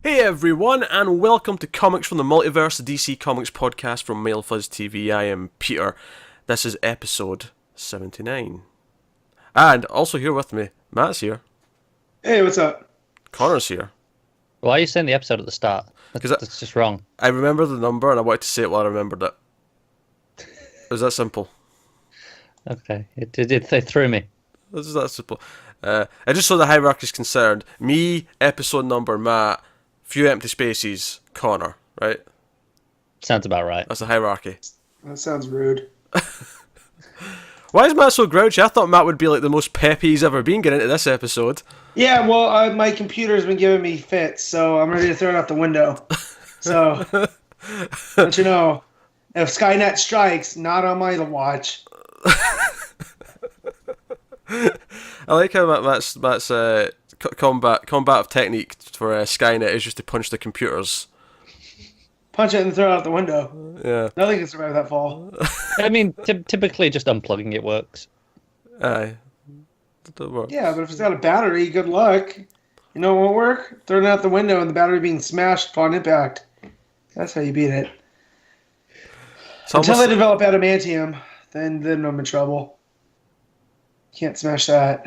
Hey everyone, and welcome to Comics from the Multiverse, the DC Comics podcast from Mail Fuzz TV. I am Peter. This is episode 79. And also here with me, Matt's here. Hey, what's up? Connor's here. Why are you saying the episode at the start? That's just wrong. I remember the number and I wanted to say it while I remembered it. It was that simple. Okay, it threw me. This is that simple. I just saw the hierarchy is concerned. Me, episode number, Matt, few empty spaces, Connor, right? Sounds about right. That's the hierarchy. That sounds rude. Why is Matt so grouchy? I thought Matt would be like the most peppy he's ever been getting into this episode. Yeah, well, my computer's been giving me fits, so I'm ready to throw it out the window. So, let you know, if Skynet strikes, not on my watch. I like how Matt's combat technique for Skynet is just to punch the computers. Punch it and throw it out the window. Yeah. Nothing can survive that fall. I mean, typically just unplugging it works. Aye. That does work. Yeah, but if it's got a battery, good luck. You know what won't work? Throwing it out the window and the battery being smashed upon impact. That's how you beat it. Until they develop adamantium, then I'm in trouble. Can't smash that.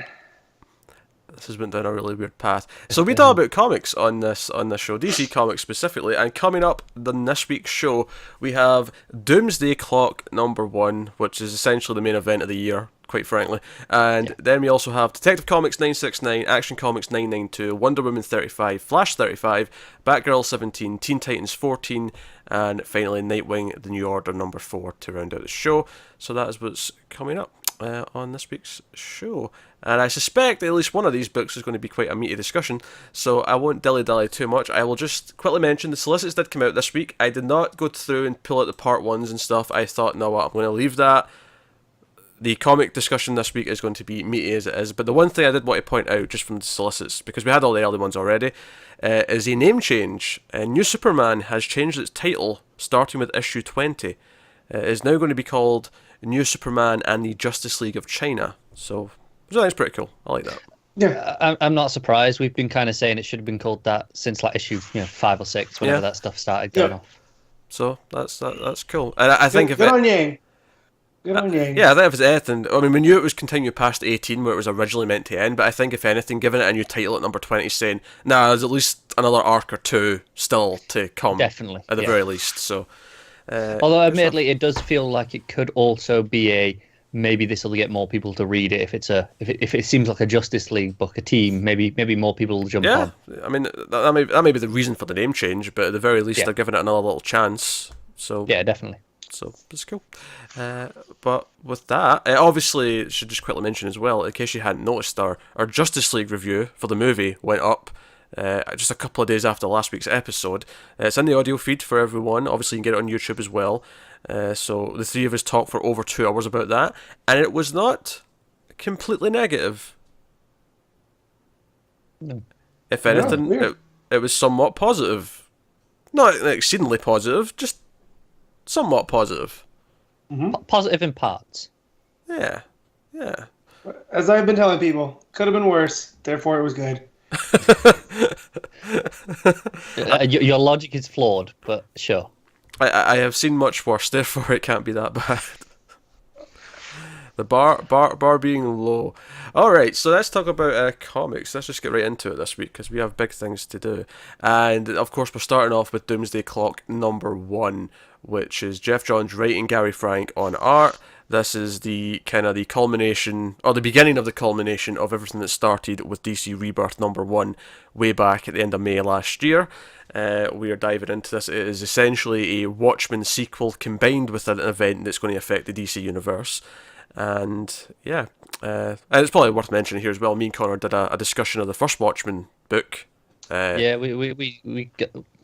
This has been down a really weird path. So we talk about comics on this show, DC Comics specifically, and coming up in this week's show, we have Doomsday Clock #1, which is essentially the main event of the year, quite frankly. And then we also have Detective Comics 969, Action Comics 992, Wonder Woman 35, Flash 35, Batgirl 17, Teen Titans 14, and finally Nightwing, The New Order #4 to round out the show. So that is what's coming up on this week's show. And I suspect at least one of these books is going to be quite a meaty discussion, so I won't dilly-dally too much. I will just quickly mention the solicits did come out this week. I did not go through and pull out the part ones and stuff. I thought, no, what, I'm going to leave that. The comic discussion this week is going to be meaty as it is, but the one thing I did want to point out just from the solicits, because we had all the early ones already, is a name change. New Superman has changed its title, starting with issue 20. It is now going to be called New Superman and the Justice League of China. So I think it's pretty cool. I like that. Yeah, I'm not surprised. We've been kind of saying it should have been called that since like issue 5 or 6, whenever that stuff started going off. So that's cool. And I think good on Yang. Good on Yang. Yeah, I think if it's anything, I mean, we knew it was continue past 18 where it was originally meant to end, but I think if anything, giving it a new title at number 20 saying, nah, there's at least another arc or two still to come. Definitely. At the very least. So. Although admittedly, it does feel like it could also be maybe this will get more people to read it if it seems like a Justice League book, a team. Maybe more people will jump on. Yeah, I mean that may be the reason for the name change, but at the very least they're giving it another little chance. So yeah, definitely. So it's cool. But with that, obviously, I should just quickly mention as well, in case you hadn't noticed, our Justice League review for the movie went up. Just a couple of days after last week's episode. It's in the audio feed for everyone. Obviously, you can get it on YouTube as well. So the three of us talked for over 2 hours about that, and it was not completely negative. No. If anything, it was somewhat positive. Not exceedingly positive, just somewhat positive. Mm-hmm. Positive in parts. Yeah. As I've been telling people, could have been worse, therefore it was good. Your logic is flawed, but sure. I have seen much worse, therefore it can't be that bad. The bar being low. Alright, so let's talk about comics. Let's just get right into it this week, because we have big things to do. And, of course, we're starting off with Doomsday Clock #1, which is Geoff Johns writing, Gary Frank on art. This is the culmination, or the beginning of the culmination of everything that started with DC Rebirth #1 way back at the end of May last year. We are diving into this. It is essentially a Watchmen sequel combined with an event that's going to affect the DC Universe. And and it's probably worth mentioning here as well, me and Connor did a discussion of the first Watchmen book. We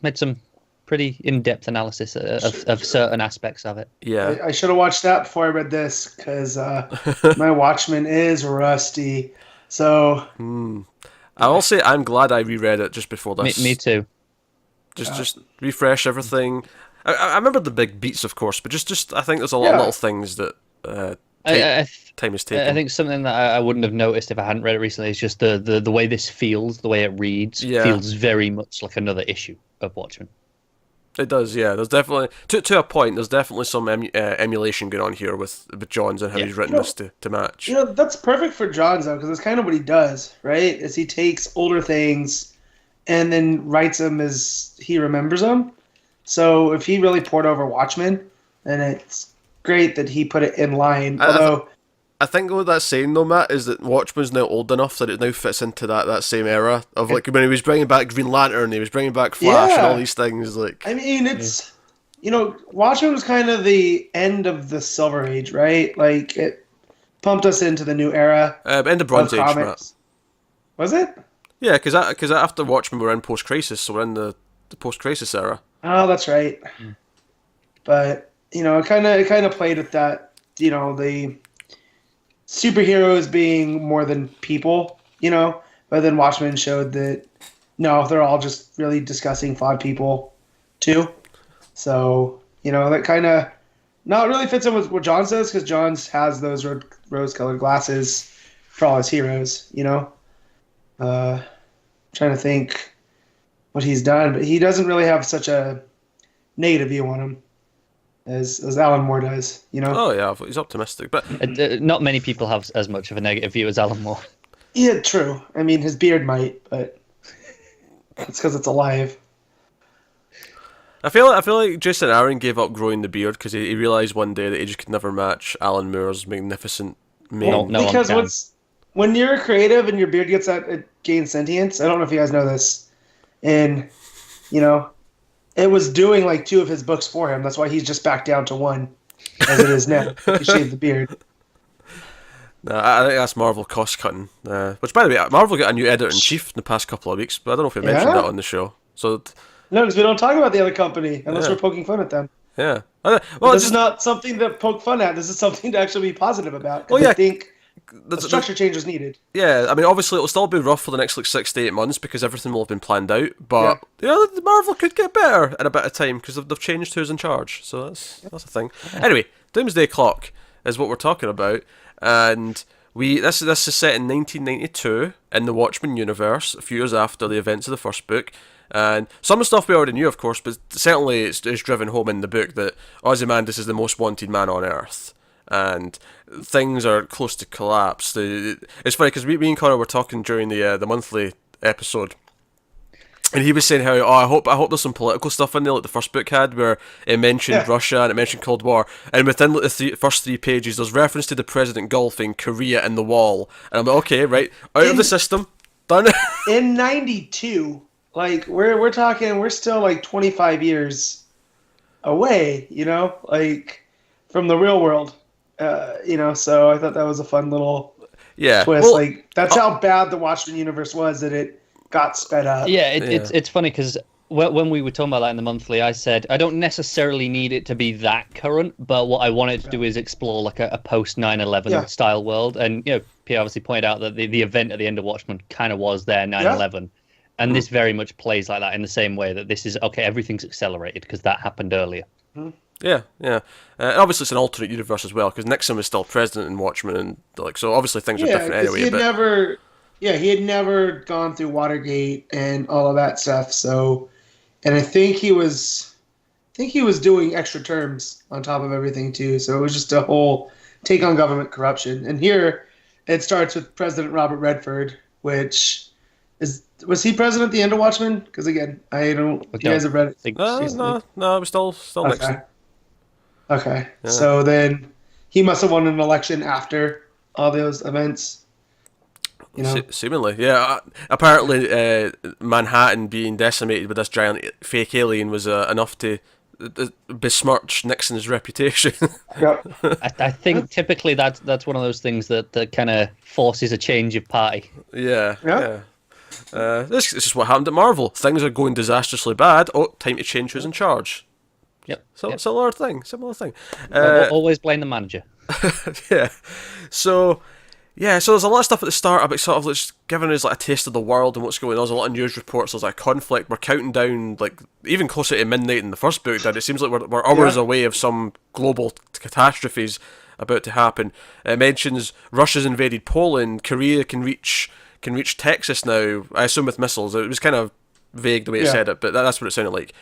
made some pretty in-depth analysis of certain aspects of it. Yeah, I should have watched that before I read this, because my Watchmen is rusty. So I will say I'm glad I reread it just before this. Me too. Just refresh everything. I remember the big beats, of course, but just I think there's a lot of little things that time is taken. I think something that I wouldn't have noticed if I hadn't read it recently is just the way this feels, the way it reads, feels very much like another issue of Watchmen. It does, yeah. There's definitely, to a point, there's definitely some emulation going on here with Johns and how he's written this to match. That's perfect for Johns, though, because it's kind of what he does, right? Is he takes older things and then writes them as he remembers them. So if he really poured over Watchmen, then it's great that he put it in line. Although I think what that's saying though, Matt, is that Watchmen's now old enough that it now fits into that same era of like when he was bringing back Green Lantern, he was bringing back Flash and all these things. Like, I mean, it's Watchmen was kind of the end of the Silver Age, right? Like it pumped us into the new era. End of Bronze Age, Matt. Was it? Yeah, because after Watchmen we're in post-crisis, so we're in the post-crisis era. Oh, that's right. But it kind of played with that. The superheroes being more than people. But then Watchmen showed that no, they're all just really disgusting, flawed people, too. So that kind of not really fits in with what John says because Johns has those rose-colored glasses for all his heroes. Trying to think what he's done, but he doesn't really have such a negative view on him as Alan Moore does, Oh yeah, he's optimistic, but not many people have as much of a negative view as Alan Moore. Yeah, true. I mean, his beard might, but it's because it's alive. I feel like Jason Aaron gave up growing the beard because he realized one day that he just could never match Alan Moore's magnificent mane. No because when you're creative and your beard it gains sentience. I don't know if you guys know this, and it was doing like 2 of his books for him. That's why he's just back down to 1 as it is now. He shaved the beard. No, I think that's Marvel cost cutting. Which, by the way, Marvel got a new editor in chief in the past couple of weeks, but I don't know if we mentioned that on the show. So no, because we don't talk about the other company unless we're poking fun at them. Yeah. This is not something to poke fun at. This is something to actually be positive about. I think the structure change is needed. Yeah, I mean, obviously it'll still be rough for the next 6 to 8 months because everything will have been planned out. But the Marvel could get better in a bit of time because they've changed who's in charge. So that's a thing. Anyway, Doomsday Clock is what we're talking about, and this is set in 1992 in the Watchmen universe, a few years after the events of the first book. And some of the stuff we already knew, of course, but certainly it's driven home in the book that Ozymandias is the most wanted man on Earth. And things are close to collapse. It's funny because me and Conrad were talking during the monthly episode, and he was saying how I hope there's some political stuff in there like the first book had, where it mentioned Russia and it mentioned Cold War, and within like, the first 3 pages there's reference to the president golfing, Korea, and the wall, and I'm like, okay, right, out of the system, done. In '92, like we're talking, we're still like 25 years away, like from the real world. So I thought that was a fun little twist. Well, like that's how bad the Watchmen universe was that it got sped up. Yeah, it's funny because when we were talking about that in the monthly, I said I don't necessarily need it to be that current, but what I wanted to do is explore like a post 9/11 style world. And Pierre obviously pointed out that the event at the end of Watchmen kind of was their 9/11, and this very much plays like that in the same way that this is everything's accelerated because that happened earlier. Yeah. And obviously it's an alternate universe as well because Nixon was still president in Watchmen, and so obviously things are different anyway. He had never gone through Watergate and all of that stuff. So, and I think he was doing extra terms on top of everything too. So it was just a whole take on government corruption. And here it starts with President Robert Redford, was he president at the end of Watchmen? Because again, you guys have read it. No, it was still Nixon. Okay. Yeah. So then he must have won an election after all those events. Seemingly, yeah. Apparently, Manhattan being decimated with this giant fake alien was enough to besmirch Nixon's reputation. I think typically that's one of those things that kind of forces a change of party. Yeah. This is what happened at Marvel. Things are going disastrously bad. Oh, time to change who's in charge. Yep. Similar thing. Always blame the manager. Yeah. So there's a lot of stuff at the start about sort of just giving us like a taste of the world and what's going on. There's a lot of news reports. There's like conflict. We're counting down like even closer to midnight in the first book. That it seems like we're hours away of some global catastrophes about to happen. It mentions Russia's invaded Poland, Korea can reach Texas now, I assume with missiles. It was kind of vague the way it said it, but that's what it sounded like.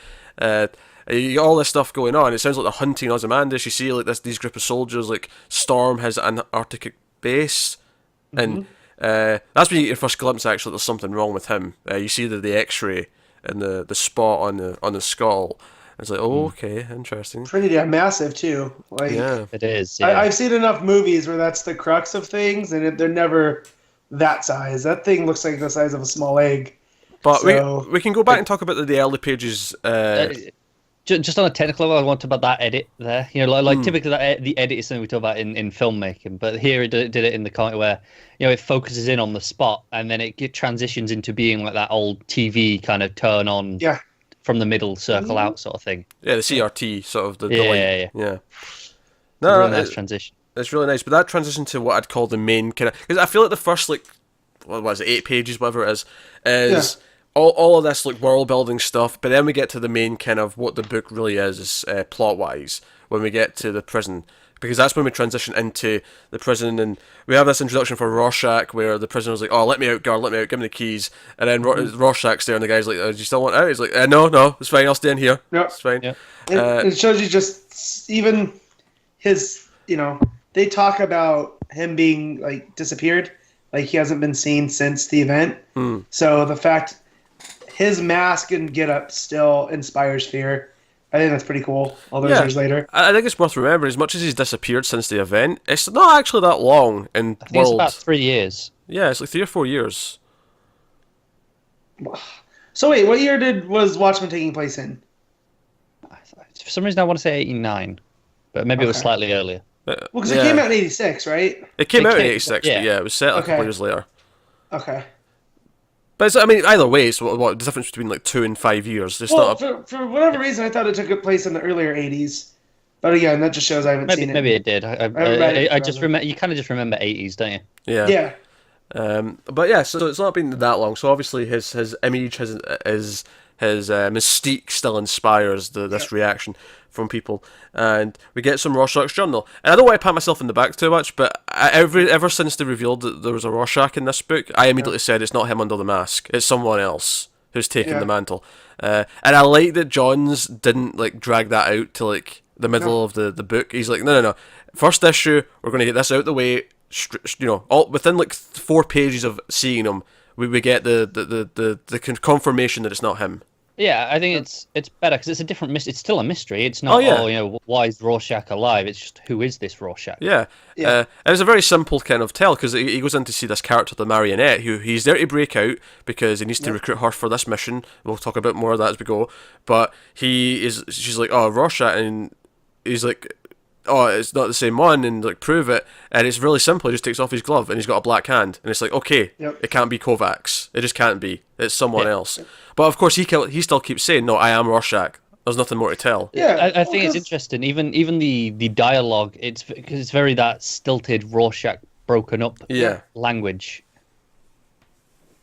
You got all this stuff going on. It sounds like they're hunting Ozymandias. You see like these group of soldiers like storm his Antarctic base, and that's when you get your first glimpse actually there's something wrong with him. You see the X-ray and the spot on the skull. It's like, oh, okay, interesting. Pretty damn massive too. Like, yeah, it is. Yeah. I've seen enough movies where that's the crux of things, and they're never that size. That thing looks like the size of a small egg. But we can go back and talk about the early pages. Just on a technical level, I want to talk about that edit there. You know, like typically the edit is something we talk about in filmmaking, but here it did it in the comic where, you know, it focuses in on the spot and then it transitions into being like that old TV kind of turn on from the middle circle out sort of thing. Yeah, the CRT sort of the yeah. No, really nice transition. It's really nice, but that transition to what I'd call the main kind of, because I feel like the first like what was it, 8 pages, whatever it is all of this like world building stuff, but then we get to the main kind of what the book really is plot wise when we get to the prison, because that's when we transition into the prison, and we have this introduction for Rorschach where the prisoner's like, oh, let me out, guard, let me out, give me the keys, and then Rorschach's there and the guy's like, oh, do you still want out? He's like, no, it's fine, I'll stay in here. Yep. It's fine. Yep. It shows you just even his, you know, they talk about him being like disappeared, like he hasn't been seen since the event. So the fact his mask and getup still inspires fear. I think that's pretty cool. All those years later, I think it's worth remembering. As much as he's disappeared since the event, it's not actually that long in I think it's about 3 years. Yeah, it's like 3 or 4 years. So wait, what year was Watchmen taking place in? For some reason, I want to say 89, but maybe it was slightly earlier. Well, because it came out in 86, right? It came out in 86, but it was set a couple years later. Okay. But it's, I mean, either way, it's what the difference between like 2 and 5 years. It's not for whatever reason, I thought it took place in the earlier 80s. But again, that just shows I haven't seen it. Maybe it did. I just remember. You kind of just remember 80s, don't you? Yeah. Yeah. But yeah, so it's not been that long. So obviously his image, his mystique still inspires this reaction from people, and we get some Rorschach's journal. And I don't want to pat myself in the back too much, but ever since they revealed that there was a Rorschach in this book, I immediately said it's not him under the mask; it's someone else who's taken the mantle. And I like that Johns didn't like drag that out to like the middle of the book. He's like, no. First issue, we're going to get this out the way. You know, all within like 4 pages of seeing him, we get the confirmation that it's not him. Yeah, I think it's better because it's a different mystery. It's still a mystery. It's not, you know, why is Rorschach alive? It's just, who is this Rorschach? Yeah. It was a very simple kind of tell, because he goes in to see this character, the Marionette, who he's there to break out because he needs to recruit her for this mission. We'll talk a bit more of that as we go. But she's like, oh, Rorschach, and he's like, oh, it's not the same one, and like prove it, and it's really simple. He just takes off his glove and he's got a black hand, and it's like, okay, it can't be Kovacs, it just can't be, it's someone else. But of course he still keeps saying, no, I am Rorschach, there's nothing more to tell. I think it's interesting, even the dialogue, it's very that stilted Rorschach broken up language.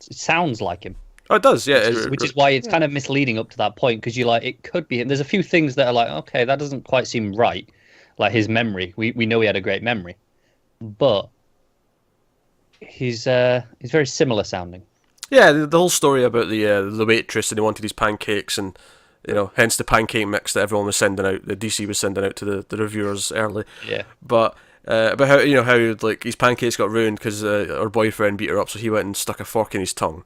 It sounds like him. Oh, it does, yeah. Which is why it's kind of misleading up to that point, because you're like, it could be him. There's a few things that are like, okay, that doesn't quite seem right. Like his memory, we know he had a great memory, but he's very similar sounding. Yeah, the whole story about the waitress, and he wanted these pancakes, and you know, hence the pancake mix that everyone was sending out, the DC was sending out to the reviewers early. Yeah. But how like his pancakes got ruined because her boyfriend beat her up, so he went and stuck a fork in his tongue.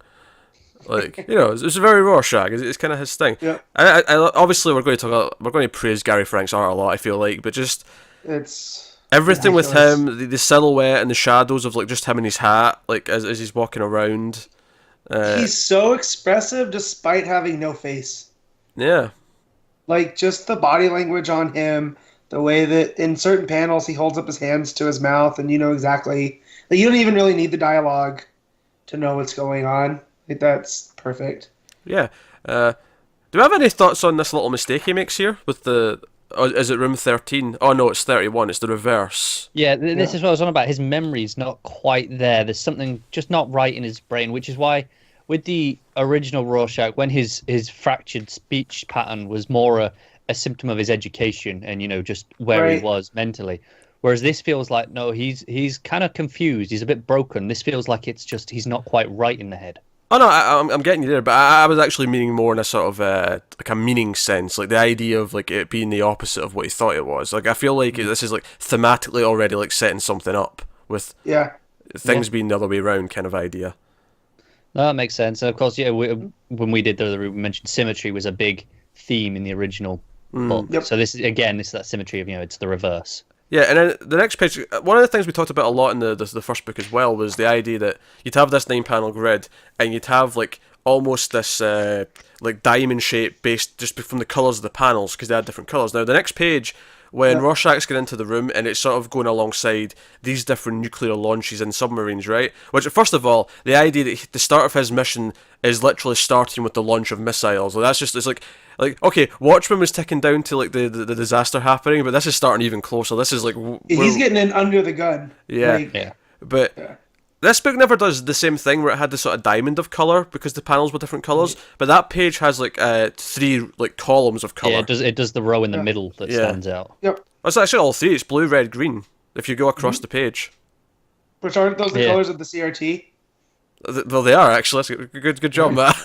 Like, you know, it's very Rorschach. It's kind of his thing. Yeah. I obviously we're going to praise Gary Frank's art a lot, I feel like, but just it's everything with him, the silhouette and the shadows of like just him in his hat, like as he's walking around. He's so expressive despite having no face. Yeah. Like just the body language on him, the way that in certain panels he holds up his hands to his mouth, and you know exactly. Like, you don't even really need the dialogue to know what's going on. Like, that's perfect. Yeah. Do we have any thoughts on this little mistake he makes here with the? Is it room 13? Oh no, it's 31. It's the reverse. Yeah, this is what I was on about. His memory's not quite there. There's something just not right in his brain, which is why, with the original Rorschach, when his fractured speech pattern was more a symptom of his education and, you know, just where he was mentally. Whereas this feels like no, he's kind of confused. He's a bit broken. This feels like it's just he's not quite right in the head. Oh no, I'm getting you there, but I was actually meaning more in a sort of like a meaning sense, like the idea of like it being the opposite of what he thought it was. Like I feel like this is like thematically already like setting something up with things being the other way around kind of idea. No, that makes sense. And of course, when we did we mentioned symmetry was a big theme in the original book. Yep. So this is that symmetry of it's the reverse. Yeah, and then the next page, one of the things we talked about a lot in the first book as well was the idea that you'd have this 9-panel grid and you'd have like almost this like diamond shape based just from the colours of the panels because they had different colours. Now the next page, when Rorschach's get into the room and it's sort of going alongside these different nuclear launches and submarines, right? Which, first of all, the idea that the start of his mission is literally starting with the launch of missiles. Well, that's just, it's like okay, Watchmen was ticking down to like the disaster happening, but this is starting even closer. This is like he's getting in under the gun. Yeah, but this book never does the same thing where it had this sort of diamond of color because the panels were different colors. But that page has like 3 like columns of color. Yeah, it does the row in the middle that stands out. Yep. It's actually all 3. It's blue, red, green. If you go across the page. Which aren't those the colors of the CRT? Well, they are actually. That's a good job, Matt.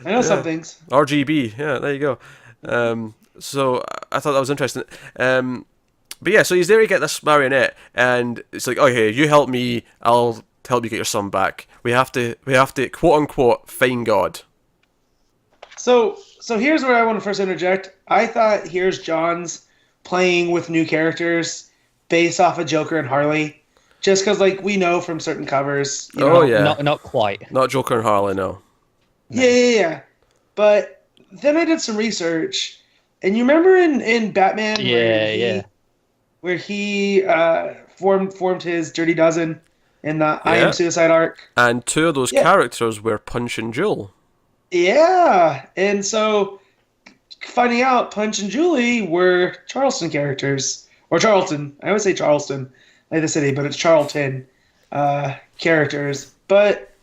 I know some things. RGB, yeah, there you go. So I thought that was interesting. But yeah, so he's there to get this marionette, and it's like, okay, you help me, I'll help you get your son back. We have to quote unquote find God. So here's where I want to first interject. I thought here's John's playing with new characters based off of Joker and Harley, just because like we know from certain covers. Not quite. Not Joker and Harley, no. Yeah. But then I did some research, and you remember in Batman where he formed his Dirty Dozen in the I Am Suicide arc. And 2 of those characters were Punch and Jewel. Yeah, and so finding out Punch and Julie were Charleston characters. Or Charlton. I always say Charleston, like the city, but it's Charlton characters. But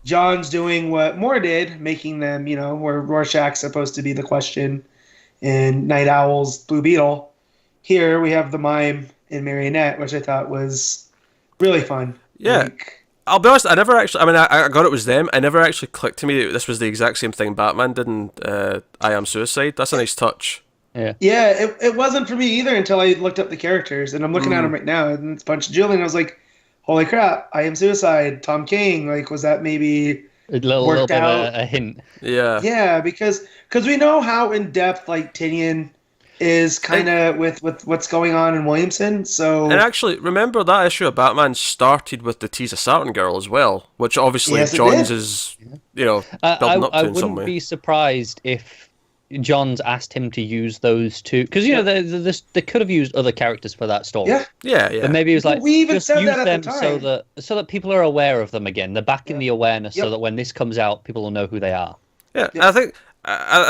John's doing what Moore did, making them, where Rorschach's supposed to be the question in Night Owl's Blue Beetle. Here we have the mime in Marionette, which I thought was really fun. Yeah. I'll be honest, I got it was them. I never actually clicked to me that this was the exact same thing Batman did in I Am Suicide. That's a nice touch. Yeah, it wasn't for me either until I looked up the characters. And I'm looking at them right now, and it's Punch and Julie, and I was like, holy crap, I Am Suicide, Tom King. Like, was that maybe a little bit of a hint? Yeah. Yeah, because we know how in-depth, like, Tynion is kind of with what's going on in Williamson, so... And actually, remember that issue of Batman started with the Tease a Saturn Girl as well, which obviously Johns is, building up to in some way. I wouldn't be surprised if Johns asked him to use those 2, because, they could have used other characters for that story. Yeah. But maybe he was like, we even just said use that at them the time. so that people are aware of them again. They're back in the awareness so that when this comes out, people will know who they are. Yeah. I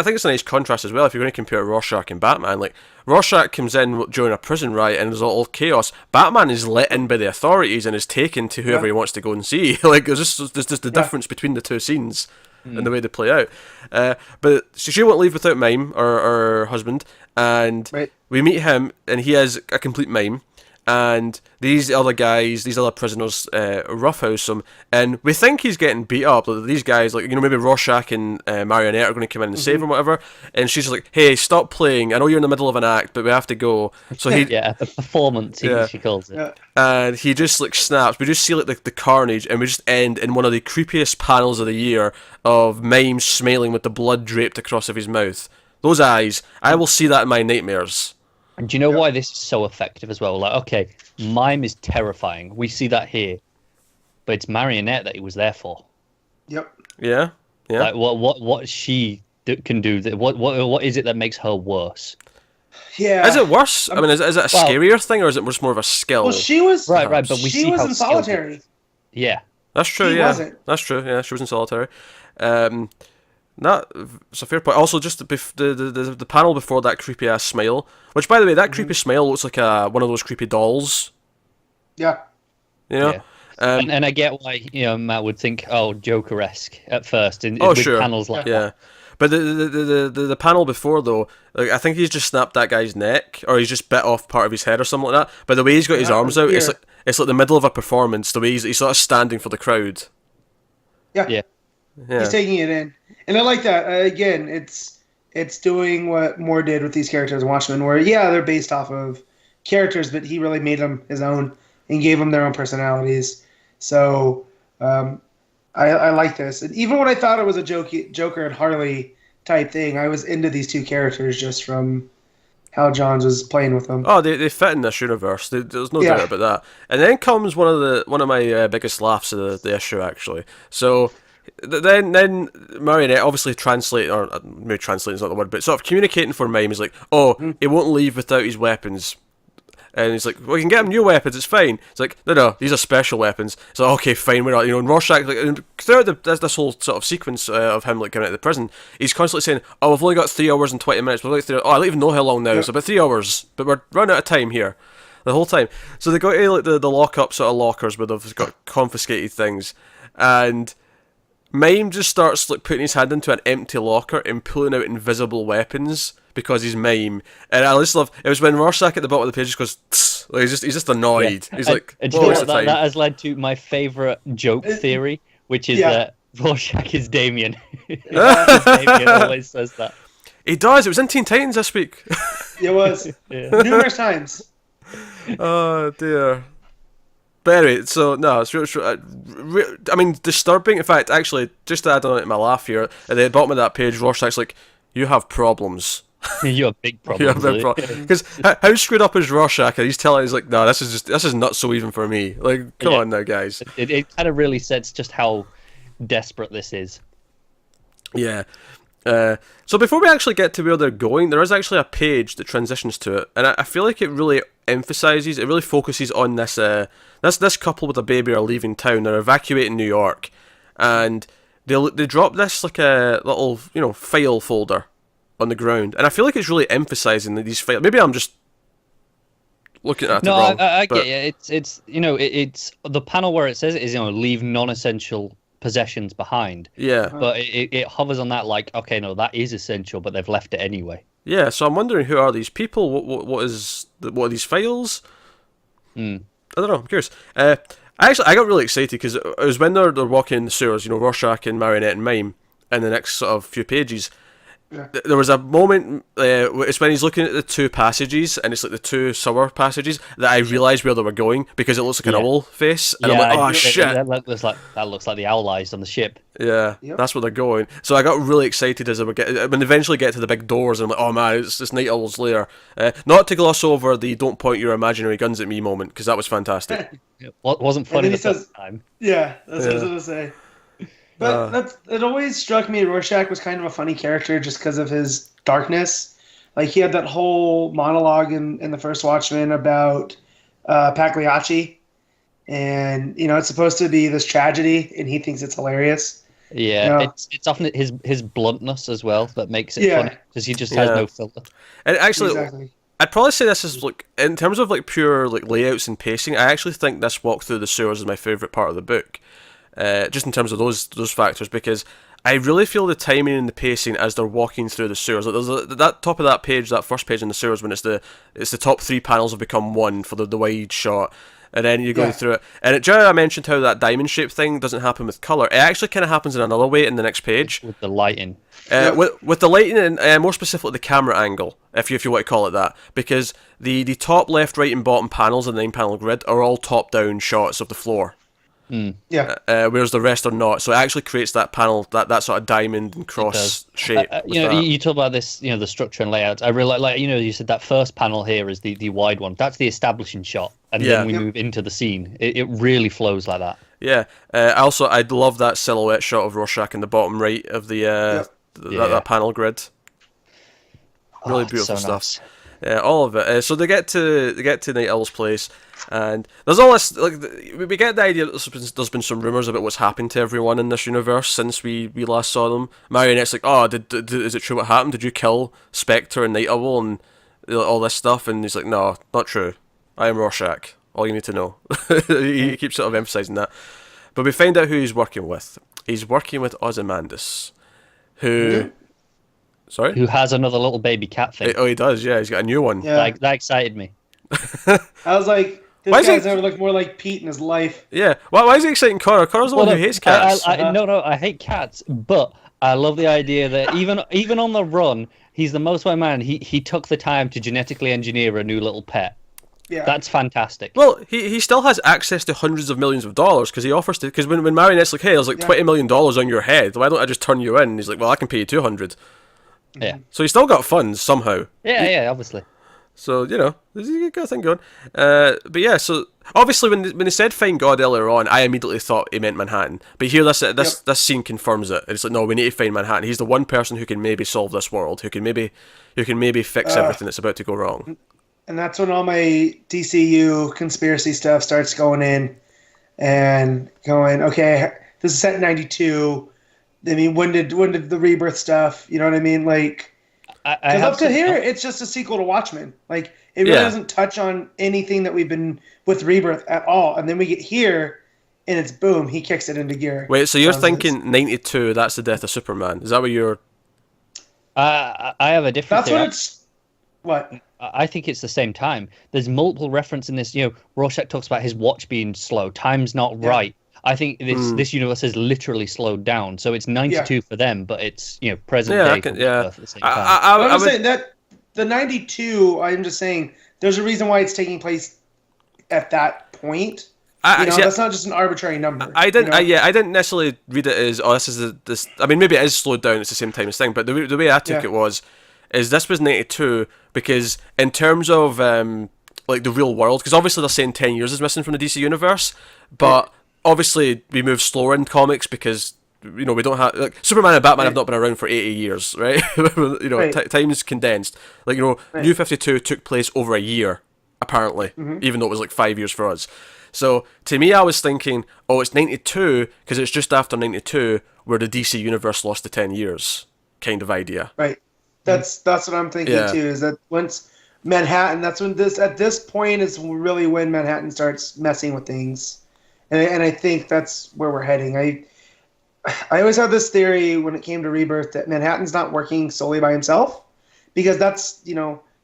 think it's a nice contrast as well if you're going to compare Rorschach and Batman. Like, Rorschach comes in during a prison riot and there's all chaos. Batman is let in by the authorities and is taken to whoever he wants to go and see. Like, there's just the difference between the 2 scenes and the way they play out. But she won't leave without Mime, or her husband, and we meet him, and he is a complete mime. And these other prisoners roughhouse him, and we think he's getting beat up. These guys, maybe Rorschach and Marionette are going to come in and save him, whatever. And she's like, "Hey, stop playing! I know you're in the middle of an act, but we have to go." So a performance, she calls it. Yeah. And he just snaps. We just see the carnage, and we just end in one of the creepiest panels of the year of Mime smiling with the blood draped across of his mouth. Those eyes, I will see that in my nightmares. And do you know why this is so effective as well? Like, okay, Mime is terrifying. We see that here. But it's Marionette that he was there for. Yep. Yeah. Like, what she can do, what is it that makes her worse? Yeah. Is it worse? I mean, is it a scarier thing, or is it just more of a skill? Well, she was... Right, but we see was how in solitary. Yeah. That's true, He wasn't. That's true, yeah, she was in solitary. That's a fair point. Also, just the panel before that creepy ass smile, which, by the way, that creepy smile looks like one of those creepy dolls. Yeah. Yeah. And I get why Matt would think, Joker-esque at first with panels like that. But the panel before though, like, I think he's just snapped that guy's neck, or he's just bit off part of his head or something like that. But the way he's got his arms out, it's like the middle of a performance. The way he's sort of standing for the crowd. Yeah. He's taking it in, and I like that. Again, it's doing what Moore did with these characters in Watchmen, where they're based off of characters, but he really made them his own and gave them their own personalities. So I like this. And even when I thought it was a Joker and Harley type thing, I was into these two characters just from how Johns was playing with them. Oh, they fit in this universe. There's no doubt about that. And then comes one of my biggest laughs of the issue, actually. So then Marionette obviously translating, or maybe translating is not the word, but sort of communicating for Mime. He's like, he won't leave without his weapons. And he's like, well, you can get him new weapons, it's fine. It's like, no, these are special weapons. So okay, fine, we're not. And Rorschach, like, throughout this whole sort of sequence of him like coming out of the prison, he's constantly saying, oh, we've only got 3 hours and 20 minutes. I don't even know how long now. It's about 3 hours, but we're running out of time here. The whole time. So they go to like the lock-up sort of lockers where they've got confiscated things, and Mime just starts like putting his hand into an empty locker and pulling out invisible weapons because he's Mime. And I just love it was when Rorschach at the bottom of the page just goes, tss, like he's just annoyed. He's like, and that has led to my favourite joke theory, which is that Rorschach is Damien. Damien always says that. He does. It was in Teen Titans this week. It was numerous times. Oh dear. But anyway, so no, it's I mean, disturbing. In fact, actually, just to add on to my laugh here, at the bottom of that page, Rorschach's like, "You have problems." You have big problems. Because how screwed up is Rorschach? And he's telling, he's like, "No, this is not so even for me." Like, come on now, guys. It kind of really sets just how desperate this is. Yeah. So before we actually get to where they're going, there is actually a page that transitions to it, and I feel like it really emphasizes, it really focuses on this this couple with a baby are leaving town. They're evacuating New York, and they drop this like a little file folder on the ground, and I feel like it's really emphasizing that these files. Maybe I'm just looking at it wrong. No, I get you. It's it's the panel where it says it is leave non-essential possessions behind. Yeah. But it hovers on that like, okay, no, that is essential, but they've left it anyway. Yeah, so I'm wondering, who are these people? What are these files? I don't know, I'm curious. I got really excited because it was when they're walking in the sewers, Rorschach and Marionette and Mime, in the next sort of few pages. Yeah. There was a moment, it's when he's looking at the two passages, and it's like the two sewer passages, that I realised where they were going, because it looks like an owl face, and I'm like, oh shit! That looks like the owl eyes on the ship. Yeah, that's where they're going. So I got really excited as when they eventually get to the big doors, and I'm like, oh man, it's this Night Owl's lair. Not to gloss over the "don't point your imaginary guns at me" moment, because that was fantastic. It wasn't funny the first time. Yeah, that's what I was going to say. But it always struck me Rorschach was kind of a funny character just because of his darkness. Like, he had that whole monologue in the first Watchmen about Pagliacci. And, it's supposed to be this tragedy, and he thinks it's hilarious. Yeah, it's often his bluntness as well that makes it funny, because he just has no filter. And actually, I'd probably say this is, like, in terms of like pure like layouts and pacing, I actually think this walk through the sewers is my favourite part of the book. Just in terms of those factors, because I really feel the timing and the pacing as they're walking through the sewers. Like, there's that top of that page, that first page in the sewers, when it's the top 3 panels have become one for the wide shot, and then you're going through it. And I mentioned how that diamond shaped thing doesn't happen with colour. It actually kind of happens in another way in the next page with the lighting. With the lighting and more specifically the camera angle, if you want to call it that, because the top left, right, and bottom panels in the 9-panel grid are all top down shots of the floor. Whereas the rest are not, so it actually creates that panel, that sort of diamond and cross shape. You talk about this, the structure and layout. I really like, you said that first panel here is the wide one. That's the establishing shot, and then we move into the scene. It really flows like that. Yeah. I love that silhouette shot of Rorschach in the bottom right of that panel grid. Really beautiful stuff. Nice. Yeah, all of it. So they get to Night Owl's place, and there's all this. Like, we get the idea that there's been some rumors about what's happened to everyone in this universe since we last saw them. Marionette's like, oh, is it true what happened? Did you kill Spectre and Night Owl and all this stuff? And he's like, no, not true. I am Rorschach. All you need to know. He keeps sort of emphasizing that. But we find out who he's working with. He's working with Ozymandias, who Sorry? who has another little baby cat thing. Oh, he does, yeah. He's got a new one. Yeah. That excited me. I was like, Why is this guy's it- never looked more like Pete in his life. Yeah. Why is he exciting Connor? Connor's the one who hates cats. No, I hate cats, but I love the idea that even on the run, he's the most wanted man. He took the time to genetically engineer a new little pet. Yeah. That's fantastic. Well, he still has access to hundreds of millions of dollars because he offers to. Because when Marionette's like, hey, there's like $20 million on your head. Why don't I just turn you in? And he's like, well, I can pay you 200. Yeah. So he's still got funds somehow. Yeah, obviously. So there's a good thing going. But yeah, so obviously when they said find God earlier on, I immediately thought he meant Manhattan. But here this scene confirms it. It's like, no, we need to find Manhattan. He's the one person who can maybe solve this world, who can maybe fix everything that's about to go wrong. And that's when all my DCU conspiracy stuff starts going in and going, okay, this is set in 92. I mean, when did the Rebirth stuff, you know what I mean? Like, because up to here, it's just a sequel to Watchmen. Like, it really doesn't touch on anything that we've been with Rebirth at all. And then we get here, and it's boom, he kicks it into gear. Wait, so you're thinking 92, that's the death of Superman. Is that what you're... I have a different That's theory. what it's... What? I think it's the same time. There's multiple reference in this. Rorschach talks about his watch being slow. Time's not right. I think this universe is literally slowed down. So it's 92 for them, but it's present day. At the same time. I'm just saying that the 92. I'm just saying there's a reason why it's taking place at that point. That's not just an arbitrary number. I didn't necessarily read it as this is this. I mean, maybe it is slowed down. It's the same time as thing, but the way I took it was this was 92 because in terms of like the real world, because obviously they're saying 10 years is missing from the DC universe, but obviously we move slower in comics because we don't have like Superman and Batman have not been around for 80 years, right? Time's condensed. Like New 52 took place over a year apparently, even though it was like 5 years for us. So to me, I was thinking, oh, it's 92 because it's just after 92 where the DC universe lost to 10 years, kind of idea. Right. That's what I'm thinking too. Is that once Manhattan, that's when at this point is really when Manhattan starts messing with things, and I think that's where we're heading. I always had this theory when it came to Rebirth that Manhattan's not working solely by himself, because that's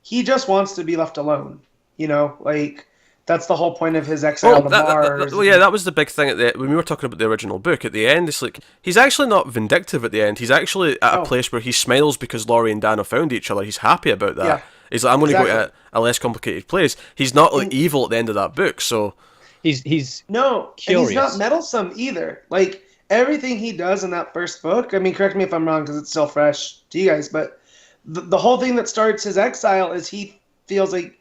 he just wants to be left alone. Like that's the whole point of his exile to Mars. That was the big thing when we were talking about the original book. At the end, it's like he's actually not vindictive. At the end, he's actually at a place where he smiles because Laurie and Dan have found each other. He's happy about that. Yeah, he's like, I'm going to go to a less complicated place. He's not like evil at the end of that book. So he's curious. And he's not meddlesome either. Like everything he does in that first book. I mean, correct me if I'm wrong because it's still fresh to you guys, but the whole thing that starts his exile is he feels like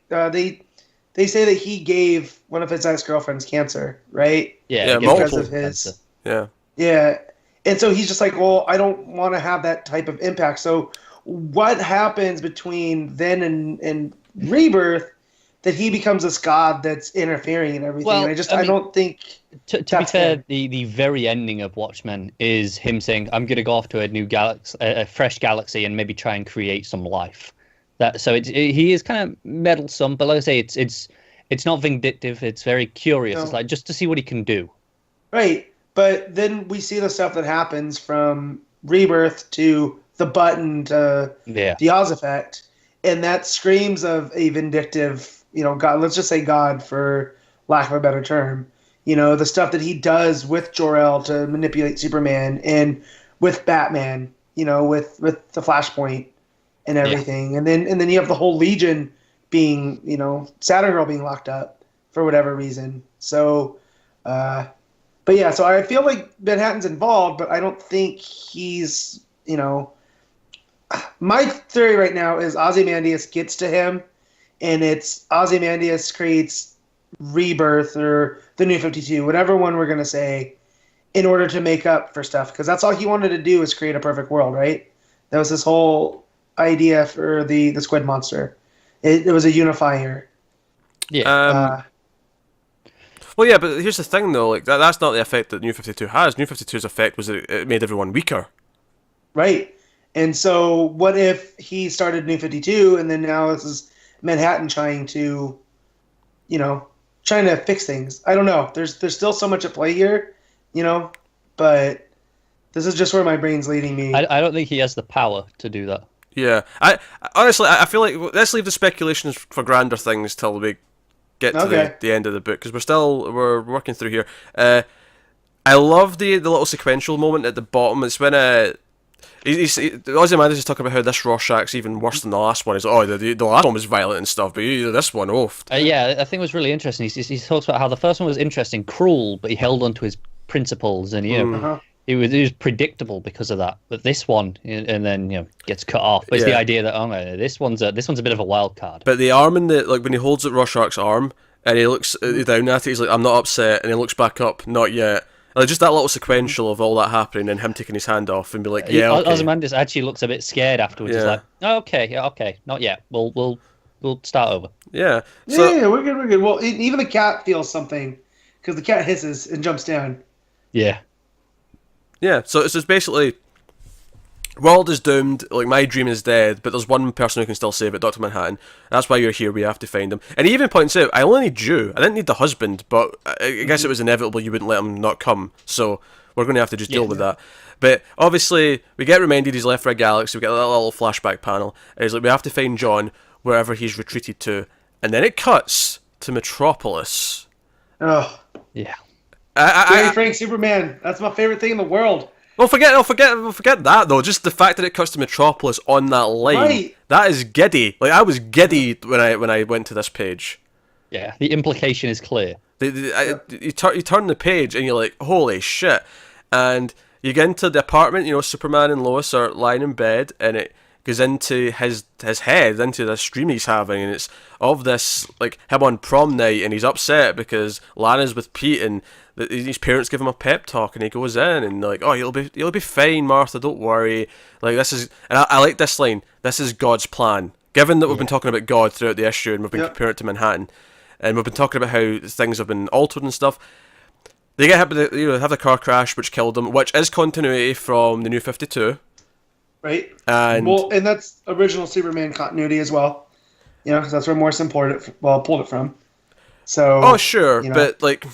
They say that he gave one of his ex-girlfriends cancer, right? Yeah, because of his. Cancer. Yeah, and so he's just like, well, I don't want to have that type of impact. So, what happens between then and Rebirth that he becomes this god that's interfering in everything? Well, and I don't think. To be fair, the very ending of Watchmen is him saying, "I'm going to go off to a new galaxy, a fresh galaxy, and maybe try and create some life." He is kind of meddlesome, but like I say, it's not vindictive. It's very curious. No. It's like just to see what he can do. Right, but then we see the stuff that happens from Rebirth to the Button to the Oz Effect, and that screams of a vindictive, God. Let's just say God, for lack of a better term. The stuff that he does with Jor-El to manipulate Superman, and with Batman. With the Flashpoint. And everything, and then you have the whole Legion being, Saturn Girl being locked up for whatever reason. So, so I feel like Manhattan's involved, but I don't think he's, My theory right now is Ozymandias gets to him, and it's Ozymandias creates Rebirth or the New 52, whatever one we're gonna say, in order to make up for stuff, because that's all he wanted to do was create a perfect world, right? That was his whole idea for the squid monster. It was a unifier. Yeah. Well, yeah, but here's the thing, though. Like that's not the effect that New 52 has. New 52's effect was that it made everyone weaker. Right. And so, what if he started New 52, and then now this is Manhattan trying to fix things? I don't know. There's still so much at play here, but this is just where my brain's leading me. I don't think he has the power to do that. Yeah, honestly, I feel like let's leave the speculations for grander things till we get to the end of the book, because we're working through here. I love the little sequential moment at the bottom. It's when Ozymandias is talking about how this Rorschach's even worse than the last one. He's like, oh, the last one was violent and stuff, but this one, yeah, I think it was really interesting. He talks about how the first one was interesting, cruel, but he held on to his principles, and it was predictable because of that. But this one, and then gets cut off. But it's the idea that this one's a bit of a wild card. But the arm when he holds at Rorschach's arm and he looks down at it, he's like, I'm not upset, and he looks back up, not yet. Like, just that little sequential of all that happening and him taking his hand off and be like, yeah, okay. Ozymandias actually looks a bit scared afterwards. He's like, oh, okay, not yet. We'll start over. Yeah. So, we're good. Well, even the cat feels something because the cat hisses and jumps down. Yeah. Yeah, so it's basically, world is doomed, like, my dream is dead, but there's one person who can still save it, Dr. Manhattan. That's why you're here, we have to find him. And he even points out, I only need you, I didn't need the husband, but I guess it was inevitable you wouldn't let him not come, so we're going to have to just deal with that. But obviously, we get reminded he's left for a galaxy, we get that little flashback panel, and he's like, we have to find John wherever he's retreated to, and then it cuts to Metropolis. Oh. Yeah. Gary Frank Superman. That's my favorite thing in the world. Well, forget that though. Just the fact that it cuts to Metropolis on that line, that is giddy. Like, I was giddy when I went to this page. Yeah, the implication is clear. You turn the page and you're like, holy shit! And you get into the apartment. Superman and Lois are lying in bed, and it goes into his head, into this dream he's having, and it's of this, like, him on prom night, and he's upset because Lana's with Pete, and his parents give him a pep talk, and he goes in and like, oh, you'll be fine, Martha, don't worry. Like, this is, and I like this line. This is God's plan. Given that we've been talking about God throughout the issue, and we've been comparing it to Manhattan, and we've been talking about how things have been altered and stuff. They get hit with have the car crash which killed them, which is continuity from the New 52. Right. And that's original Superman continuity as well. Because that's where Morrison pulled it from. So. Oh sure, but like.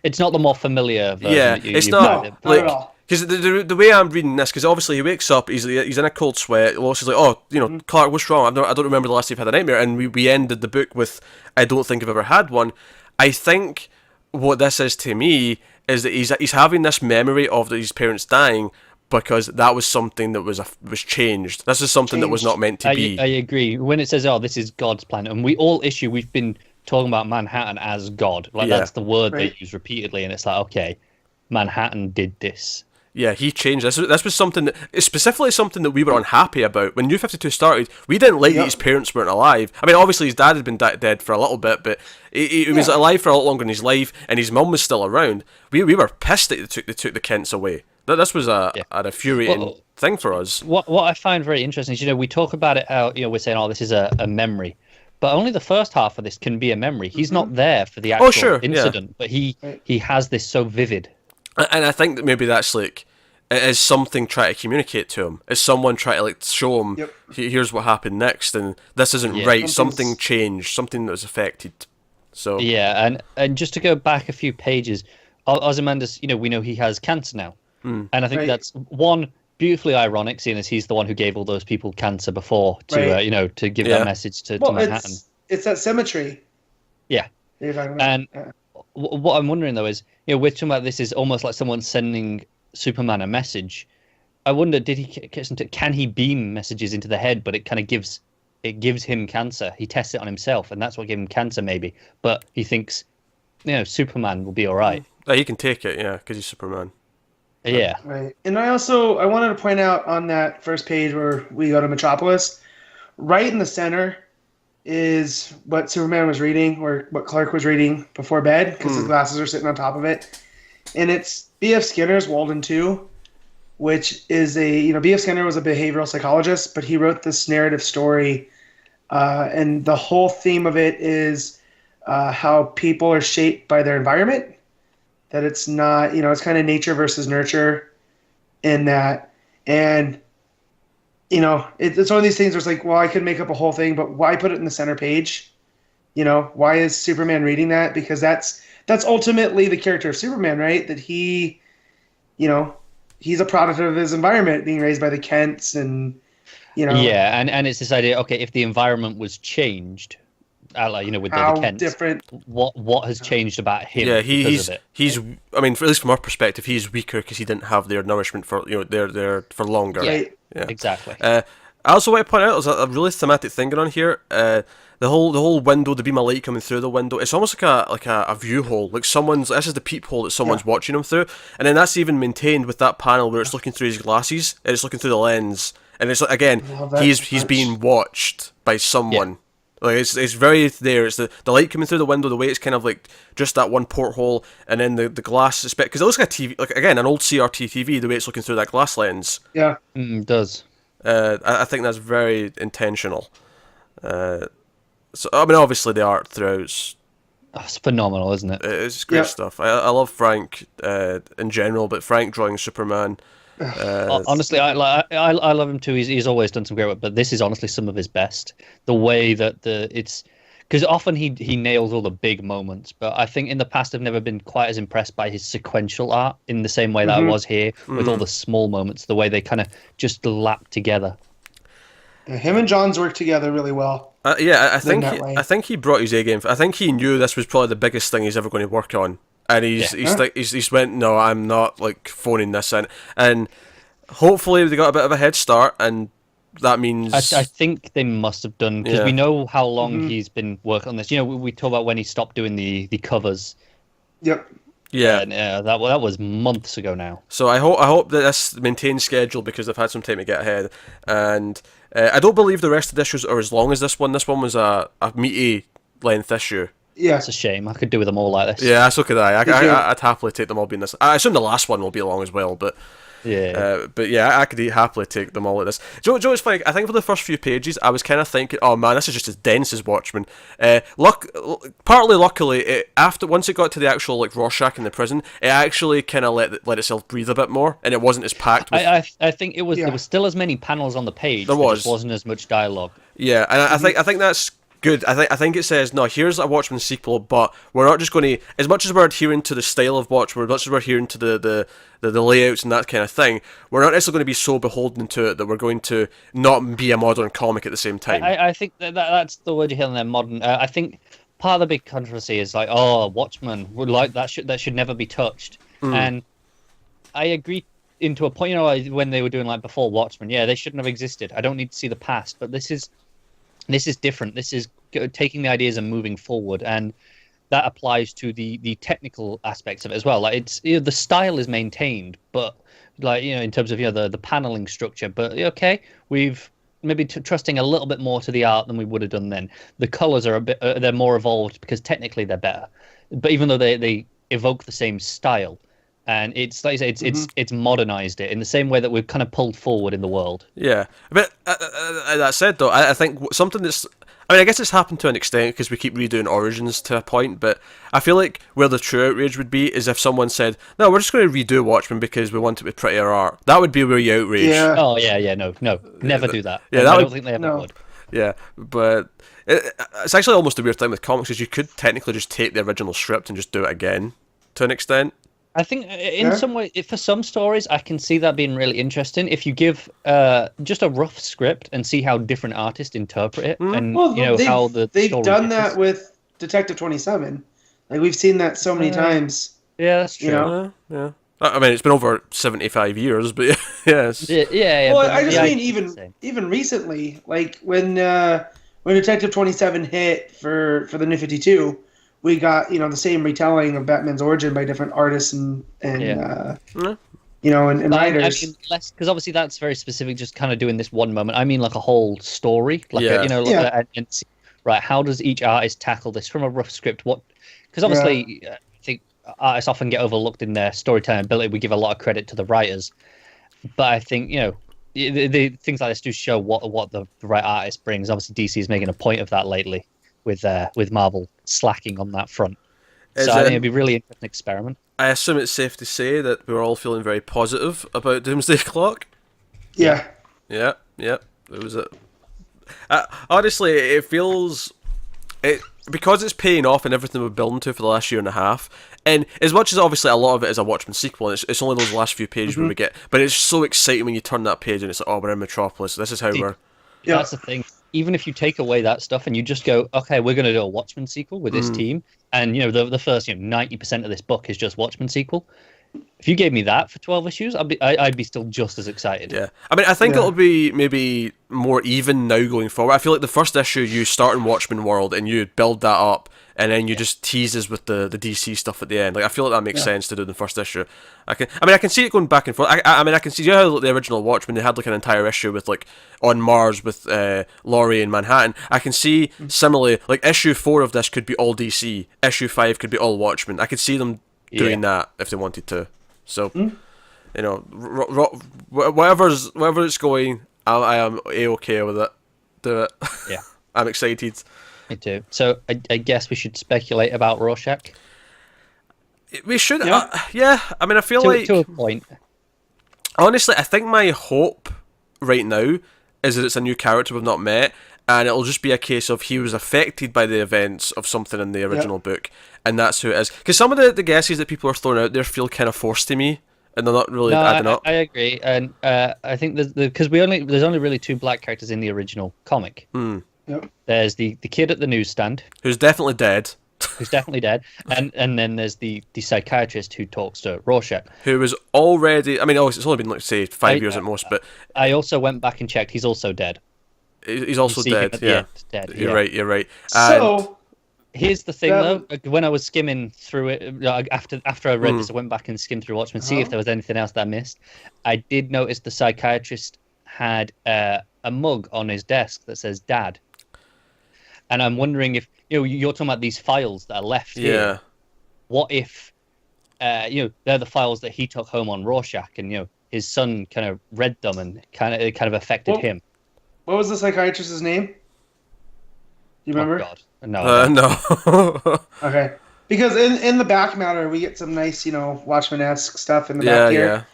It's not the more familiar version. Yeah, it's not like, not at all. Because the way I'm reading this, because obviously he wakes up, he's in a cold sweat. Lois is like, oh, Clark, what's wrong? I don't remember the last time you've had a nightmare. And we ended the book with, I don't think I've ever had one. I think what this is to me is that he's having this memory of his parents dying because that was something that was changed. This is something that was not meant to be. I agree. When it says, oh, this is God's plan, and we've been talking about Manhattan as God. Like, that's the word they use repeatedly, and it's like, okay, Manhattan did this. Yeah, he changed. This was something specifically something that we were unhappy about. When New 52 started, we didn't like that his parents weren't alive. I mean, obviously his dad had been dead for a little bit, but he was alive for a lot longer in his life, and his mum was still around. We were pissed that they took the Kents away. This was an infuriating thing for us. What I find very interesting is, we talk about it how, we're saying, oh, this is a memory. But only the first half of this can be a memory. He's not there for the actual incident, but he has this so vivid. And I think that maybe that's like, it is something trying to communicate to him. It's someone trying to like show him, here's what happened next, and this isn't right. Something changed, something that was affected. So yeah, and just to go back a few pages, Ozymandias, we know he has cancer now, and I think that's one beautifully ironic, seeing as he's the one who gave all those people cancer before to to give that message to Manhattan. It's that symmetry. Yeah, and what I'm wondering though is, we're talking about this is almost like someone sending Superman a message. I wonder, can he beam messages into the head, but it kind of gives him cancer. He tests it on himself, and that's what gave him cancer, maybe. But he thinks, Superman will be all right. He can take it, because he's Superman. Yeah. Right. And I wanted to point out on that first page where we go to Metropolis, right in the center is what Superman was reading, or what Clark was reading before bed, because his glasses are sitting on top of it. And it's B.F. Skinner's Walden 2, which is B.F. Skinner was a behavioral psychologist, but he wrote this narrative story, and the whole theme of it is how people are shaped by their environment, that it's not, it's kind of nature versus nurture in that. And, it's one of these things where it's like, well, I could make up a whole thing, but why put it in the center page? Why is Superman reading that? Because that's ultimately the character of Superman, right? That he, he's a product of his environment, being raised by the Kents and Yeah, and it's this idea. Okay, if the environment was changed, like with the Kents, different. What has changed about him? Yeah, because of it? he's. I mean, at least from our perspective, he's weaker because he didn't have their nourishment for their for longer. Yeah, exactly. I also want to point out there's a really thematic thing going on here. The whole window, the beam of light coming through the window, it's almost like a view hole. Like this is the peephole that someone's watching him through, and then that's even maintained with that panel where it's looking through his glasses and it's looking through the lens, and it's again he's being watched by someone. Yeah. Like it's very there. It's the light coming through the window, the way it's kind of like just that one porthole, and then the glass is because it looks like a TV, like again an old CRT TV, the way it's looking through that glass lens. Yeah, it does. I think that's very intentional. So I mean, obviously the art throughout. It's phenomenal, isn't it? It's great stuff. I love Frank in general, but Frank drawing Superman. Honestly, I love him too. He's always done some great work, but this is honestly some of his best. The way that it's because often he nails all the big moments, but I think in the past I've never been quite as impressed by his sequential art in the same way that I was here with all the small moments. The way they kind of just lap together. Him and Johns work together really well. I think he brought his A game. I think he knew this was probably the biggest thing he's ever going to work on. And he's went, no, I'm not like phoning this in, and hopefully they got a bit of a head start, and that means I think they must have done because we know how long he's been working on this. We talk about when he stopped doing the covers. Yep. Yeah. And, that was months ago now. So I hope that this maintains schedule because they've had some time to get ahead, and I don't believe the rest of the issues are as long as this one. This one was a meaty length issue. Yeah, it's a shame. I could do with them all like this. Yeah, so could I. I'd happily take them all being this. I assume the last one will be long as well, but I could happily take them all like this. Joe, it's funny. I think for the first few pages, I was kind of thinking, oh man, this is just as dense as Watchmen. Partly luckily, once it got to the actual like Rorschach in the prison, it actually kind of let itself breathe a bit more, and it wasn't as packed. I think it was. There was still as many panels on the page. There just wasn't as much dialogue. Yeah, and I think that's good. I think it says, no, here's a Watchmen sequel, but we're not just going to, as much as we're adhering to the style of Watchmen, as much as we're adhering to the layouts and that kind of thing, we're not necessarily going to be so beholden to it that we're going to not be a modern comic at the same time. I think that's the word you hear in there, modern. I think part of the big controversy is like, oh, Watchmen, would like that should never be touched. And I agree into a point, like when they were doing like before Watchmen, they shouldn't have existed. I don't need to see the past, but this is different. This is taking the ideas and moving forward, and that applies to the technical aspects of it as well. Like it's the style is maintained, but like in terms of the paneling structure. But okay, we've maybe trusting a little bit more to the art than we would have done then. The colors are a bit they're more evolved because technically they're better, but even though they evoke the same style. And it's like I say, it's modernized it in the same way that we've kind of pulled forward in the world. Yeah, but that said, though, I think something that's, I guess it's happened to an extent because we keep redoing Origins to a point, but I feel like where the true outrage would be is if someone said, no, we're just going to redo Watchmen because we want it with prettier art. That would be where you outrage. Yeah. Oh, no, never do that. Yeah, I don't think they ever would. Yeah, but it's actually almost a weird thing with comics is you could technically just take the original script and just do it again to an extent. I think in some way, for some stories, I can see that being really interesting. If you give just a rough script and see how different artists interpret it, and how they've done that with Detective 27. Like we've seen that so many times. Yeah, that's true. Yeah. I mean, it's been over 75 years, but yes. Yeah. Well, I just mean even recently, like when Detective 27 hit for the New 52. We got the same retelling of Batman's origin by different artists and writers. Because obviously that's very specific, just kind of doing this one moment. I mean, like a whole story, right? How does each artist tackle this from a rough script? Because obviously, I think artists often get overlooked in their storytelling ability. We give a lot of credit to the writers, but I think the things like this do show what the right artist brings. Obviously, DC is making a point of that lately. With Marvel slacking on that front. So I think it'd be really interesting experiment. I assume it's safe to say that we're all feeling very positive about Doomsday Clock. Yeah. Yeah. It was honestly, it feels... because it's paying off and everything we're building to for the last year and a half, and as much as obviously a lot of it is a Watchmen sequel, and it's only those last few pages where we get, but it's so exciting when you turn that page and it's like, oh, we're in Metropolis, this is how we're... Yeah. That's the thing. Even if you take away that stuff and you just go, okay, we're going to do a Watchmen sequel with this team, and the first 90% of this book is just Watchmen sequel. If you gave me that for 12 issues, I'd be still just as excited. Yeah, I mean, I think it'll be maybe more even now going forward. I feel like the first issue you start in Watchmen World and you build that up, and then you just tease us with the DC stuff at the end. Like, I feel like that makes sense to do in the first issue. I can see it going back and forth. I mean, I can see, you know how the original Watchmen, they had like an entire issue with like on Mars with Laurie in Manhattan. I can see similarly, like issue 4 of this could be all DC, issue 5 could be all Watchmen. I could see them doing that if they wanted to. So, you know, whatever it's going, I am a-okay with it. Do it. Yeah. I'm excited. Me too. So I guess we should speculate about Rorschach. We should. Yeah. I mean, I feel like to a point. Honestly, I think my hope right now is that it's a new character we've not met, and it'll just be a case of he was affected by the events of something in the original book, and that's who it is. Because some of the guesses that people are throwing out there feel kind of forced to me, and they're not really adding up. I agree, and I think because there's only really 2 black characters in the original comic. Yep. There's the kid at the newsstand, who's definitely dead. Who's definitely dead, and then there's the psychiatrist who talks to Rorschach, who was already. I mean, it's only been like say 5 years at most, but I also went back and checked. He's also dead. He's also dead. Yeah, dead. You're right. So here's the thing, though. When I was skimming through it after I read this, I went back and skimmed through Watchmen, see if there was anything else that I missed. I did notice the psychiatrist had a mug on his desk that says "Dad," and I'm wondering if you're talking about these files that are left here. What if they're the files that he took home on Rorschach, and his son kind of read them and it kind of affected him. What was the psychiatrist's name? You remember? Oh, God. No. Okay. Because in the back matter, we get some nice, Watchmen-esque stuff in the back here. Yeah.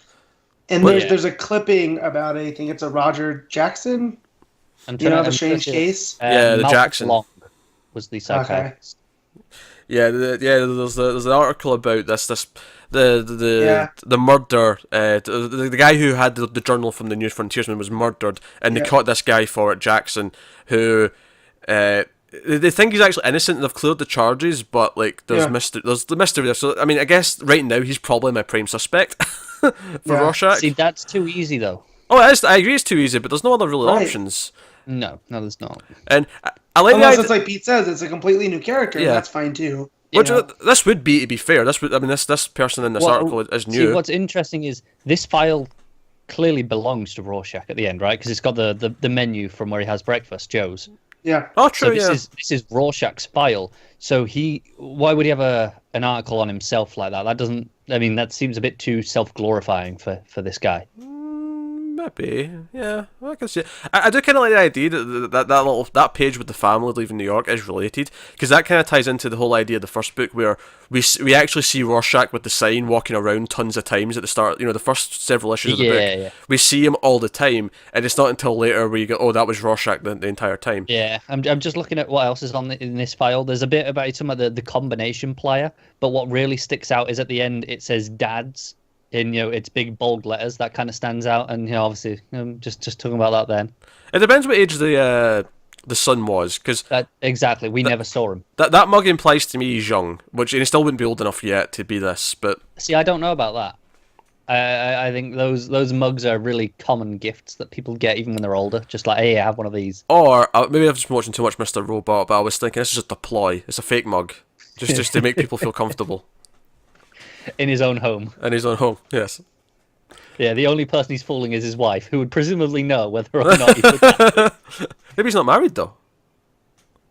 And there's a clipping about I think it's a Roger Jackson. The strange case. The Jackson Long was the psychiatrist. Okay. Yeah. There's an article about the murder. The guy who had the journal from the New Frontiersman was murdered, and they caught this guy for it, Jackson, who they think he's actually innocent and they've cleared the charges, but like there's the mystery there. So I mean, I guess right now he's probably my prime suspect for Rorschach. See, that's too easy though. Oh, it is, I agree, it's too easy, but there's no other real options. No, there's not. And I like unless it's like Pete says, it's a completely new character. Yeah. That's fine too. This would be, to be fair. This person in this article is new. See, what's interesting is this file clearly belongs to Rorschach at the end, right? Because it's got the menu from where he has breakfast, Joe's. Yeah. Oh, true. So this is Rorschach's file. So why would he have an article on himself like that? That doesn't. I mean, that seems a bit too self-glorifying for this guy. Maybe, yeah, I can see it. I do kind of like the idea that page with the family leaving New York is related, because that kind of ties into the whole idea of the first book, where we actually see Rorschach with the sign walking around tons of times at the start. The first several issues of the book. Yeah. We see him all the time, and it's not until later where you go, oh, that was Rorschach the entire time. Yeah, I'm just looking at what else is in this file. There's a bit about some of the combination plier, but what really sticks out is at the end it says "Dad's." In it's big bold letters that kind of stands out, and obviously just talking about that then. It depends what age the son was, because exactly we never saw him. That mug implies to me he's young, which he still wouldn't be old enough yet to be this. But see, I don't know about that. I think those mugs are really common gifts that people get even when they're older. Just like, hey, I have one of these. Or maybe I've just been watching too much Mr. Robot, but I was thinking this is just a ploy. It's a fake mug, just to make people feel comfortable. In his own home. In his own home, yes. Yeah, the only person he's fooling is his wife, who would presumably know whether or not he would have. Maybe he's not married, though.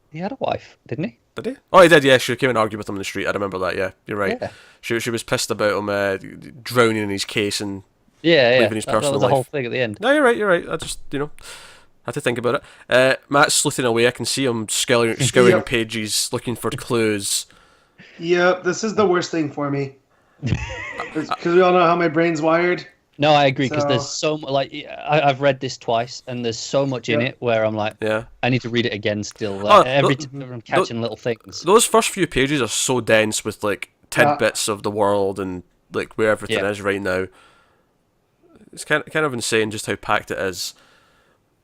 He had a wife, didn't he? Did he? Oh, he did, yeah. She came and argued with him in the street. I remember that, yeah. You're right. Yeah. She was pissed about him drowning in his case and leaving his personal life. That was the whole thing at the end. No, you're right. I just, had to think about it. Matt's sleuthing away. I can see him scouring pages, looking for clues. Yep, this is the worst thing for me. Because we all know how my brain's wired. No, I agree because So- there's so like I've read this twice and there's so much in it where I'm like, Yeah. I need to read it again still. Oh, Like, every time I'm catching little things. Those first few pages are so dense with like tidbits of the world and like where everything is right now. It's kind of insane just how packed it is.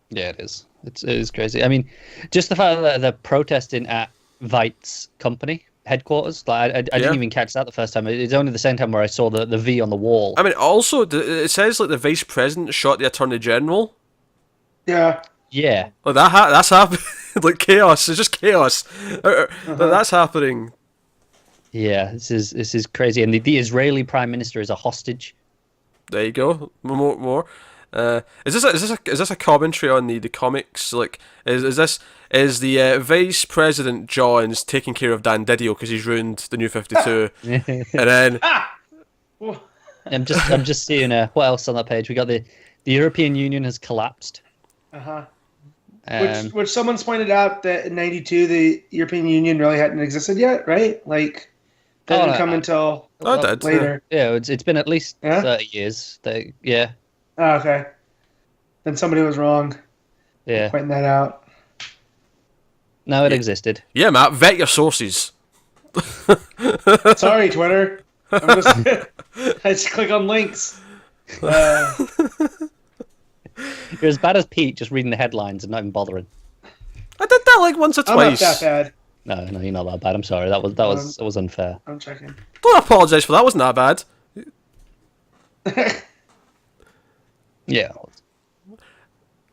Yeah, it is. It is crazy. I mean, just the fact that they're protesting at Veidt's company headquarters. Like I didn't even catch that the first time. It's only the same time where I saw the V on the wall. I mean, also it says like the vice president shot the attorney general. Yeah. Yeah. Like that's happening. Like chaos. It's just chaos. That's happening. Yeah, this is crazy. And the Israeli prime minister is a hostage. There you go. More. Is this a commentary on the comics? Like, is the Vice President Johns taking care of Dan Didio because he's ruined the New 52, and then I'm just seeing what else on that page. We got the European Union has collapsed. Which someone's pointed out that in '92 the European Union really hadn't existed yet, right? Like, that didn't come until later. Yeah, it's been at least 30 years. Yeah. Oh, okay. Then somebody was wrong. Yeah. Pointing that out. No, it existed. Yeah, Matt, vet your sources. Sorry, Twitter. I just click on links. You're as bad as Pete, just reading the headlines and not even bothering. I did that like once or I'm twice. not that No, you're not that bad. I'm sorry. That was unfair. I'm checking. Don't apologise for that. Wasn't that bad? Yeah.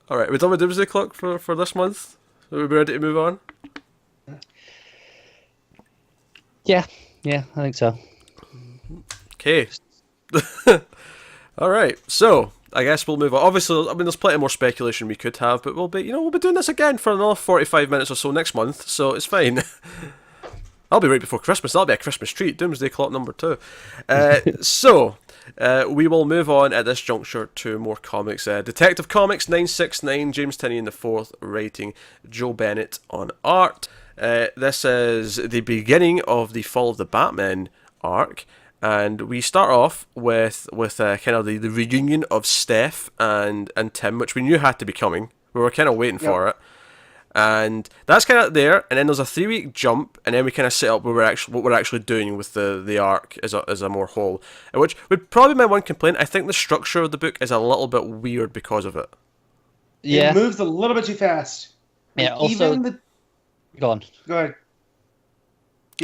All right, we're done with Doomsday Clock for this month. Are we ready to move on? Yeah, I think so. Okay. All right, so I guess we'll move on. Obviously, I mean, there's plenty more speculation we could have, but we'll be doing this again for another 45 minutes or so next month, so it's fine. I'll be right before Christmas. That'll be a Christmas treat. Doomsday Clock number 2. So we will move on at this juncture to more comics. Detective Comics 969, James Tynion IV writing, Joe Bennett on art. This is the beginning of the Fall of the Batman arc. And we start off with kind of the reunion of Steph and Tim, which we knew had to be coming. We were kind of waiting for it. And that's kind of there, and then there's a 3-week jump, and then we kind of set up what we're actually doing with the arc as a more whole. Which would probably be my one complaint. I think the structure of the book is a little bit weird because of it. Yeah. It moves a little bit too fast. Yeah, also... Go on. Go ahead.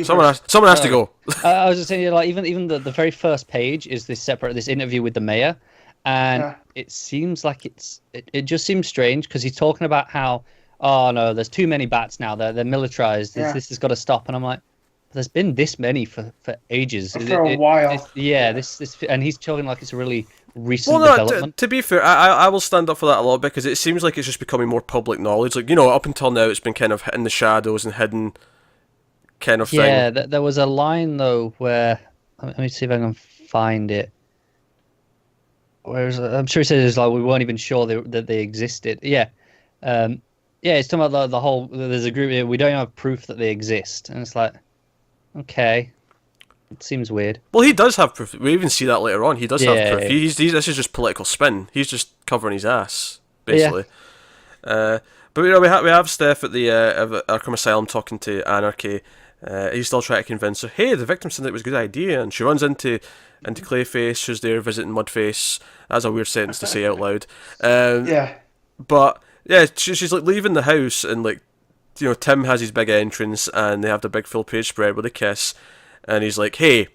Someone has to go. I was just saying, like, even the very first page is this interview with the mayor, and it seems like it just seems strange because he's talking about how, oh no, there's too many bats now. They're militarized. This has got to stop. And I'm like, there's been this many for ages. For a while. This and he's talking like it's a really recent development. To be fair, I will stand up for that a lot because it seems like it's just becoming more public knowledge. Like, up until now, it's been kind of in the shadows and hidden. Kind of thing. Yeah, there was a line though where let me see if I can find it. Whereas I'm sure it says like we weren't even sure that they existed. Yeah, it's talking about the whole. There's a group here. We don't have proof that they exist, and it's like, okay, it seems weird. Well, he does have proof. We even see that later on. He does have proof. Yeah. This is just political spin. He's just covering his ass, basically. Yeah. But we have Steph at the Arkham Asylum talking to Anarchy. He's still trying to convince her, hey, the victim said it was a good idea, and she runs into Clayface, who's there visiting Mudface. That's a weird sentence to say out loud. But yeah, she's like leaving the house, and like, Tim has his big entrance, and they have the big full page spread with a kiss, and he's like, hey,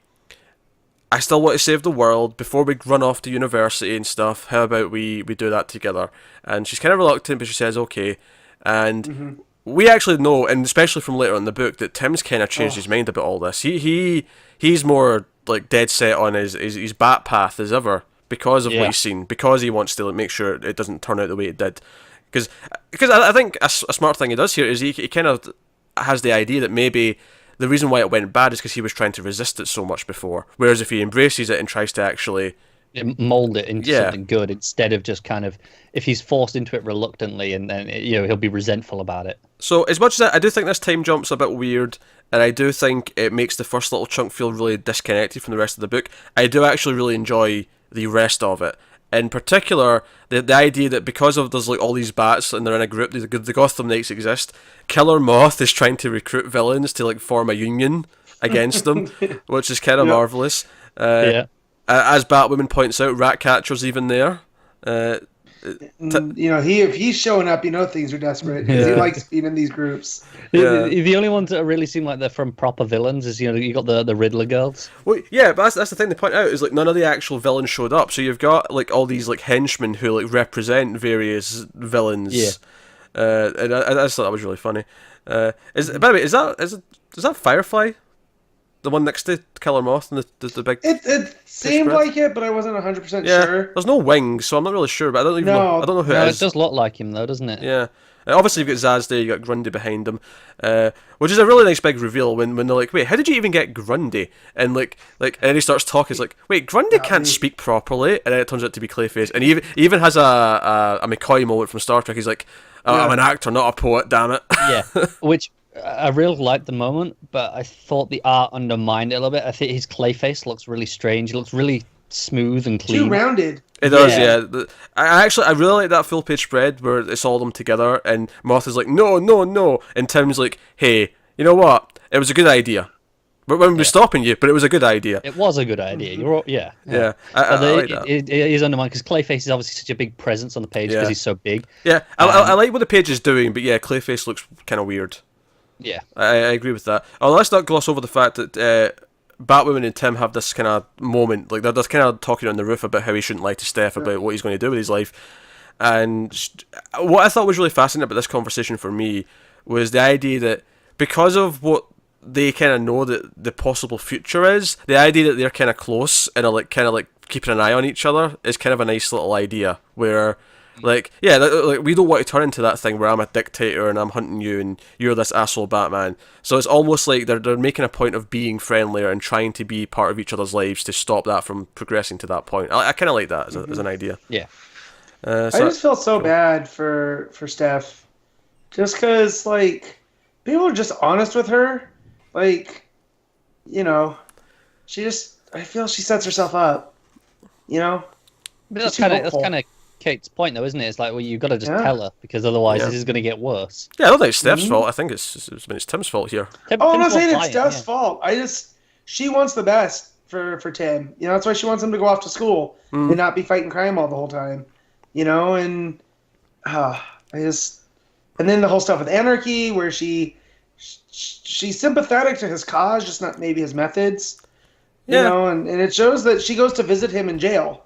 I still want to save the world before we run off to university and stuff. How about we do that together? And she's kind of reluctant, but she says okay, and. We actually know, and especially from later on in the book, that Tim's kind of changed his mind about all this. He's more like dead set on his bat path as ever because of what he's seen, because he wants to make sure it doesn't turn out the way it did. Because I think a smart thing he does here is he kind of has the idea that maybe the reason why it went bad is because he was trying to resist it so much before. Whereas if he embraces it and tries to actually mold it into something good instead of just kind of if he's forced into it reluctantly and then he'll be resentful about it. So as much as I do think this time jump's a bit weird, and I do think it makes the first little chunk feel really disconnected from the rest of the book, I do actually really enjoy the rest of it. In particular, the idea that because of there's like all these bats and they're in a group, the Gotham Knights exist. Killer Moth is trying to recruit villains to like form a union against them, which is kind of marvelous. As Batwoman points out, Ratcatcher's even there. If he's showing up, things are desperate because he likes being in these groups. The only ones that really seem like they're from proper villains is you got the Riddler girls. Well, yeah, but that's the thing they point out is like none of the actual villains showed up. So you've got like all these like henchmen who like represent various villains. Yeah, and I just thought that was really funny. By the way, is that Firefly? The one next to Killer Moth and the big... It seemed like it, but I wasn't 100% sure. There's no wings, so I'm not really sure, but I don't know who it is. It does look like him, though, doesn't it? Yeah. Obviously, you've got Zaz there, you've got Grundy behind him, which is a really nice big reveal when they're like, wait, how did you even get Grundy? And and he starts talking, it's like, wait, Grundy can't speak properly, and then it turns out to be Clayface. And he even has a McCoy moment from Star Trek, he's like, I'm an actor, not a poet, damn it. Yeah, which... I really liked the moment, but I thought the art undermined it a little bit. I think his Clayface looks really strange. It looks really smooth and clean. Too rounded. It does, yeah. I really like that full page spread where it's all them together, and Moth is like, no, and Tim's like, hey, you know what? It was a good idea. But when we're stopping you, but it was a good idea. It was a good idea. You're Yeah. I like that. It is undermined because Clayface is obviously such a big presence on the page because he's so big. Yeah, I like what the page is doing, but yeah, Clayface looks kind of weird. Yeah, I agree with that. Let's not gloss over the fact that Batwoman and Tim have this kind of moment, like they're just kind of talking on the roof about how he shouldn't lie to Steph about what he's going to do with his life. And what I thought was really fascinating about this conversation for me was the idea that because of what they kind of know that the possible future is, the idea that they're kind of close and are kind of keeping an eye on each other is kind of a nice little idea where. Like we don't want to turn into that thing where I'm a dictator and I'm hunting you and you're this asshole Batman. So it's almost like they're making a point of being friendlier and trying to be part of each other's lives to stop that from progressing to that point. I kind of like that as an idea. Yeah. I just feel so bad for Steph, just because people are just honest with her, I feel she sets herself up, But that's kind of Kate's point, though, isn't it? It's like, well, you've got to just tell her because otherwise this is going to get worse. Yeah, I don't think it's Steph's fault. I think it's Tim's fault here. I'm not saying it's Steph's fault. She wants the best for Tim. That's why she wants him to go off to school and not be fighting crime all the whole time. And then the whole stuff with Anarchy, where she's sympathetic to his cause, just not maybe his methods. And it shows that she goes to visit him in jail.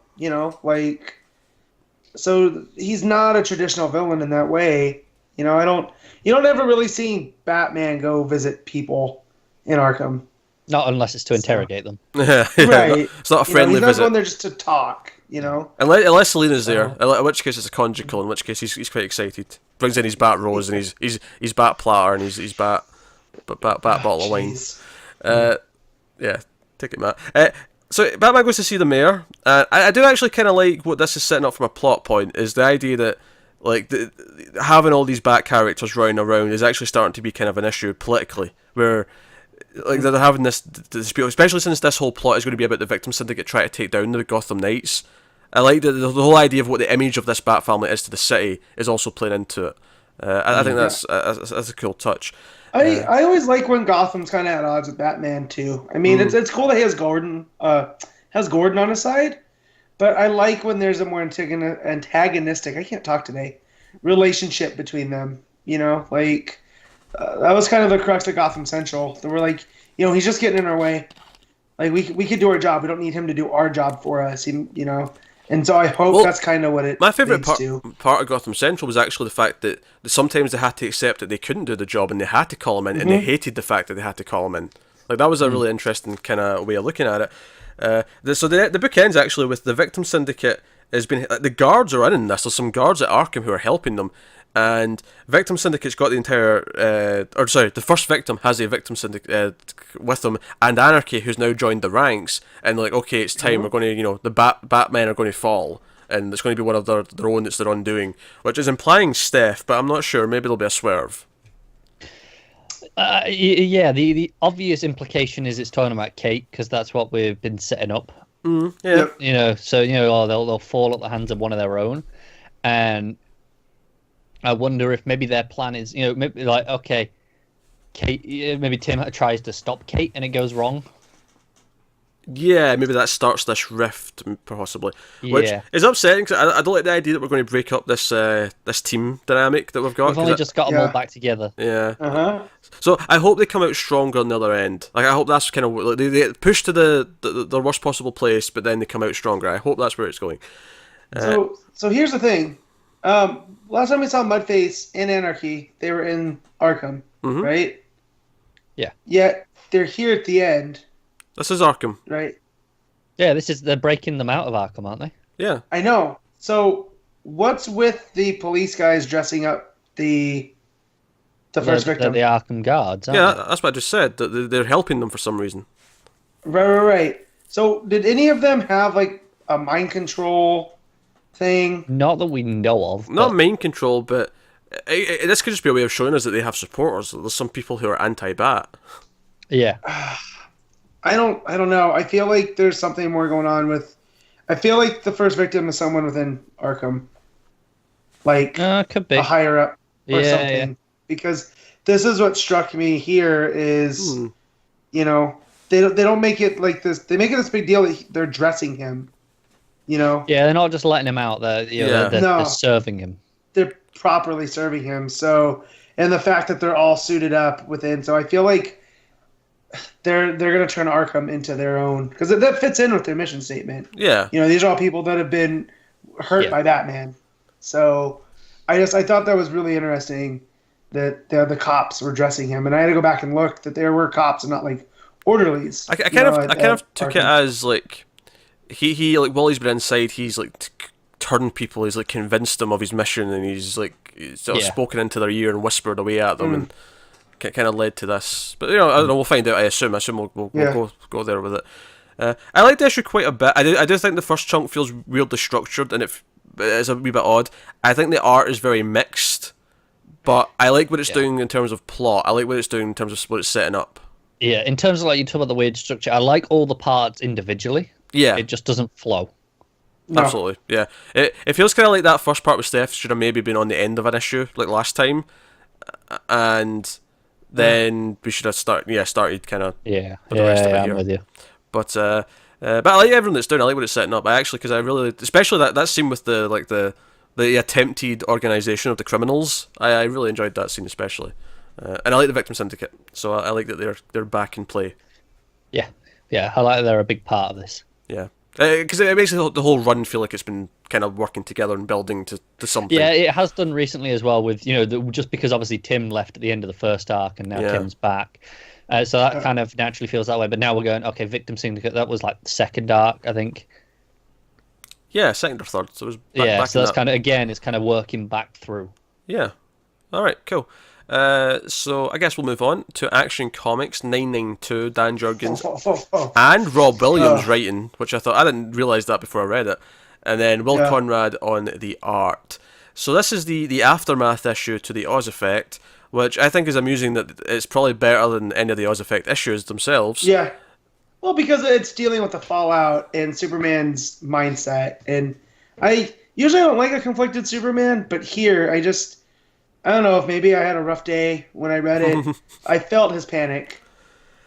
So he's not a traditional villain in that way. You don't ever really see Batman go visit people in Arkham. Not unless it's to interrogate them. Right. It's not a friendly he's not visit. going there just to talk, Unless Selina's there, in which case it's a conjugal, in which case he's quite excited. Brings in his Bat Rose and his Bat Platter and his Bat bottle of wine. Yeah, take it, Matt. So Batman goes to see the mayor, and I do actually kind of like what this is setting up from a plot point, is the idea that having all these Bat characters running around is actually starting to be kind of an issue politically, where they're having this dispute, especially since this whole plot is going to be about the Victim Syndicate trying to take down the Gotham Knights. I like that the whole idea of what the image of this Bat family is to the city is also playing into it. I think that's a cool touch. I always like when Gotham's kind of at odds with Batman too. I mean, it's cool that he has Gordon on his side, but I like when there's a more antagonistic, I can't talk today, relationship between them. That was kind of the crux of Gotham Central. They were he's just getting in our way. We could do our job. We don't need him to do our job for us. And so I hope that's kind of what it. My favourite part of Gotham Central was actually the fact that sometimes they had to accept that they couldn't do the job and they had to call him in, and they hated the fact that they had to call him in. That was a really interesting kind of way of looking at it. So the book ends actually with the Victim Syndicate has been. The guards are in this. There's some guards at Arkham who are helping them. And Victim Syndicate's got the entire, the first victim has a Victim Syndicate with them, and Anarchy, who's now joined the ranks, and okay, it's time, we're going to, the Batmen are going to fall, and it's going to be one of their own that's their undoing, which is implying Steph, but I'm not sure, maybe there'll be a swerve. The obvious implication is it's talking about Kate, because that's what we've been setting up. Yeah. Yep. You know, so they'll fall at the hands of one of their own, and I wonder if maybe their plan is, maybe like, okay, Kate, maybe Tim tries to stop Kate and it goes wrong. Yeah, maybe that starts this rift, possibly. Which is upsetting, because I don't like the idea that we're going to break up this this team dynamic that we've got. We've only just got them all back together. Yeah. Uh-huh. So I hope they come out stronger on the other end. Like, I hope that's kind of... Like, they get pushed to the worst possible place, but then they come out stronger. I hope that's where it's going. So here's the thing. Last time we saw Mudface in Anarchy, they were in Arkham, right? Yeah. Yet they're here at the end. This is Arkham. Right. Yeah, they're breaking them out of Arkham, aren't they? Yeah. I know. So what's with the police guys dressing up the first victim? The Arkham guards, aren't they? That's what I just said. That they're helping them for some reason. Right. So did any of them have like a mind control thing? Not that we know of. Not mind control, but this could just be a way of showing us that they have supporters. There's some people who are anti-Bat. Yeah. I don't know. I feel like there's something more going on with... I feel like the first victim is someone within Arkham. Like could be a higher up or something. Yeah. Because this is what struck me here is, they don't make it like this. They make it this big deal that they're dressing him. Yeah, they're not just letting him out. They're serving him. They're properly serving him. So, and the fact that they're all suited up within. So I feel like they're going to turn Arkham into their own, because that fits in with their mission statement. Yeah. These are all people that have been hurt by Batman. So I thought that was really interesting that the cops were dressing him, and I had to go back and look that there were cops and not like orderlies. I kind of took it as like he like while he's been inside, he's like turned people. He's like convinced them of his mission, and he's like sort of spoken into their ear and whispered away at them and kind of led to this. But I don't know, we'll find out. I assume we'll go there with it. I like the issue quite a bit. I do think the first chunk feels weirdly structured, and it's a wee bit odd. I think the art is very mixed, but I like what it's doing in terms of plot. I like what it's doing in terms of what it's setting up. Yeah, in terms of, like, you talk about the weird structure, I like all the parts individually. Yeah. It just doesn't flow. No. Absolutely, yeah. It feels kind of like that first part with Steph should have maybe been on the end of an issue, like last time, and then we should have started kind of the rest of it here. I'm with you. But I like everything that's doing. I like what it's setting up. Because I really, especially that scene with the attempted organisation of the criminals. I really enjoyed that scene especially, and I like the Victim Syndicate. So I like that they're back in play. Yeah, I like that they're a big part of this. Yeah, because it makes the whole run feel like it's been kind of working together and building to something. Yeah, it has done recently as well. With just because obviously Tim left at the end of the first arc, and now Tim's back. So that kind of naturally feels that way. But now we're going, okay, Victim Syndicate, that was like the second arc, I think. Yeah, second or third. So it was back so that's kind of, again, it's kind of working back through. Yeah. All right, cool. So I guess we'll move on to Action Comics 992, Dan Jurgens and Rob Williams writing, which I didn't realise that before I read it. And then Will Conrad on the art. So this is the aftermath issue to the Oz Effect, which I think is amusing that it's probably better than any of the Oz Effect issues themselves. Yeah. Well, because it's dealing with the fallout and Superman's mindset. And I usually don't like a conflicted Superman, but here I don't know if maybe I had a rough day when I read it. I felt his panic,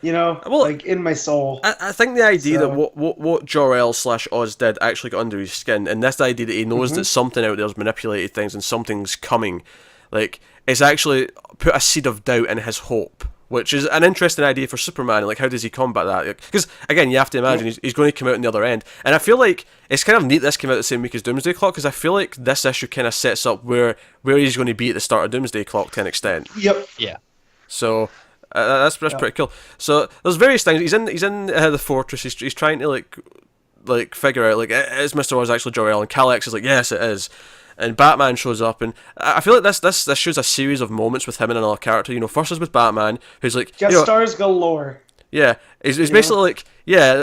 like in my soul. I think the idea that what Jor-El / Oz did actually got under his skin, and this idea that he knows that something out there's manipulated things and something's coming, like, it's actually put a seed of doubt in his hope, which is an interesting idea for Superman. Like, how does he combat that? Because, again, you have to imagine he's going to come out on the other end. And I feel like it's kind of neat this came out the same week as Doomsday Clock, because I feel like this issue kind of sets up where he's going to be at the start of Doomsday Clock to an extent. Yep. Yeah. So that's pretty cool. So there's various things. He's in the fortress. He's trying to like figure out, like, is Mr. Oz actually Jor-El? And Kal-X is like, yes, it is. And Batman shows up, and I feel like this shows a series of moments with him and another character. First is with Batman, who's like... stars galore. Yeah, he's basically like,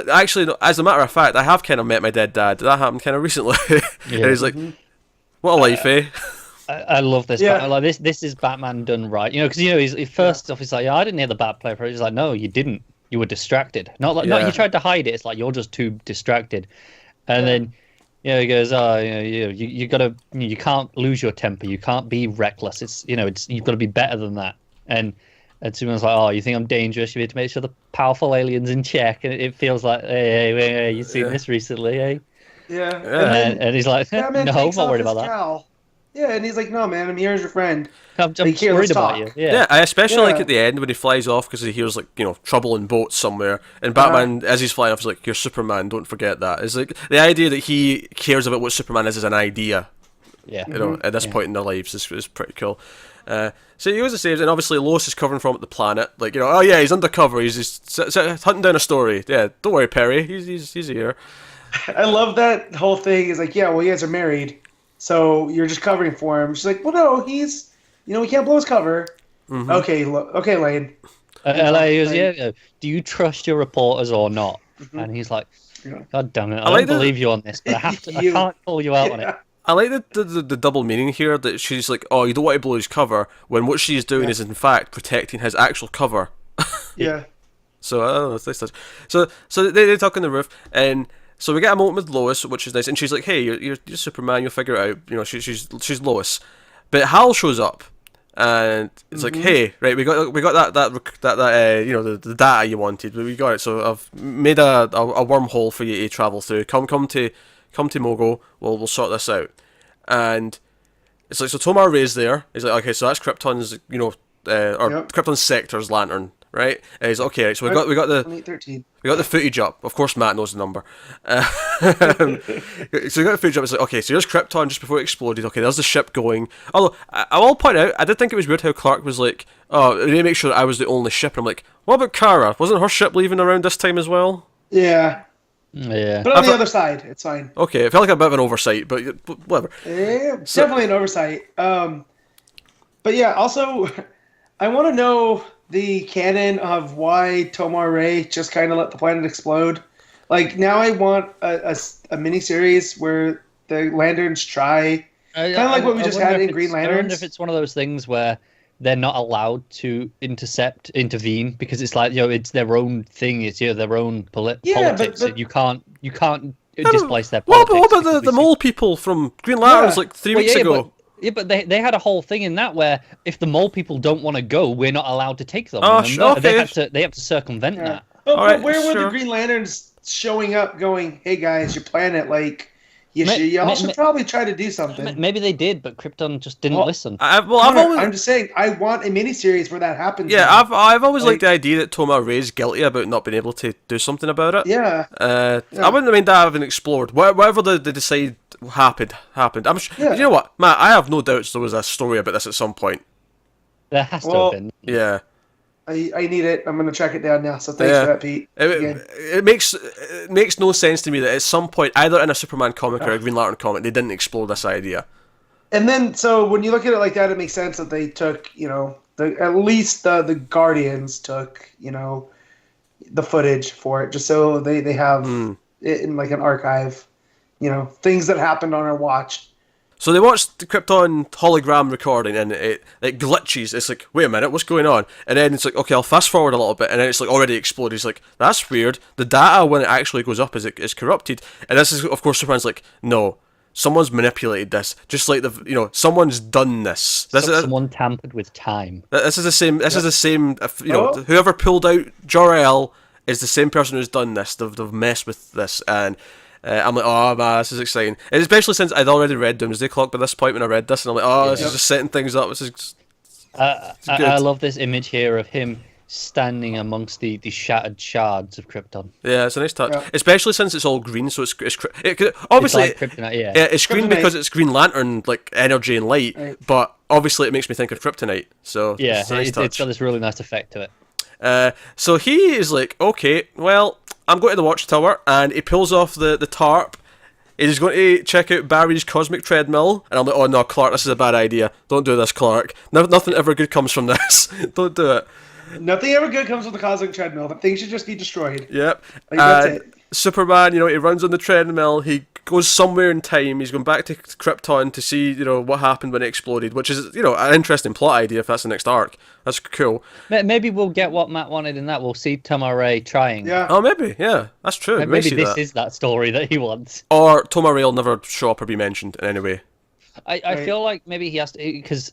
actually, as a matter of fact, I have kind of met my dead dad. That happened kind of recently. And he's like, what a life, eh? I love this. Yeah. Like, this is Batman done right. Because he's first off, he's like, I didn't hear the Bat player. He's like, no, you didn't. you were distracted. Not you tried to hide it. It's like you're just too distracted. And then he goes, you gotta, you can't lose your temper. You can't be reckless. It's you've got to be better than that. And Superman's like, oh, you think I'm dangerous? You need to make sure the powerful alien's in check. And it feels like, hey, you seen this recently, eh? Yeah. And he's like, no, I'm not worried about that. Yeah, and he's like, no, man, I'm here as your friend. I'm just worried about you. Yeah, I especially like at the end when he flies off because he hears trouble in boats somewhere, and Batman as he's flying off is like, "You're Superman, don't forget that." It's like the idea that he cares about what Superman is as an idea. Yeah, at this point in their lives is pretty cool. So he goes to save, and obviously Lois is covering from the planet. Like oh yeah, he's undercover. He's just hunting down a story. Yeah, don't worry, Perry. He's here. I love that whole thing. Is like, yeah, well, you guys are married. So you're just covering for him. She's like, well, no, he's, we can't blow his cover. Mm-hmm. Okay, Lane. He goes, do you trust your reporters or not? Mm-hmm. And he's like, God damn it, I don't believe you on this, but I can't call you out on it. I like the double meaning here that she's like, oh, you don't want to blow his cover, when what she's doing is in fact protecting his actual cover. Yeah. So I don't know, it's nice. So they talk on the roof, and so we get a moment with Lois, which is nice, and she's like, "Hey, you're Superman. You'll figure it out." She's Lois, but Hal shows up, and it's like, "Hey, right, we got that the data you wanted. We got it. So I've made a wormhole for you to travel through. Come to Mogo. We'll sort this out." And it's like, so Tomar Ray's there. He's like, "Okay, so that's Krypton's Krypton's sector's lantern." Right? And he's like, okay, right, so we got the footage up. Of course, Matt knows the number. So we got the footage up. It's like, okay, so here's Krypton just before it exploded. Okay, there's the ship going. Although I will point out, I did think it was weird how Clark was like, oh, we need to make sure that I was the only ship. And I'm like, what about Kara? Wasn't her ship leaving around this time as well? Yeah. Yeah. But on the other side, it's fine. Okay, it felt like a bit of an oversight, but whatever. Yeah, definitely an oversight. But yeah, also, I want to know the canon of why Tomar Ray just kind of let the planet explode. Like, now I want a miniseries where the Lanterns try, kind of like what we just had in Green Lanterns. I wonder if it's one of those things where they're not allowed to intervene, because it's like, it's their own thing. It's their own politics. But you can't displace their politics. What about the mole people from Green Lanterns like 3 weeks ago? But they had a whole thing in that where if the mole people don't want to go, we're not allowed to take them. Okay. They have to circumvent that. But where were the Green Lanterns showing up going, hey guys, your planet, like, y'all should probably try to do something. Maybe they did, but Krypton just didn't listen. I'm just saying, I want a miniseries where that happens. Yeah, I've always liked the idea that Tomar Ray's guilty about not being able to do something about it. Yeah. I wouldn't mind that having explored. Whatever they decide happened. I'm sure. You know what, Matt? I have no doubts there was a story about this at some point. There has to have been. Yeah. I need it. I'm going to track it down now. So thanks for that, Pete. It makes no sense to me that at some point, either in a Superman comic or a Green Lantern comic, they didn't explore this idea. And then, so when you look at it like that, it makes sense that they took, at least the Guardians took, the footage for it, just so they have it in like an archive, things that happened on our watch. So they watched the Krypton hologram recording, and it glitches. It's like, wait a minute, what's going on? And then it's like, okay, I'll fast forward a little bit, and then it's like already exploded. It's like, that's weird. The data, when it actually goes up, is corrupted. And this is, of course, Superman's like, no, someone's manipulated this. Just like someone's done this. Someone tampered with time. This is the same. This is the same. Whoever pulled out Jor-El is the same person who's done this. They've messed with this, and. I'm like, oh man, this is exciting. And especially since I'd already read Doomsday Clock by this point when I read this, and I'm like, this is just setting things up. This is. I love this image here of him standing amongst the shattered shards of Krypton. Yeah, it's a nice touch, especially since it's all green. So it's obviously it's like kryptonite, it's green because it's Green Lantern like energy and light, but obviously it makes me think of kryptonite. So it's a nice touch. It's got this really nice effect to it. So he is like, okay, well, I'm going to the Watchtower, and he pulls off the tarp. He's going to check out Barry's cosmic treadmill, and I'm like, oh no, Clark, this is a bad idea. Don't do this, Clark. Nothing ever good comes from this. Don't do it. Nothing ever good comes from the cosmic treadmill. The thing should just be destroyed. Yep. Like, that's it. Superman, he runs on the treadmill, he goes somewhere in time, he's going back to Krypton to see, what happened when it exploded, which is, an interesting plot idea if that's the next arc. That's cool. Maybe we'll get what Matt wanted in that. We'll see Tomare trying. Yeah. Oh, maybe, yeah, that's true. Maybe this is that story that he wants. Or Tomare will never show up or be mentioned in any way. I feel like maybe he has to, because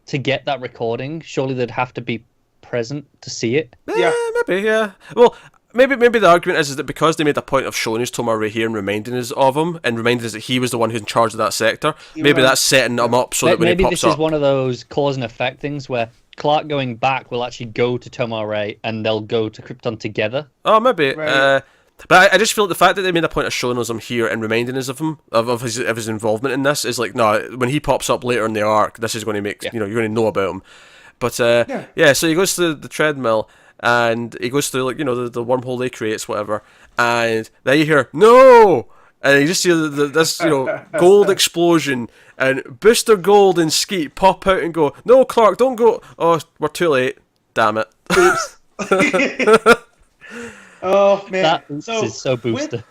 to get that recording, surely they'd have to be present to see it. Yeah. Maybe, yeah. Well, maybe the argument is that because they made a point of showing us Tomare here and reminding us of him, and reminding us that he was the one who's in charge of that sector, maybe that's setting him up so that when he pops up... Maybe this is one of those cause and effect things where Clark going back will actually go to Tomare and they'll go to Krypton together. Oh, maybe. Right. But I just feel like the fact that they made a point of showing us him here and reminding us of him, of his involvement in this, is like, no, when he pops up later in the arc, this is going to make, you're going to know about him. But, so he goes to the treadmill, and he goes through, the wormhole they creates, whatever, and then you hear, no! And you just see this, gold explosion, and Booster Gold and Skeet pop out and go, no, Clark, don't go! Oh, we're too late. Damn it. Oops. Oh man, that is so Booster.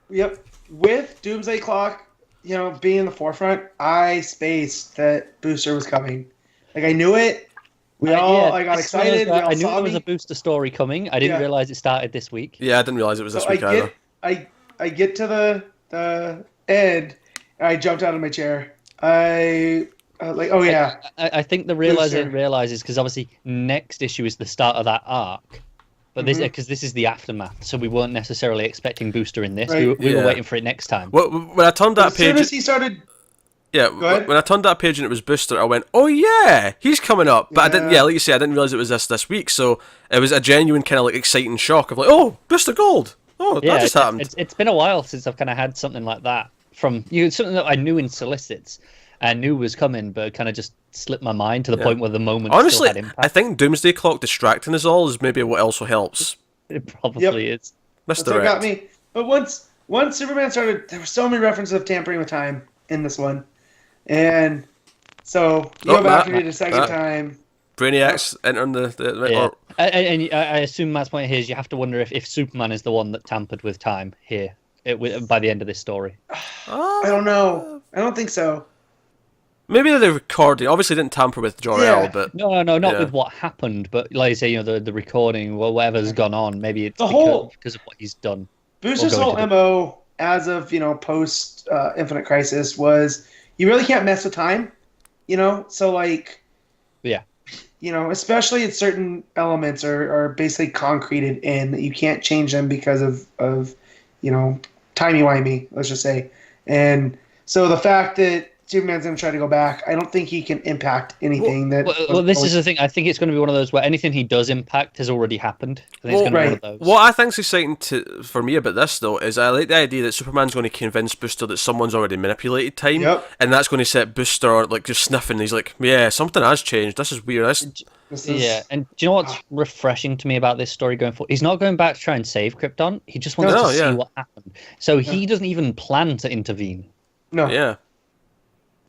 Yep. With Doomsday Clock, being in the forefront, I spaced that Booster was coming. Like I knew it. I got excited. I knew there was a Booster story coming. I didn't realize it started this week. Yeah, I didn't realize it was this week either. I get to the end, and I jumped out of my chair. I think the realizes because obviously next issue is the start of that arc. But because this is the aftermath, so we weren't necessarily expecting Booster in this. Right. We were waiting for it next time. When I turned that page, as soon as he started, when I turned that page and it was Booster, I went, "Oh yeah, he's coming up." But I didn't. Yeah, like you say, I didn't realize it was this week. So it was a genuine kind of exciting shock of "Oh, Booster Gold! Oh, that just happened." It's been a while since I've kind of had something like that from you. Something that I knew in solicits. I knew was coming, but kind of just slipped my mind to the point where the moment honestly, still had impact. I think Doomsday Clock distracting us all is maybe what also helps. It probably is. That's what got me. But once Superman started, there were so many references of tampering with time in this one, and so you go back and read it a second time. Brainiac's entering And I assume Matt's point here is you have to wonder if Superman is the one that tampered with time here by the end of this story. I don't know. I don't think so. Maybe the recording obviously didn't tamper with Jor-El, but no, not with what happened, but like I say, the recording, whatever's gone on, maybe it's because of what he's done. Booster's whole MO as of post Infinite Crisis was you really can't mess with time, so especially if certain elements are basically concreted in that you can't change them because of timey-wimey, let's just say, and so the fact that Superman's going to try to go back, I don't think he can impact anything. This is the thing. I think it's going to be one of those where anything he does impact has already happened. I think it's going to be one of those. What I think's exciting for me about this, though, is I like the idea that Superman's going to convince Booster that someone's already manipulated time, and that's going to set Booster just sniffing. He's like, yeah, something has changed. This is weird. And do you know what's refreshing to me about this story going forward? He's not going back to try and save Krypton. He just wants to see what happened. So he doesn't even plan to intervene. No. Yeah.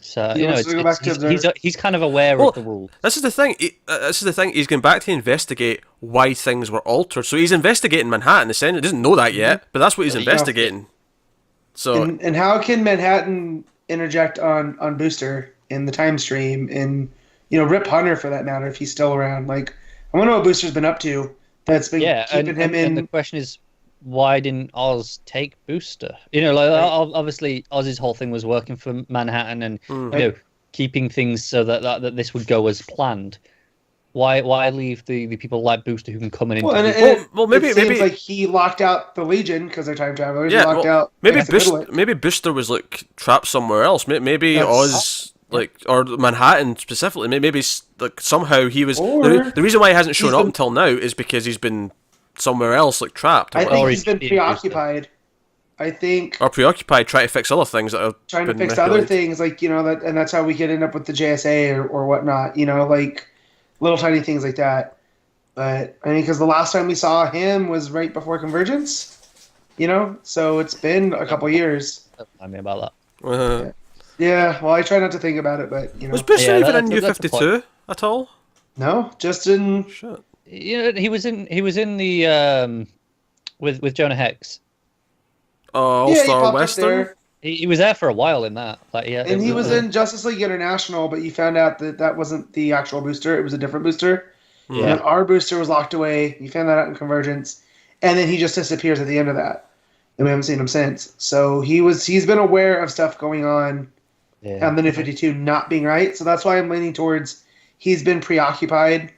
So he's kind of aware of the rules. This is the thing. He's going back to investigate why things were altered. So he's investigating Manhattan. Essentially, he doesn't know that yet, but that's what he's investigating. So and how can Manhattan interject on Booster in the time stream and Rip Hunter for that matter if he's still around? Like I want to know what Booster's been up to. That's been keeping him in. And the question is, why didn't Oz take Booster? Obviously Oz's whole thing was working for Manhattan and keeping things so that this would go as planned. Why leave the people like Booster who can come in? Maybe seems like he locked out the Legion because they're time travelers. Yeah, maybe Booster was trapped somewhere else. Maybe Oz. Or Manhattan specifically, maybe somehow he was the reason why he hasn't shown up until now is because he's been somewhere else, trapped. I think he's been preoccupied. Or preoccupied trying to fix other things that are trying to fix other things, and that's how we could end up with the JSA or whatnot. Little tiny things like that. But because the last time we saw him was right before Convergence, so it's been a couple years. Remind me about that. Yeah, well, I try not to think about it, but was Bishop even in New 52 at all? No, just in. Shit. He was in the with Jonah Hex. All Yeah, he Star popped up Western. there. He was there for a while in that. Like, yeah, And he was in Justice League International, but you found out that that wasn't the actual booster. It was a different booster. Yeah. And then our booster was locked away. You found that out in Convergence. And then he just disappears at the end of that. And we haven't seen him since. So he's been aware of stuff going on Yeah. the New 52 not being right. So that's why I'm leaning towards he's been preoccupied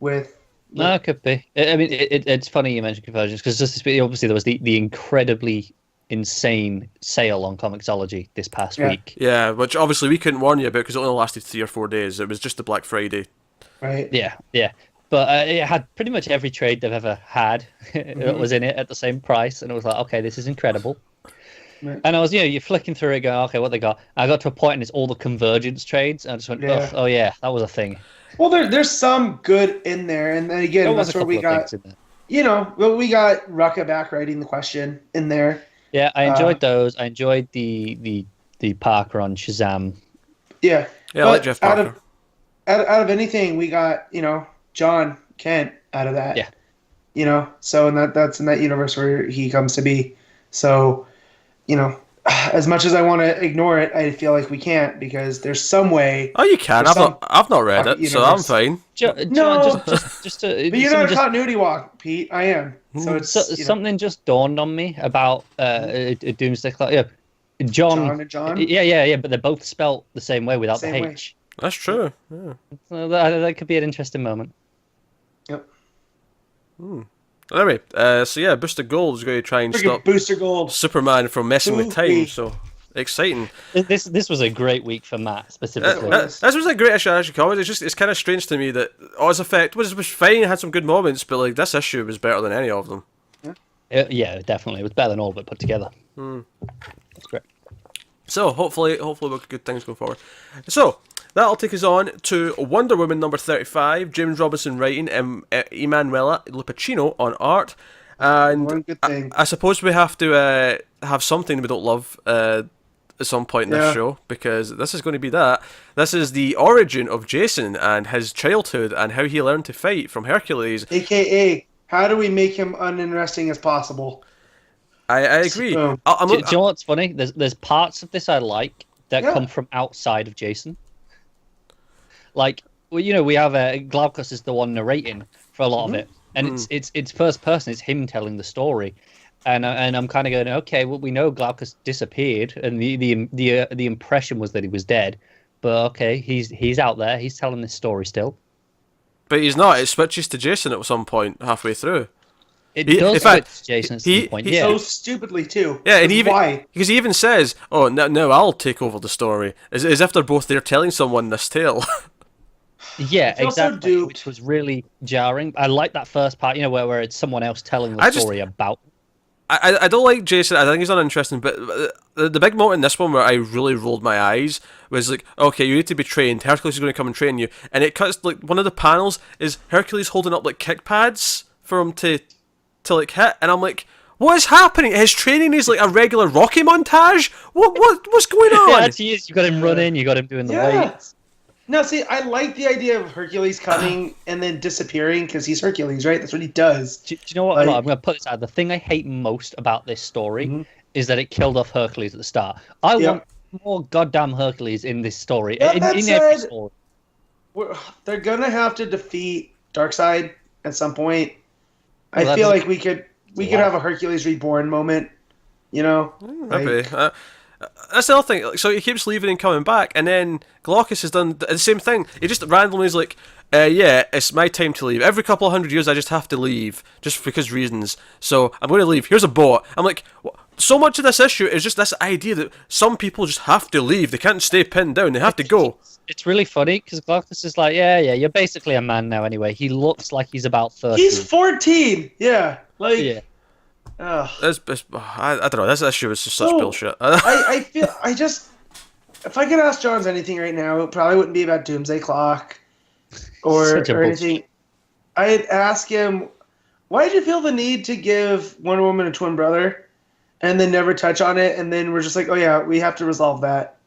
with... No, it could be. I mean, it's funny you mentioned Convergence, because obviously there was the incredibly insane sale on Comixology this past week. Yeah, which obviously we couldn't warn you about because it only lasted 3 or 4 days. It was just the Black Friday. Right. Yeah. But it had pretty much every trade they've ever had. It was in it at the same price, and it was like, okay, this is incredible. Right. And I was, you're flicking through it, going, okay, what they got? I got to a point, and it's all the Convergence trades, and I just went, oh yeah, that was a thing. Well, there's some good in there, and then again, that's where we got, we got Rucka back writing the question in there. Yeah, I enjoyed those. I enjoyed the Parker on Shazam. Yeah, I like Jeff Parker. Out of anything, we got John Kent out of that. Yeah. So that's in that universe where he comes to be. So, as much as I want to ignore it, I feel like we can't because there's some way. Oh, you can. I've not read it, so I'm fine. No, just to, but you're not a continuity walk, Pete. I am. So it's something just dawned on me about Doomsday Clock. Yeah, John and John. Yeah. But they're both spelt the same way without the H. That's true. Yeah. So that could be an interesting moment. Yep. Anyway, Booster Gold is going to try and stop Booster Gold Superman from messing with time. So exciting! This was a great week for Matt specifically. This was a great issue. Actually, it's kind of strange to me that Oz Effect was fine, had some good moments, but like this issue was better than any of them. Yeah, definitely, it was better than all of it put together. That's great. So hopefully we'll get good things going forward. So that'll take us on to Wonder Woman number 35. James Robinson writing, Emanuela Lupacchino on art. And one good thing. I suppose we have to have something we don't love at some point in this show, because this is going to be that. This is the origin of Jason and his childhood and how he learned to fight from Hercules. AKA, how do we make him uninteresting as possible? I agree. Do you know what's funny? There's parts of this I like that come from outside of Jason. Like, we have Glaucus is the one narrating for a lot of it, and it's first person. It's him telling the story, and I'm kind of going, okay, well, we know Glaucus disappeared, and the impression was that he was dead, but okay, he's out there, he's telling this story still. But he's not. It switches to Jason at some point halfway through. It does switch to Jason at some point. So stupidly too. Yeah, and why? Because he even says, "Oh, no, I'll take over the story," as if they're both there telling someone this tale. Yeah, exactly. Which was really jarring. I like that first part, where it's someone else telling the story about. I don't like Jason. I think he's uninteresting, but the big moment in this one where I really rolled my eyes was like, okay, you need to be trained. Hercules is going to come and train you, and it cuts like one of the panels is Hercules holding up like kick pads for him to like hit, and I'm like, what is happening? His training is like a regular Rocky montage. What's going on? Yeah, he is. You got him running. You got him doing the weights. No, see, I like the idea of Hercules coming and then disappearing because he's Hercules, right? That's what he does. Do you know what? I'm going to put this out. The thing I hate most about this story is that it killed off Hercules at the start. I want more goddamn Hercules in this story. In every story. They're going to have to defeat Darkseid at some point. I feel like we could have a Hercules Reborn moment, Maybe. That's the other thing. So he keeps leaving and coming back, and then Glaucus has done the same thing. He just randomly is like, it's my time to leave. Every couple of 100 years I just have to leave, just because reasons. So I'm going to leave. Here's a boat. I'm like, so much of this issue is just this idea that some people just have to leave. They can't stay pinned down. They have to go. It's really funny, because Glaucus is like, yeah, you're basically a man now anyway. He looks like he's about 30. He's 14! Yeah. Yeah. I don't know. This issue is just such bullshit. I feel if I could ask Johns anything right now, it probably wouldn't be about Doomsday Clock or anything. I'd ask him, why did you feel the need to give Wonder Woman a twin brother, and then never touch on it, and then we're just like, oh yeah, we have to resolve that.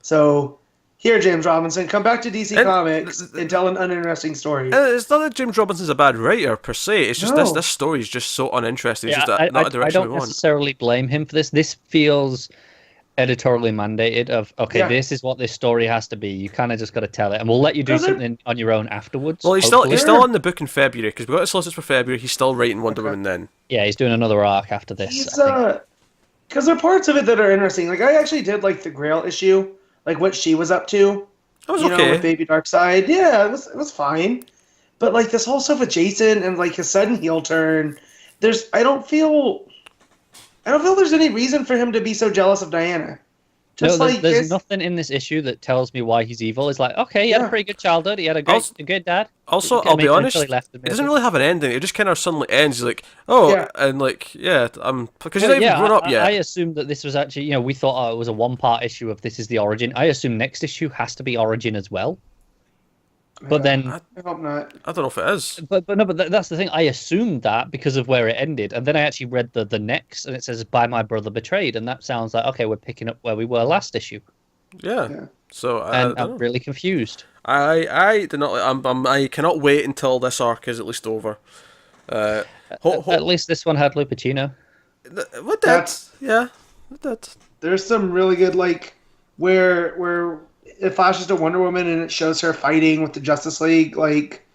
So Here, James Robinson, come back to DC And- Comics and tell an uninteresting story. It's not that James Robinson's a bad writer per se. It's just No. this story is just so uninteresting. It's Yeah, just not a I direction don't we want. necessarily blame him for this. This feels editorially mandated of, okay, Yeah. this is what this story has to be. You kind of just got to tell it, and we'll let you do Does it? something on your own afterwards. Well, he's hopefully. still on the book in February because we got the solicits for February. He's still writing Wonder Woman then. Yeah, he's doing another arc after this. He's I think. because there are parts of it that are interesting. Like I actually did like the Grail issue, like what she was up to. That was you know, okay. with Baby Darkseid. Yeah, it was fine. But like this whole stuff with Jason and like his sudden heel turn, I don't feel there's any reason for him to be so jealous of Diana. Just No, like there's nothing in this issue that tells me why he's evil. It's like, okay, he had a Yeah. pretty good childhood. He had a good dad. Also, Okay, I'll be maybe honest, until he left it doesn't really have an ending. It just kind of suddenly ends. He's like, oh, Yeah. and like, yeah, because he's not even grown up yet. I assumed that this was actually, we thought it was a one-part issue of this is the origin. I assume next issue has to be origin as well. But then, I hope not. I don't know if it is. but that's the thing. I assumed that because of where it ended, and then I actually read the next, and it says "By my brother betrayed," and that sounds like okay, we're picking up where we were last issue. Yeah. So And I'm really confused. I do not. I cannot wait until this arc is at least over. At least this one had Lupacchino. What that? Yeah. What that? There's some really good like where it flashes to Wonder Woman and it shows her fighting with the Justice League. Like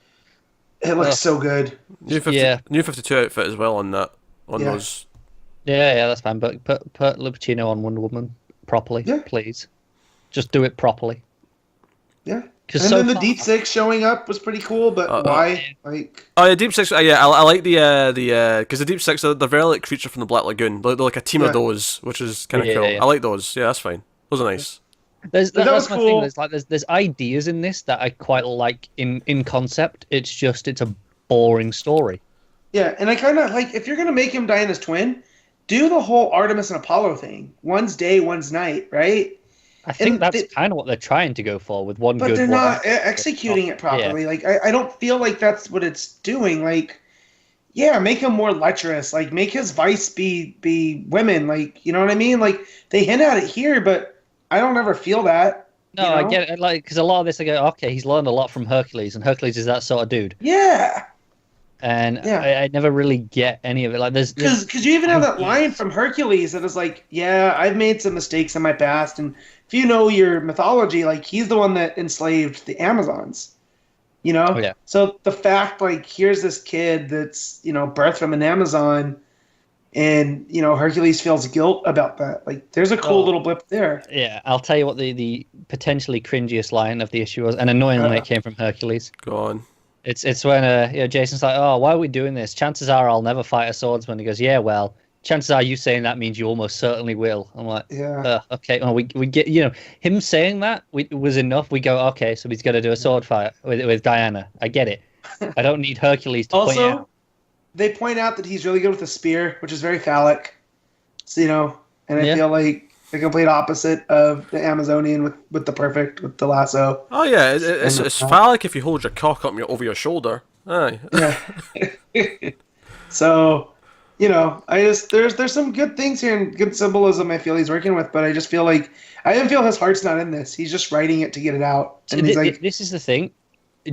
it looks so good. New 52 outfit as well on that. On Yeah. those. Yeah, that's fine. But put Lupacchino on Wonder Woman properly, please. Just do it properly. Yeah. And then the Deep Six showing up was pretty cool, but why? Like, oh yeah, Deep Six. Yeah, I like the because the Deep Six they're very like creature from the Black Lagoon. They're like a team of those, which is kind of cool. Yeah. I like those. Yeah, that's fine. Those are nice. That's was my cool. thing. There's ideas in this that I quite like in concept. It's a boring story. yeah, and I kind of like if you're gonna make him Diana's twin, do the whole Artemis and Apollo thing. One's day, one's night, right? I think And that's kind of what they're trying to go for with one But good they're one. not executing it properly. Like I don't feel like that's what it's doing. Like, yeah, make him more lecherous. Like make his vice be women. Like you know what I mean? Like they hint at it here, but I don't ever feel that. No, you know? I get it. Like because a lot of this, I go, okay, he's learned a lot from Hercules, and Hercules is that sort of dude. Yeah, And I never really get any of it. Like there's because you even have that line from Hercules that is like, yeah, I've made some mistakes in my past, and if you know your mythology, like he's the one that enslaved the Amazons. You know? Oh, yeah. So the fact, like, here's this kid that's, birthed from an Amazon, and, Hercules feels guilt about that. Like, there's a cool little blip there. Yeah, I'll tell you what the potentially cringiest line of the issue was, and annoyingly it came from Hercules. Go on. It's when Jason's like, oh, why are we doing this? Chances are I'll never fight a swordsman. He goes, yeah, well, chances are you saying that means you almost certainly will. I'm like, Yeah. Okay. Well, we get, him saying that was enough. We go, okay, so he's got to do a sword fight with Diana. I get it. I don't need Hercules to point Also, out. they point out that he's really good with a spear, which is very phallic. So, and I feel like the complete opposite of the Amazonian with the lasso. Oh yeah, it's phallic if you hold your cock up over your shoulder. Aye. Yeah. So, I just there's some good things here and good symbolism I feel he's working with, but I just feel like I even feel his heart's not in this. He's just writing it to get it out. And he's like, this is the thing.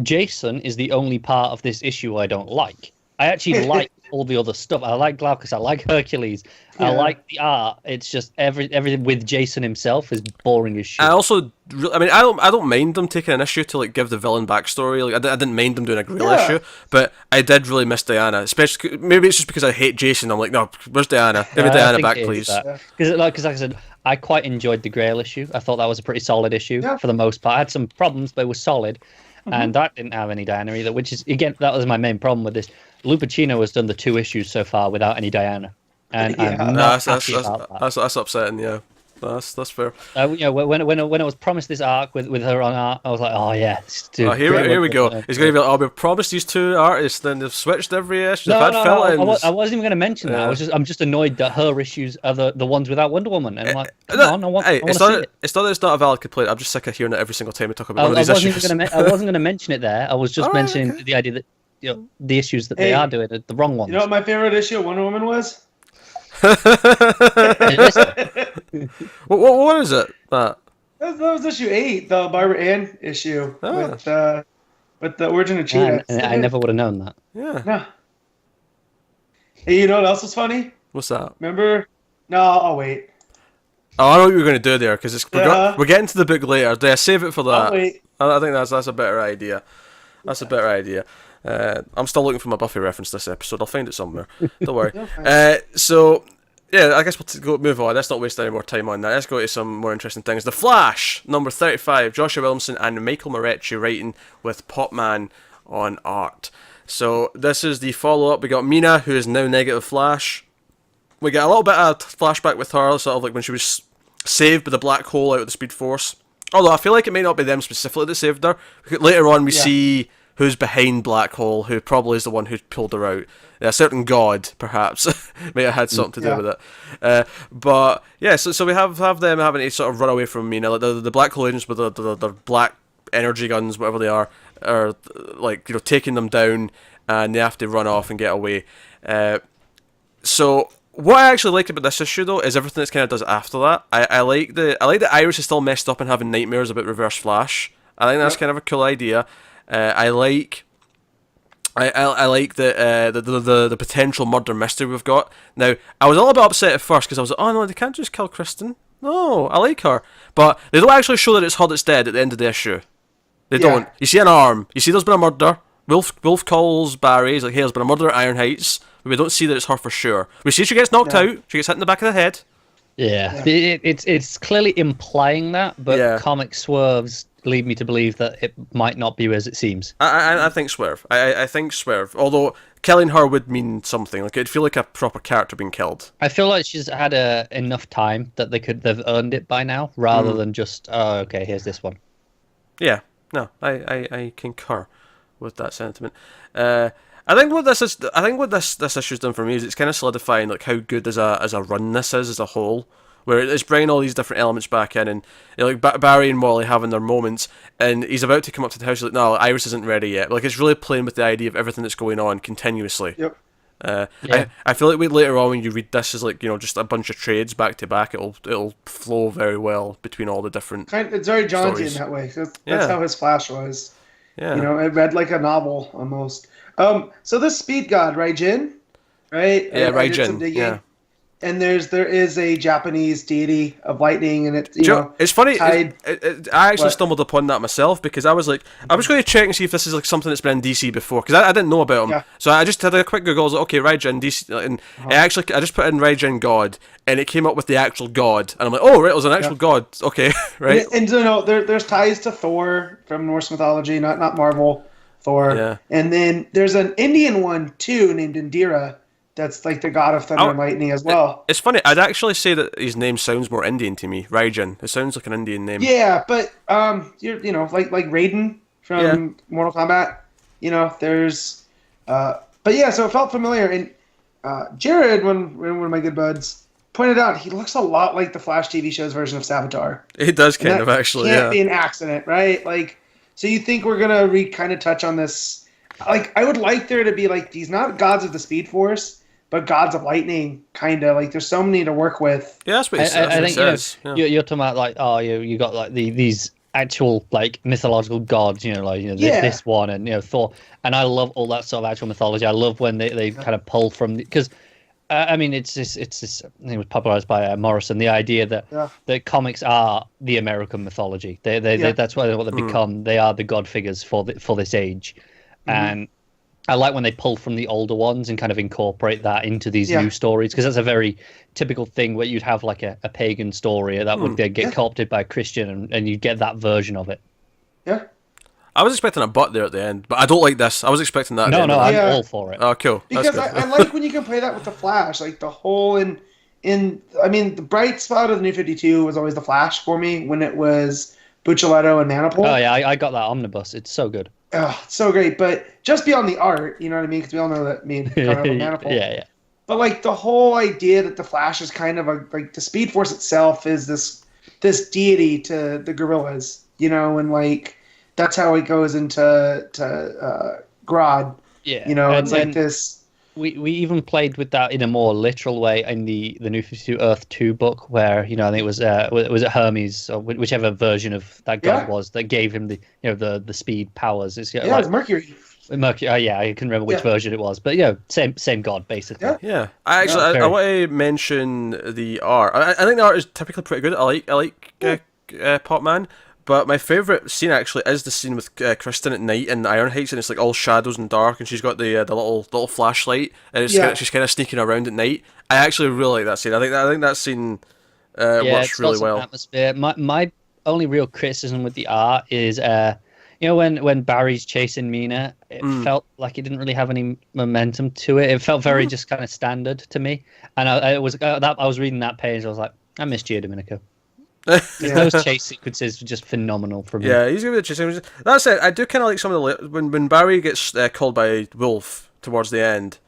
Jason is the only part of this issue I don't like. I actually like all the other stuff. I like Glaucus. I like Hercules. I like the art. It's just everything with Jason himself is boring as shit. I also, I don't mind them taking an issue to like give the villain backstory. Like I didn't mind them doing a Grail issue, but I did really miss Diana. Especially maybe it's just because I hate Jason. I'm like, no, where's Diana? Give me Diana back, please. Because like I said, I quite enjoyed the Grail issue. I thought that was a pretty solid issue for the most part. I had some problems, but it was solid. And that didn't have any Diana either, which is, again, that was my main problem with this. Lupacchino has done the 2 issues so far without any Diana. And I'm not happy about that. That's upsetting, yeah. That's fair. When it was promised this arc with her on art, I was like, oh yeah. Here we go. He's going to be like, oh, we promised these 2 artists, then they've switched every issue. No, they've had fill-ins. I wasn't even going to mention that. I'm just annoyed that her issues are the ones without Wonder Woman. And I'm like, come on, I want to see it. It's not that it's not a valid complaint. I'm just sick of hearing it every single time we talk about one of these issues. I wasn't going to mention it there. I was just mentioning the idea that the issues that they are doing are the wrong ones. You know what my favorite issue of Wonder Woman was? What is it, Matt? That was issue 8, the Barbara Ann issue with the origin of Yeah, Cheetah. I never would have known that. Yeah. No. Hey, you know what else was funny? What's that? Remember? No, I'll wait. Oh, I know what you were going to do there, because Yeah. we're getting to the book later. Do I save it for that? I'll wait. I think that's a better idea. That's a better idea. I'm still looking for my Buffy reference this episode. I'll find it somewhere. Don't worry. So, yeah, I guess we'll move on. Let's not waste any more time on that. Let's go to some more interesting things. The Flash, number 35. Joshua Williamson and Michael Moreci writing with Popman on art. So, this is the follow-up. We got Mina, who is now Negative Flash. We get a little bit of flashback with her, sort of like when she was saved by the black hole out of the Speed Force. Although I feel like it may not be them specifically that saved her. Later on we see who's behind Black Hole, who probably is the one who pulled her out. A certain god, perhaps, may have had something to do with it. But yeah, so we have them having to sort of run away from Mina. Like the Black Hole agents with their black energy guns, whatever they are like, taking them down, and they have to run off and get away. So what I actually like about this issue, though, is everything that's kind of does after that. I like that Iris is still messed up and having nightmares about Reverse Flash. I think that's kind of a cool idea. I like the potential murder mystery we've got. Now, I was a little bit upset at first because I was like, oh no, they can't just kill Kristen. No, I like her. But they don't actually show that it's her that's dead at the end of the issue. They don't. You see an arm. You see there's been a murder. Wolf calls Barry. He's like, hey, there's been a murder at Iron Heights. But we don't see that it's her for sure. We see she gets knocked out. She gets hit in the back of the head. Yeah. It's clearly implying that, but comic swerves lead me to believe that it might not be as it seems. I think swerve. I think swerve. Although killing her would mean something. Like, it'd feel like a proper character being killed. I feel like she's had enough time that they've earned it by now, rather than just, oh, okay, here's this one. Yeah. No, I concur with that sentiment. I think what this issue's done for me is it's kind of solidifying like how good as a run this is as a whole, where it's bringing all these different elements back in, and like Barry and Wally having their moments, and he's about to come up to the house like, no, Iris isn't ready yet. Like, it's really playing with the idea of everything that's going on continuously. Yep. I feel like later on when you read this as like, just a bunch of trades back to back, it'll flow very well between all the different. It's very Jaunty stories. in that way. That's how his Flash was. Yeah. It read like a novel almost. So this speed god, Raijin, right? Yeah, I did some Raijin. digging. Yeah. And there is a Japanese deity of lightning, and it's it's funny. I actually stumbled upon that myself because I was going to check and see if this is like something that's been in DC before, because I didn't know about him. Yeah. So I just had a quick Google. I was like, okay, Raijin DC, and I just put in Raijin God, and it came up with the actual god, and I'm like, oh right, it was an actual god. Okay, right. And there's ties to Thor from Norse mythology, not Marvel. Thor. Yeah. And then there's an Indian one too named Indira. That's like the god of thunder and lightning as well. It's funny. I'd actually say that his name sounds more Indian to me. Raijin. It sounds like an Indian name. Yeah, but you're like Raiden from Mortal Kombat. There's but yeah, so it felt familiar. And Jared, one of my good buds, pointed out he looks a lot like the Flash TV show's version of Savitar. He does kind of actually. Can't be an accident, right? Like, so you think we're gonna kind of touch on this? Like, I would like there to be like these not gods of the Speed Force, but gods of lightning, kind of like there's so many to work with. Yeah, that's what he says. I think you're talking about like, oh, you got like these actual like mythological gods, this one, and Thor, and I love all that sort of actual mythology. I love when they kind of pull from because I mean it's this it was popularized by Morrison, the idea that comics are the American mythology. They that's what they become. They are the god figures for this age, and I like when they pull from the older ones and kind of incorporate that into these new stories, because that's a very typical thing where you'd have like a pagan story that would get co-opted by a Christian, and you'd get that version of it. Yeah. I was expecting a butt there at the end, but I don't like this. I was expecting that. No, I'm all for it. Oh, cool. Because I like when you can play that with the Flash, like the whole I mean, the bright spot of the New 52 was always the Flash for me when it was Buccellato and Manipul. Oh yeah, I got that omnibus. It's so good. Oh, so great, but just beyond the art, you know what I mean? Because we all know that Manipul. Yeah. But like the whole idea that the Flash is kind of like the Speed Force itself is this deity to the gorillas, and like that's how it goes into Grodd. Yeah, it's like this. we even played with that in a more literal way in the New 52 Earth 2 book, where I think it was it Hermes or whichever version of that god was that gave him the the speed powers. It's, it was Mercury. Mercury. I couldn't remember which version it was, but same god basically. Yeah. I want to mention the art. I think the art is typically pretty good. I like Pop Man. But my favourite scene actually is the scene with Kristen at night in Iron Heights, and it's like all shadows and dark, and she's got the little flashlight, and she's kind of sneaking around at night. I actually really like that scene. I think that scene works really well. Atmosphere. My only real criticism with the art is when Barry's chasing Mina, it felt like it didn't really have any momentum to it. It felt very just kind of standard to me, and I was reading that page, I was like, I missed Gio Domenico. Those chase sequences were just phenomenal for me. Yeah, he's good with the chase sequences. That said, I do kind of like some of the when Barry gets called by Wolf towards the end.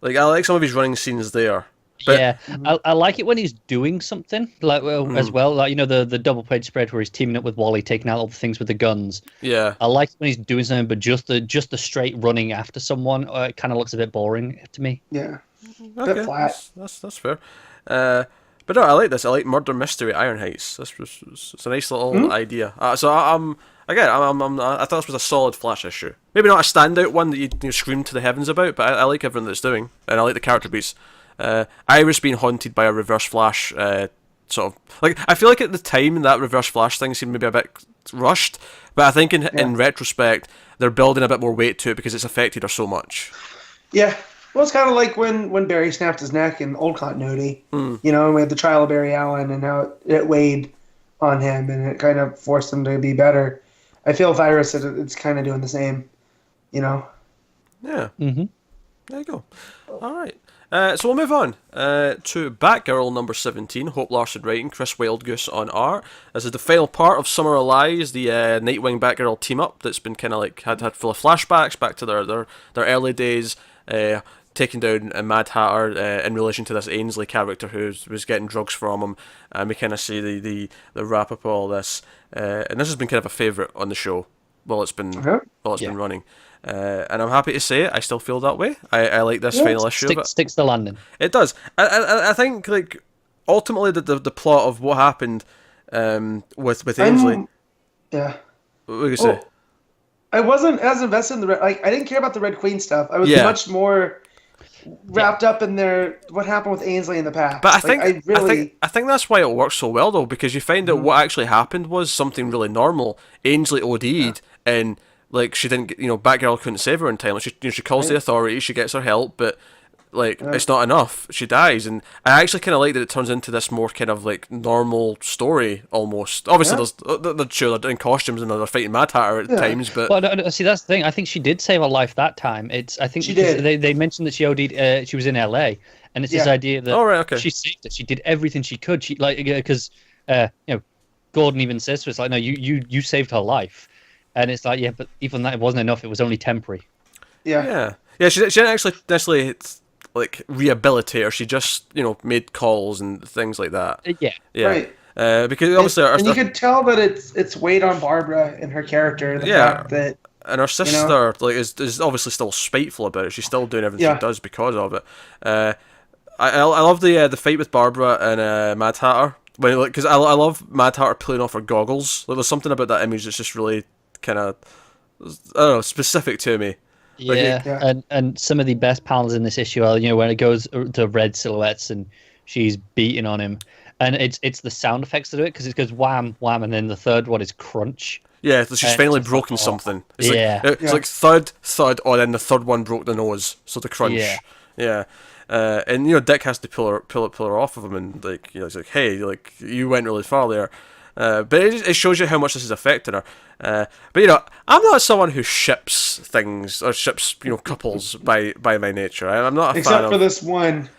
Like, I like some of his running scenes there. But, I like it when he's doing something as well. Like the double page spread where he's teaming up with Wally, taking out all the things with the guns. Yeah, I like when he's doing something, but just the straight running after someone, it kind of looks a bit boring to me. Yeah, okay, bit flat. That's fair. But no, I like this. I like Murder Mystery Iron Heights. It's a nice little idea. So I thought this was a solid Flash issue. Maybe not a standout one that you scream to the heavens about, but I like everything that it's doing, and I like the character beats. Iris being haunted by a Reverse Flash, sort of like, I feel like at the time that Reverse Flash thing seemed maybe a bit rushed, but I think in retrospect they're building a bit more weight to it because it's affected her so much. Yeah. Well, it's kind of like when Barry snapped his neck in old continuity. We had the trial of Barry Allen and how it weighed on him and it kind of forced him to be better. I feel with Iris it's kind of doing the same, Yeah. Mm-hmm. There you go. All right. So we'll move on to Batgirl number 17, Hope Larson writing, Chris Wildgoose on art. This is the final part of Summer of Lies, the Nightwing Batgirl team up that's been kind of like had full of flashbacks back to their early days, taking down a Mad Hatter in relation to this Ainsley character who was getting drugs from him, and we kind of see the wrap up of all this, and this has been kind of a favourite on the show while it's been been running. And I'm happy to say it, I still feel that way. I like this final issue of it. Sticks the landing. It does. I think like ultimately the plot of what happened with Ainsley. Yeah. What were you say? I wasn't as invested in I didn't care about the Red Queen stuff. I was much more wrapped up in what happened with Ainsley in the past. But I think that's why it works so well though, because you find out what actually happened was something really normal. Ainsley OD'd and like she didn't, Batgirl couldn't save her in time. Like she calls the authorities, she gets her help, but like it's not enough. She dies, and I actually kind of like that it turns into this more kind of like normal story almost. Obviously, they're in costumes and they're fighting Mad Hatter at times, but see, that's the thing. I think she did save her life that time. I think she did. They mentioned that she OD'd. She was in LA, and it's this idea that she saved it. She did everything she could. She because Gordon even says to us like, no, you saved her life. And it's like, but even that, it wasn't enough. It was only temporary. Yeah. She didn't actually necessarily like rehabilitate her. She just made calls and things like that. Right. Because obviously, and you could tell that it's weighed on Barbara and her character. The fact that and her sister is obviously still spiteful about it. She's still doing everything she does because of it. I love the fight with Barbara and Mad Hatter because I love Mad Hatter pulling off her goggles. Like, there's something about that image that's just really kind of, I don't know, specific to me. And some of the best panels in this issue are when it goes to red silhouettes and she's beating on him, and it's the sound effects that do it, because it goes wham wham, and then the third one is crunch. Yeah, she's finally broken something. It's like thud thud, or then the third one broke the nose, so the crunch. And Dick has to pull her off of him, and he's like, hey, like you went really far there. But it shows you how much this is affecting her. But I'm not someone who ships things or ships couples by my nature. I'm not a fan of... Except for this one.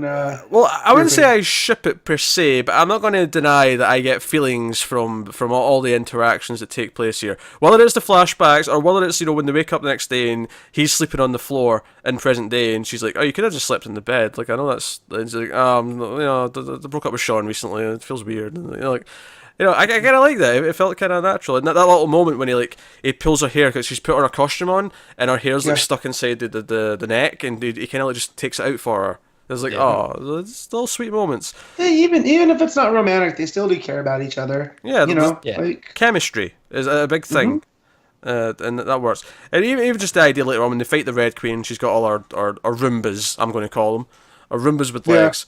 Well, I wouldn't say I ship it per se, but I'm not going to deny that I get feelings from all the interactions that take place here. Whether it's the flashbacks or whether it's when they wake up the next day and he's sleeping on the floor in present day, and she's like, "Oh, you could have just slept in the bed." Like, I know that's... And she's like, they broke up with Sean recently. And it feels weird. And, You know, I kind of like that. It felt kind of natural. And that little moment when he pulls her hair because she's put her costume on and her hair's like stuck inside the neck, and he kind of like just takes it out for her. It's like, it's still sweet moments. Yeah, even if it's not romantic, they still do care about each other. Yeah, like chemistry is a big thing, and that works. And even just the idea later on when they fight the Red Queen, she's got all our Roombas, I'm going to call them, or Roombas with legs.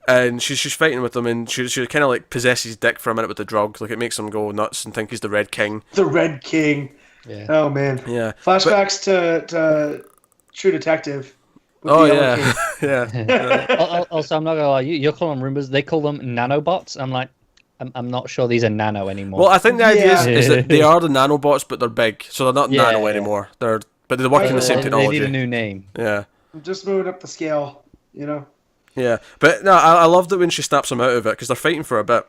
And she's fighting with them, and she kind of like possesses Dick for a minute with the drug. Like, it makes him go nuts and think he's the Red King. The Red King. Yeah. Oh man. Yeah. Flashbacks to True Detective. Oh yeah. Yeah. Also, I'm not gonna lie. You're calling them Roombas. They call them nanobots. I'm like, I'm not sure these are nano anymore. Well, I think the idea is that they are the nanobots, but they're big, so they're not nano anymore. But they work in the same technology. They need a new name. Yeah. I'm just moving up the scale, Yeah, but no, I loved it when she snaps him out of it because they're fighting for a bit.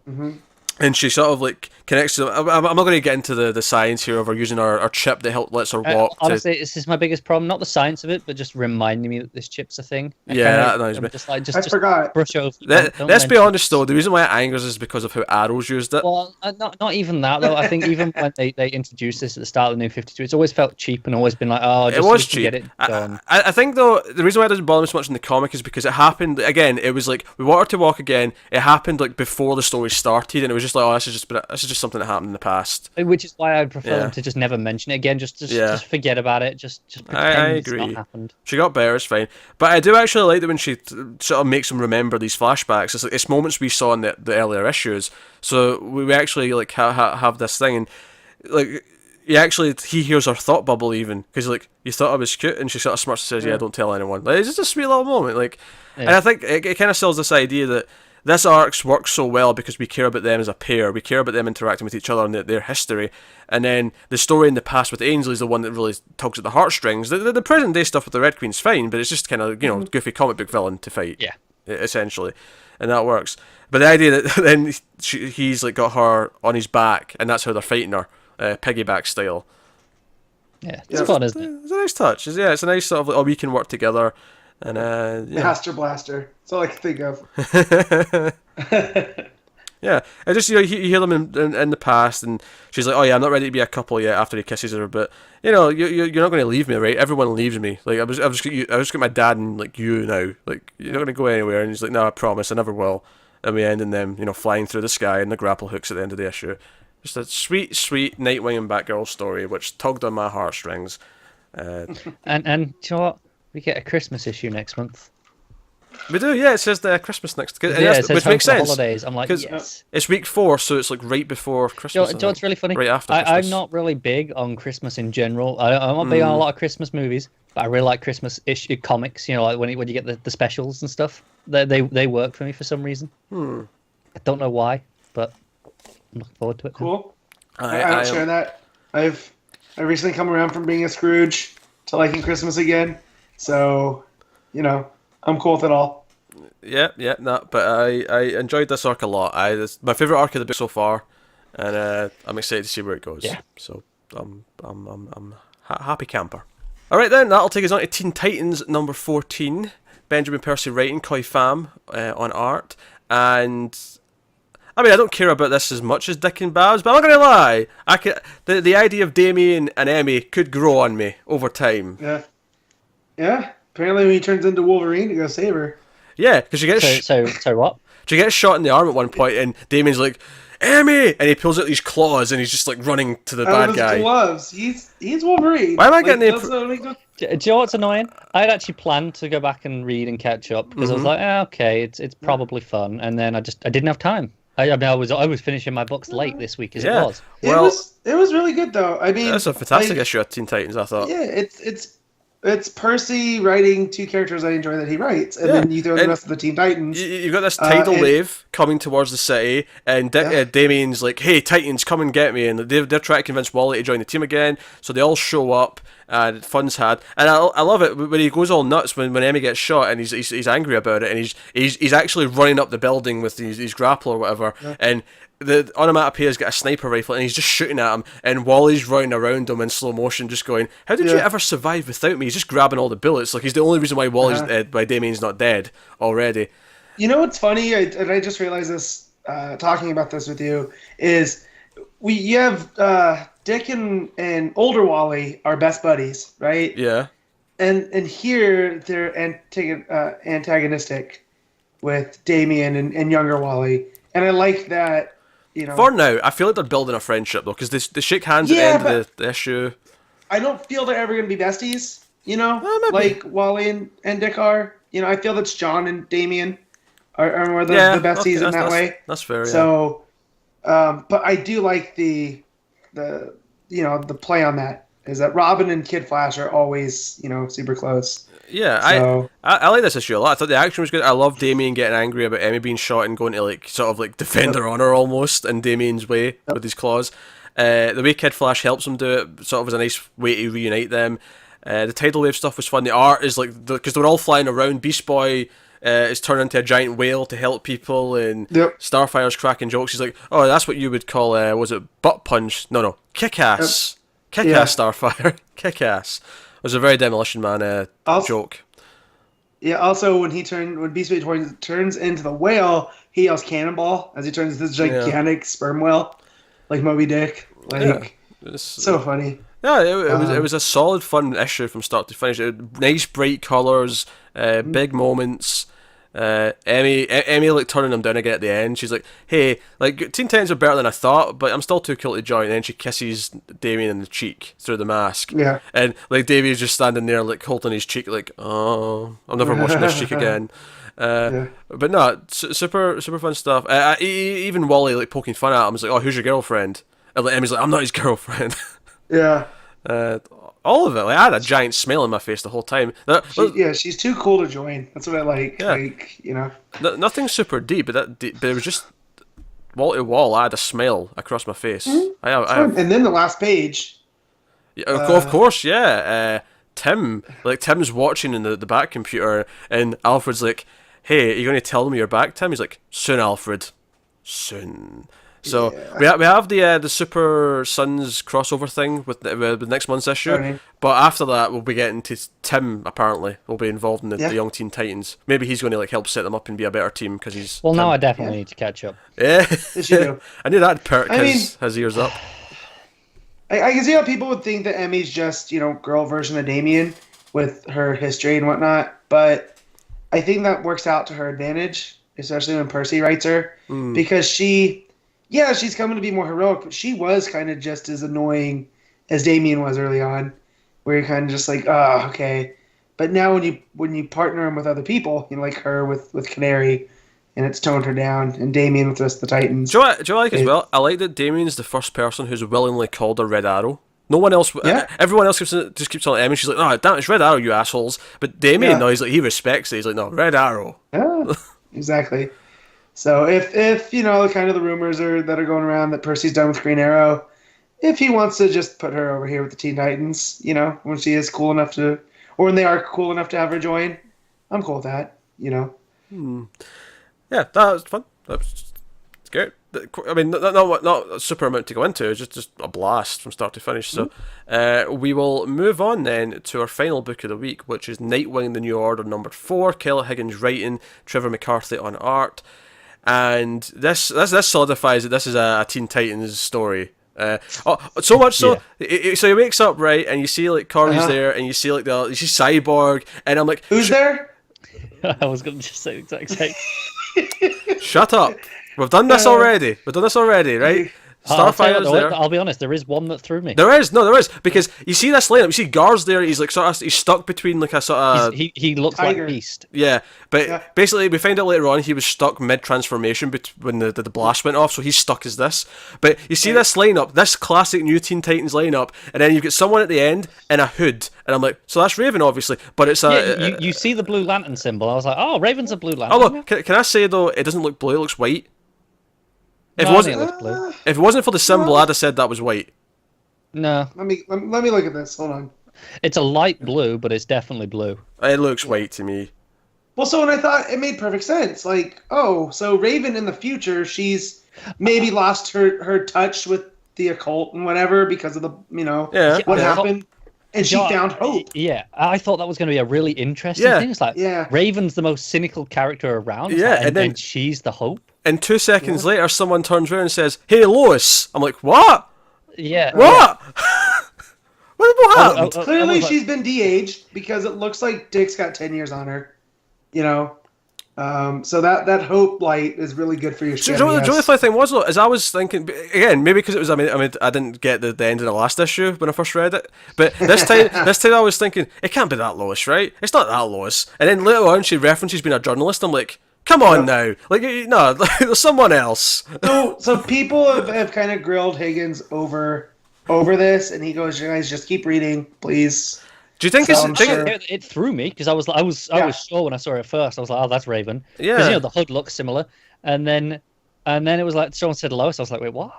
Mm-hmm. And she sort of like connects to them. I'm not going to get into the science here of her using our chip that lets her walk. Honestly, this is my biggest problem. Not the science of it, but just reminding me that this chip's a thing. That annoys me. I forgot. Brush over. Let's be honest though, the reason why it angers is because of how Arrow's used it. Well, not even that though. I think even when they introduced this at the start of the New 52, it's always felt cheap and always been like, just it was cheap. Get it done. I think though the reason why it doesn't bother me so much in the comic is because it happened again. It was like we want her to walk again. It happened like before the story started, and it was just like, this is just something that happened in the past. Which is why I'd prefer them to just never mention it again. Just forget about it. Just pretend I agree. it's not happened. She got better, it's fine. But I do actually like that when she sort of makes him remember these flashbacks. It's like it's moments we saw in the earlier issues. So we actually like have this thing, and like he hears her thought bubble even because like you thought I was cute, and she sort of smirks and says, don't tell anyone. Like, it's just a sweet little moment. Like, and I think it kind of sells this idea that this arc works so well because we care about them as a pair. We care about them interacting with each other and their history. And then the story in the past with Ainsley is the one that really tugs at the heartstrings. The present day stuff with the Red Queen's fine, but it's just kind of, goofy comic book villain to fight. Yeah. Essentially. And that works. But the idea that then he's like got her on his back and that's how they're fighting her, piggyback style. Yeah, it's fun, isn't it? It's a nice touch. It's a nice sort of like, we can work together. And Master Blaster. That's all I can think of. Yeah, I just you hear them in the past, and she's like, "Oh yeah, I'm not ready to be a couple yet." After he kisses her, but you're not going to leave me, right? Everyone leaves me. Like I've just got my dad and like you now. Like you're not going to go anywhere. And he's like, "No, I promise, I never will." And we end in them, flying through the sky and the grapple hooks at the end of the issue. Just a sweet, sweet Nightwing and Batgirl story, which tugged on my heartstrings. And do you know what? We get a Christmas issue next month. We do, yeah. It says Christmas next, it says which makes sense. Holidays. I'm like, yes. It's week 4, so it's like right before Christmas. Do you know what's really funny? Right after Christmas. I'm not really big on Christmas in general. I'm not big on a lot of Christmas movies, but I really like Christmas issue comics. Like when you get the specials and stuff. They work for me for some reason. I don't know why, but I'm looking forward to it. Cool. I share that. I recently come around from being a Scrooge to liking Christmas again. So, I'm cool with it all. Yeah, but I enjoyed this arc a lot. It's my favorite arc of the book so far, and I'm excited to see where it goes. Yeah. So I'm happy camper. All right then, that'll take us on to Teen Titans number 14. Benjamin Percy writing, Khoi Pham on art, and I mean I don't care about this as much as Dick and Babs, but I'm not gonna lie. The idea of Damien and Emmy could grow on me over time. Yeah. Yeah. Apparently, when he turns into Wolverine to go save her. Yeah, because she gets so what? She gets shot in the arm at one point, and Damien's like, "Emmy!" and he pulls out these claws, and he's just like running to the bad guy. Gloves. He's Wolverine. Why am I getting the? Do you know what's annoying? I had actually planned to go back and read and catch up because I was like, okay, it's probably fun, and then I didn't have time. I was finishing my books late this week as it was. Well, it was really good though. I mean, that's a fantastic issue of Teen Titans. I thought. Yeah, it's Percy writing two characters I enjoy that he writes, and then you throw the rest of the Teen Titans. You've got this tidal wave coming towards the city, and Damien's like, "Hey, Titans, come and get me!" And they're trying to convince Wally to join the team again. So they all show up, and fun's had. And I love it when he goes all nuts when Emmy gets shot, and he's angry about it, and he's actually running up the building with these grapple or whatever, and the onomatopoeia's got a sniper rifle and he's just shooting at him, and Wally's running around him in slow motion just going, "How did you ever survive without me?" He's just grabbing all the bullets. Like he's the only reason why why Damien's not dead already. You know what's funny? I just realized this talking about this with you is you have Dick and older Wally are best buddies, right? Yeah. And here they're antagonistic with Damian and younger Wally, and I like that. For now, I feel like they're building a friendship though, because they shake hands at the end of the issue. I don't feel they're ever going to be besties, Maybe. like Wally and Dick are. I feel that John and Damian are more the besties in that way. That's fair. Yeah. So, but I do like the play on that is that Robin and Kid Flash are always super close. Yeah, so, I like this issue a lot. I thought the action was good. I love Damien getting angry about Emmy being shot and going to defend her honor almost in Damien's way with his claws. The way Kid Flash helps him do it sort of was a nice way to reunite them. The tidal wave stuff was fun. The art is because they're all flying around. Beast Boy is turning into a giant whale to help people, and Starfire's cracking jokes. He's like, "Oh, that's what you would call was it butt punch? No, kick ass, Starfire, kick ass." It was a very Demolition Man joke. Yeah. Also, when Beast Boy turns into the whale, he yells "cannonball" as he turns into this gigantic sperm whale, like Moby Dick. It's so funny. Yeah, it was a solid, fun issue from start to finish. Nice, bright colours, big moments. Emmy like turning them down again at the end. She's like, "Hey, like Teen Titans are better than I thought, but I'm still too cool to join." And then she kisses Damien in the cheek through the mask. Yeah, and like Davien's just standing there like holding his cheek, like, "Oh, I'm never washing this cheek again." But no, super fun stuff. Even Wally like poking fun at him was like, "Oh, who's your girlfriend?" And like Emmy's like, "I'm not his girlfriend." Yeah. All of it. Like, I had a giant smile on my face the whole time. She's too cool to join. That's what I like. Yeah. Nothing super deep, but it was just wall to wall. I had a smile across my face. Mm-hmm. And then the last page. Yeah, of course, yeah. Tim's watching in the back computer, and Alfred's like, "Hey, are you going to tell them you're back, Tim?" He's like, "Soon, Alfred. Soon." So we have the Super Sons crossover thing with the next month's issue, but after that we'll be getting to Tim. Apparently, will be involved in the Young Teen Titans. Maybe he's going to help set them up and be a better team because he's. Well, now I definitely need to catch up. Yeah, you I knew that perk his ears up. I can see how people would think that Emmy's just girl version of Damien with her history and whatnot, but I think that works out to her advantage, especially when Percy writes her, because she's coming to be more heroic, but she was kind of just as annoying as Damien was early on, where you're kind of just like, oh, okay. But now when you partner him with other people, like her with Canary, and it's toned her down, and Damien with the rest of the Titans. Do you know what I like as well? I like that Damien's the first person who's willingly called her Red Arrow. No one else. Everyone else just keeps telling Emmy. She's like, "Oh, damn, it's Red Arrow, you assholes." But Damien, no, he's like, he respects it. He's like, "No, Red Arrow." Yeah, exactly. So if kind of the rumors that are going around that Percy's done with Green Arrow, if he wants to just put her over here with the Teen Titans, when she is cool enough to, or when they are cool enough to have her join, I'm cool with that. Yeah, that was fun. It's great. I mean, not a super amount to go into. It's just a blast from start to finish. So, we will move on then to our final book of the week, which is Nightwing: The New Order #4. Kelly Higgins writing, Trevor McCarthy on art. And this solidifies that this is a Teen Titans story. So much so. Yeah. So he wakes up, right, and you see like Corey's there, and you see you see Cyborg, and I'm like, who's there? I was going to just say the exact same. Shut up. We've done this already. Right? Starfire's there. I'll be honest, there is one that threw me. There is, because you see this lineup, you see Gar's there, he's like he's stuck between like a sort of... He looks tiger. like Beast. Yeah, but basically we find out later on he was stuck mid-transformation when the blast went off, so he's stuck as this. But you see this lineup, this classic New Teen Titans lineup, and then you've got someone at the end in a hood, and I'm like, so that's Raven obviously, but it's a... you see the Blue Lantern symbol, I was like, oh, Raven's a Blue Lantern. Oh, look, can I say though, it doesn't look blue, it looks white. If it wasn't for the symbol, I'd have said that was white. No. Let me look at this. Hold on. It's a light blue, but it's definitely blue. It looks white to me. Well, so when I thought it made perfect sense. Like, oh, so Raven in the future, she's maybe lost her touch with the occult and whatever because of the what happened. And she found hope. Yeah, I thought that was going to be a really interesting thing. It's like Raven's the most cynical character around. And then she's the hope. and 2 seconds later, someone turns around and says, "Hey, Lois." I'm like, what? Yeah. What? What happened? Clearly, she's been de-aged because it looks like Dick's got 10 years on her. You know, so that hope light is really good for your ship. The only funny thing was, though, is I was thinking again, maybe because it was I didn't get the end of the last issue when I first read it, but this time I was thinking it can't be that Lois, right? It's not that Lois. And then later on, she references being a journalist. I'm like, come on now, like no, there's someone else. So people have kind of grilled Higgins over this, and he goes, "You guys just keep reading, please." Do you think it threw me because I was sure when I saw it first. I was like, "Oh, that's Raven." Yeah. Because the hood looks similar, and then it was like someone said Lois. I was like, "Wait, what?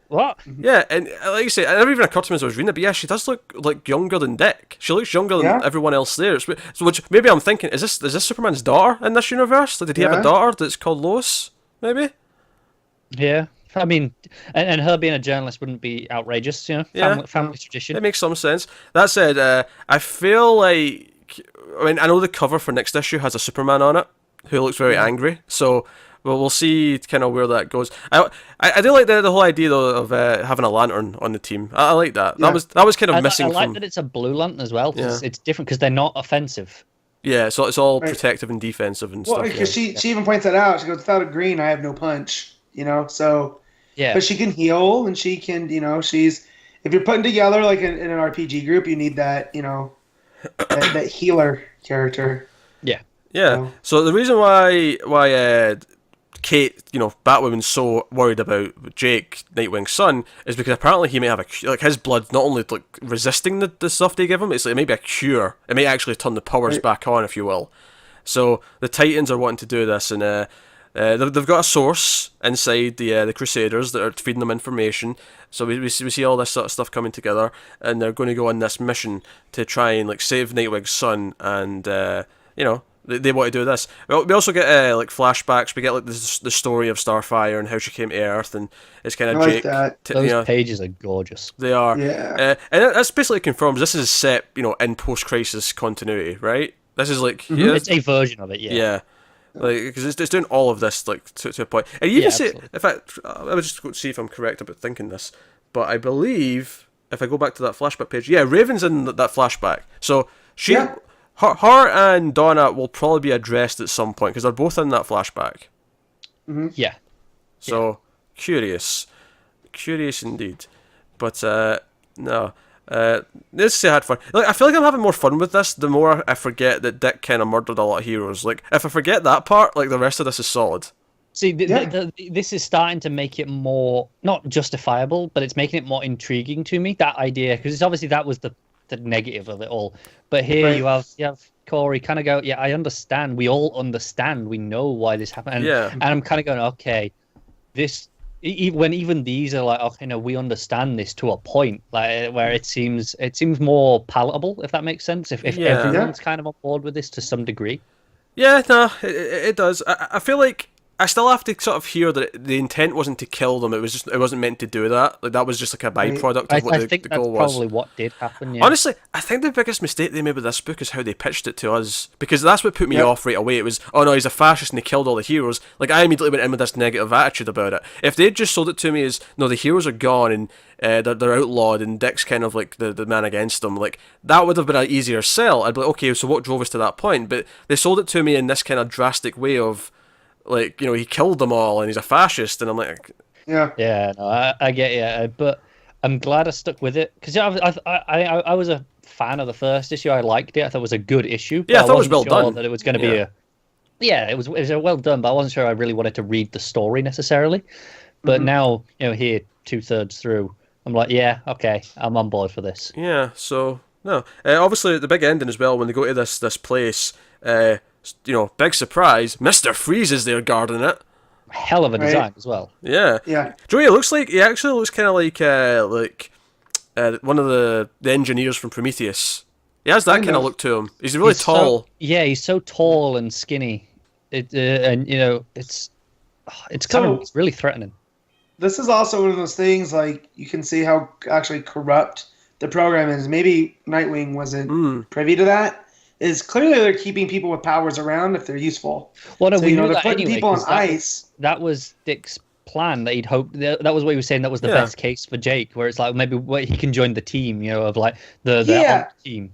What?" Yeah, and like you say, it never even occurred to me as I was reading it, but yeah, she does look like younger than Dick. She looks younger than everyone else there. So, which maybe I'm thinking, is this Superman's daughter in this universe? Like, did he have a daughter that's called Lois? Maybe. Yeah. I mean, and her being a journalist wouldn't be outrageous, family tradition. It makes some sense. That said, I feel like, I know the cover for next issue has a Superman on it who looks very angry, so we'll see kind of where that goes. I do like the whole idea though of having a lantern on the team. I like that. Yeah. That was kind of missing. I like that it's a blue lantern as well. Cause it's different because they're not offensive. Yeah, so it's all protective and defensive and stuff. Because she even points that out. She goes, "Without a green, I have no punch." So. Yeah, but she can heal, and she can, she's. If you're putting together like in an RPG group, you need that, that healer character. Yeah. So the reason why Kate, Batwoman's so worried about Jake, Nightwing's son, is because apparently he may have his blood not only like resisting the stuff they give him, it's like it may be a cure. It may actually turn the powers back on, if you will. So the Titans are wanting to do this, and they've got a source inside the Crusaders that are feeding them information. So we see all this sort of stuff coming together, and they're going to go on this mission to try and save Nightwing's son, and they want to do this. We also get flashbacks. We get the story of Starfire and how she came to Earth, and it's kind of Jake. Those pages are gorgeous. They are. Yeah. And that's basically confirms this is set in post-crisis continuity, right? This is it's a version of it. Yeah. Because it's doing all of this to a point. And you even say, in fact, I would just go see if I'm correct about thinking this, but I believe if I go back to that flashback page, Raven's in that flashback. So her and Donna will probably be addressed at some point because they're both in that flashback. Mm-hmm. Yeah. So curious indeed. But no. Let's say I had fun. I feel like I'm having more fun with this the more I forget that Dick kind of murdered a lot of heroes. If I forget that part, the rest of this is solid. See, this is starting to make it more not justifiable, but it's making it more intriguing to me. That idea, because it's obviously that was the negative of it all. But here you have Khoi kind of go, yeah, I understand. We all understand. We know why this happened. And I'm kind of going, okay, this. When even these are like, okay, no, we understand this to a point, where it seems more palatable, if that makes sense. If everyone's kind of on board with this to some degree. Yeah, no, it does. I feel like I still have to sort of hear that the intent wasn't to kill them. It wasn't meant to do that. That was just a byproduct of what the goal was. I think that's probably what did happen. Yeah. Honestly, I think the biggest mistake they made with this book is how they pitched it to us, because that's what put me off right away. It was, oh no, he's a fascist and he killed all the heroes. I immediately went in with this negative attitude about it. If they'd just sold it to me as, no, the heroes are gone and they're outlawed and Dick's kind of the man against them, that would have been an easier sell. I'd be like, okay, so what drove us to that point? But they sold it to me in this kind of drastic way of, he killed them all and he's a fascist, and I'm like, no, I get you, but I'm glad I stuck with it because I was a fan of the first issue. I liked it. I thought it was a good issue. But I thought it was well done. That it was going to be it was well done, but I wasn't sure I really wanted to read the story necessarily. But now, here 2/3 through, I'm like, yeah, okay, I'm on board for this. Yeah. So no, obviously the big ending as well when they go to this place. Big surprise, Mr. Freeze is there guarding it. Hell of a design as well. Yeah. Joey, he actually looks kind of like one of the engineers from Prometheus. He has that kind of look to him. He's really tall. He's so tall and skinny. It's it's really threatening. This is also one of those things, you can see how actually corrupt the program is. Maybe Nightwing wasn't privy to that. is clearly they're keeping people with powers around if they're useful. Well, no, So, we you know, knew they're that putting anyway. people on 'Cause ice. that was Dick's plan. That he'd hoped that was what he was saying. That was the best case for Jake, where it's like maybe he can join the team. You know, of like the team.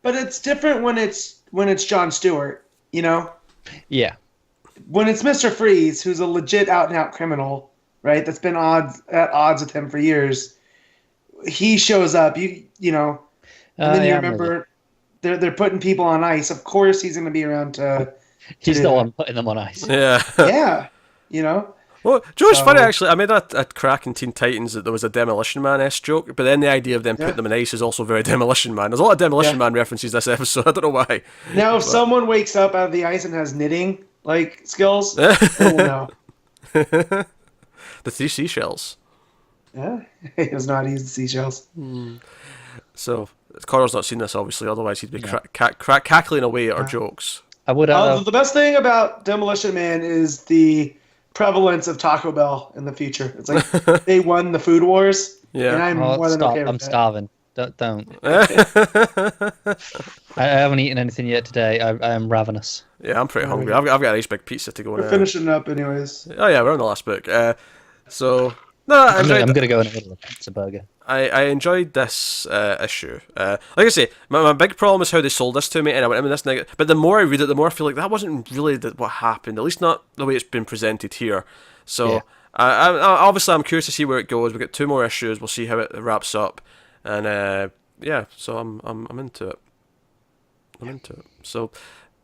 But it's different when it's Jon Stewart. You know. Yeah. When it's Mr. Freeze, who's a legit out and out criminal, right? That's been at odds with him for years. He shows up. You know. And then you remember they're putting people on ice. Of course, he's going to be around to. He's the one putting them on ice. Yeah. Yeah. You know. Well, Joe's funny actually. I made a crack in Teen Titans that there was a Demolition Man-esque joke, but then the idea of them putting them on ice is also very Demolition Man. There's a lot of Demolition Man references this episode. I don't know why. Now, if someone wakes up out of the ice and has knitting skills, we'll know. The 3 seashells. Yeah, he does not use the seashells. So Connor's not seen this, obviously. Otherwise, he'd be cackling away at our jokes. I would. The best thing about Demolition Man is the prevalence of Taco Bell in the future. It's like they won the food wars. Yeah, and I'm more than okay with I'm that. starving. Don't. I haven't eaten anything yet today. I am ravenous. Yeah, I'm pretty hungry. I've got a nice big pizza to go. We're finishing up, anyways. Oh yeah, we're on the last book. I'm going to go in the middle of a pizza burger. I enjoyed this issue. Like I say, my big problem is how they sold this to me, and I went in with this but the more I read it, the more I feel like that wasn't really what happened. At least not the way it's been presented here. So obviously, I'm curious to see where it goes. We got 2 more issues. We'll see how it wraps up, and so I'm into it. I'm into it. So.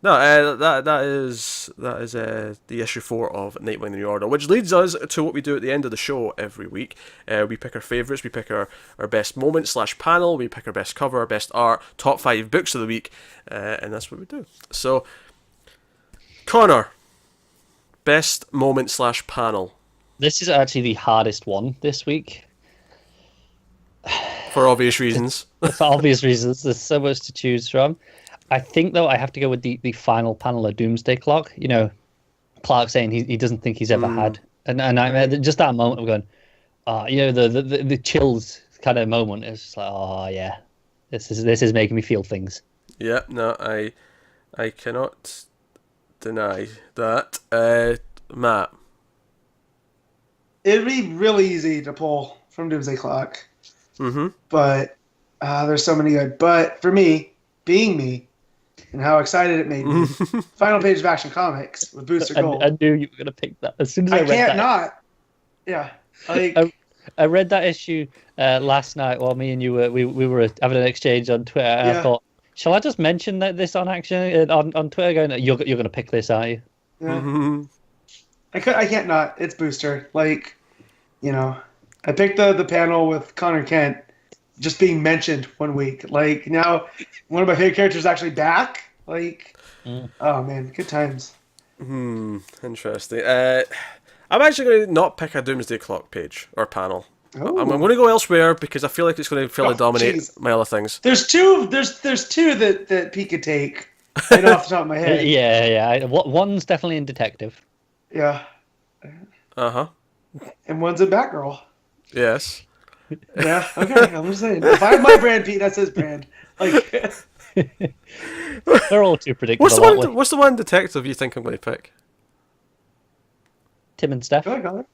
No, that is the issue 4 of Nightwing: The New Order, which leads us to what we do at the end of the show every week. We pick our favourites, we pick our best moment / panel, we pick our best cover, our best art, top 5 books of the week, and that's what we do. So, Connor, best moment / panel. This is actually the hardest one this week. For obvious reasons. For obvious reasons, there's so much to choose from. I think, though, I have to go with the final panel of Doomsday Clock. You know, Clark saying he doesn't think he's ever had. And I just that moment of going, the chills kind of moment. It's just like, oh, yeah, this is making me feel things. Yeah, no, I cannot deny that. Matt? It'd be really easy to pull from Doomsday Clock. Mm-hmm. But there's so many good. But for me, being me, and how excited it made me. Final page of Action Comics with Booster Gold. I knew you were going to pick that. As soon as I read can't that, not. Yeah. I read that issue last night while me and you we were having an exchange on Twitter, and I thought, shall I just mention this on Action on Twitter? Going, you're going to pick this, aren't you? Yeah. Mm-hmm. I can't not. It's Booster. I picked the panel with Connor Kent. Just being mentioned one week. Now one of my favorite characters is actually back. Oh man, good times. Interesting. I'm actually going to not pick a Doomsday Clock page or panel. Oh. I'm going to go elsewhere because I feel like it's going to fairly dominate my other things. There's two that Pete could take. Right off the top of my head. Yeah. One's definitely in Detective. Yeah. Uh-huh. And one's a Batgirl. Yes. Yeah, okay, I'm just saying. If I have my brand, Pete, that's his brand. They're all too predictable. What's the one detective you think I'm going to pick? Tim and Steph. Go ahead, Connor.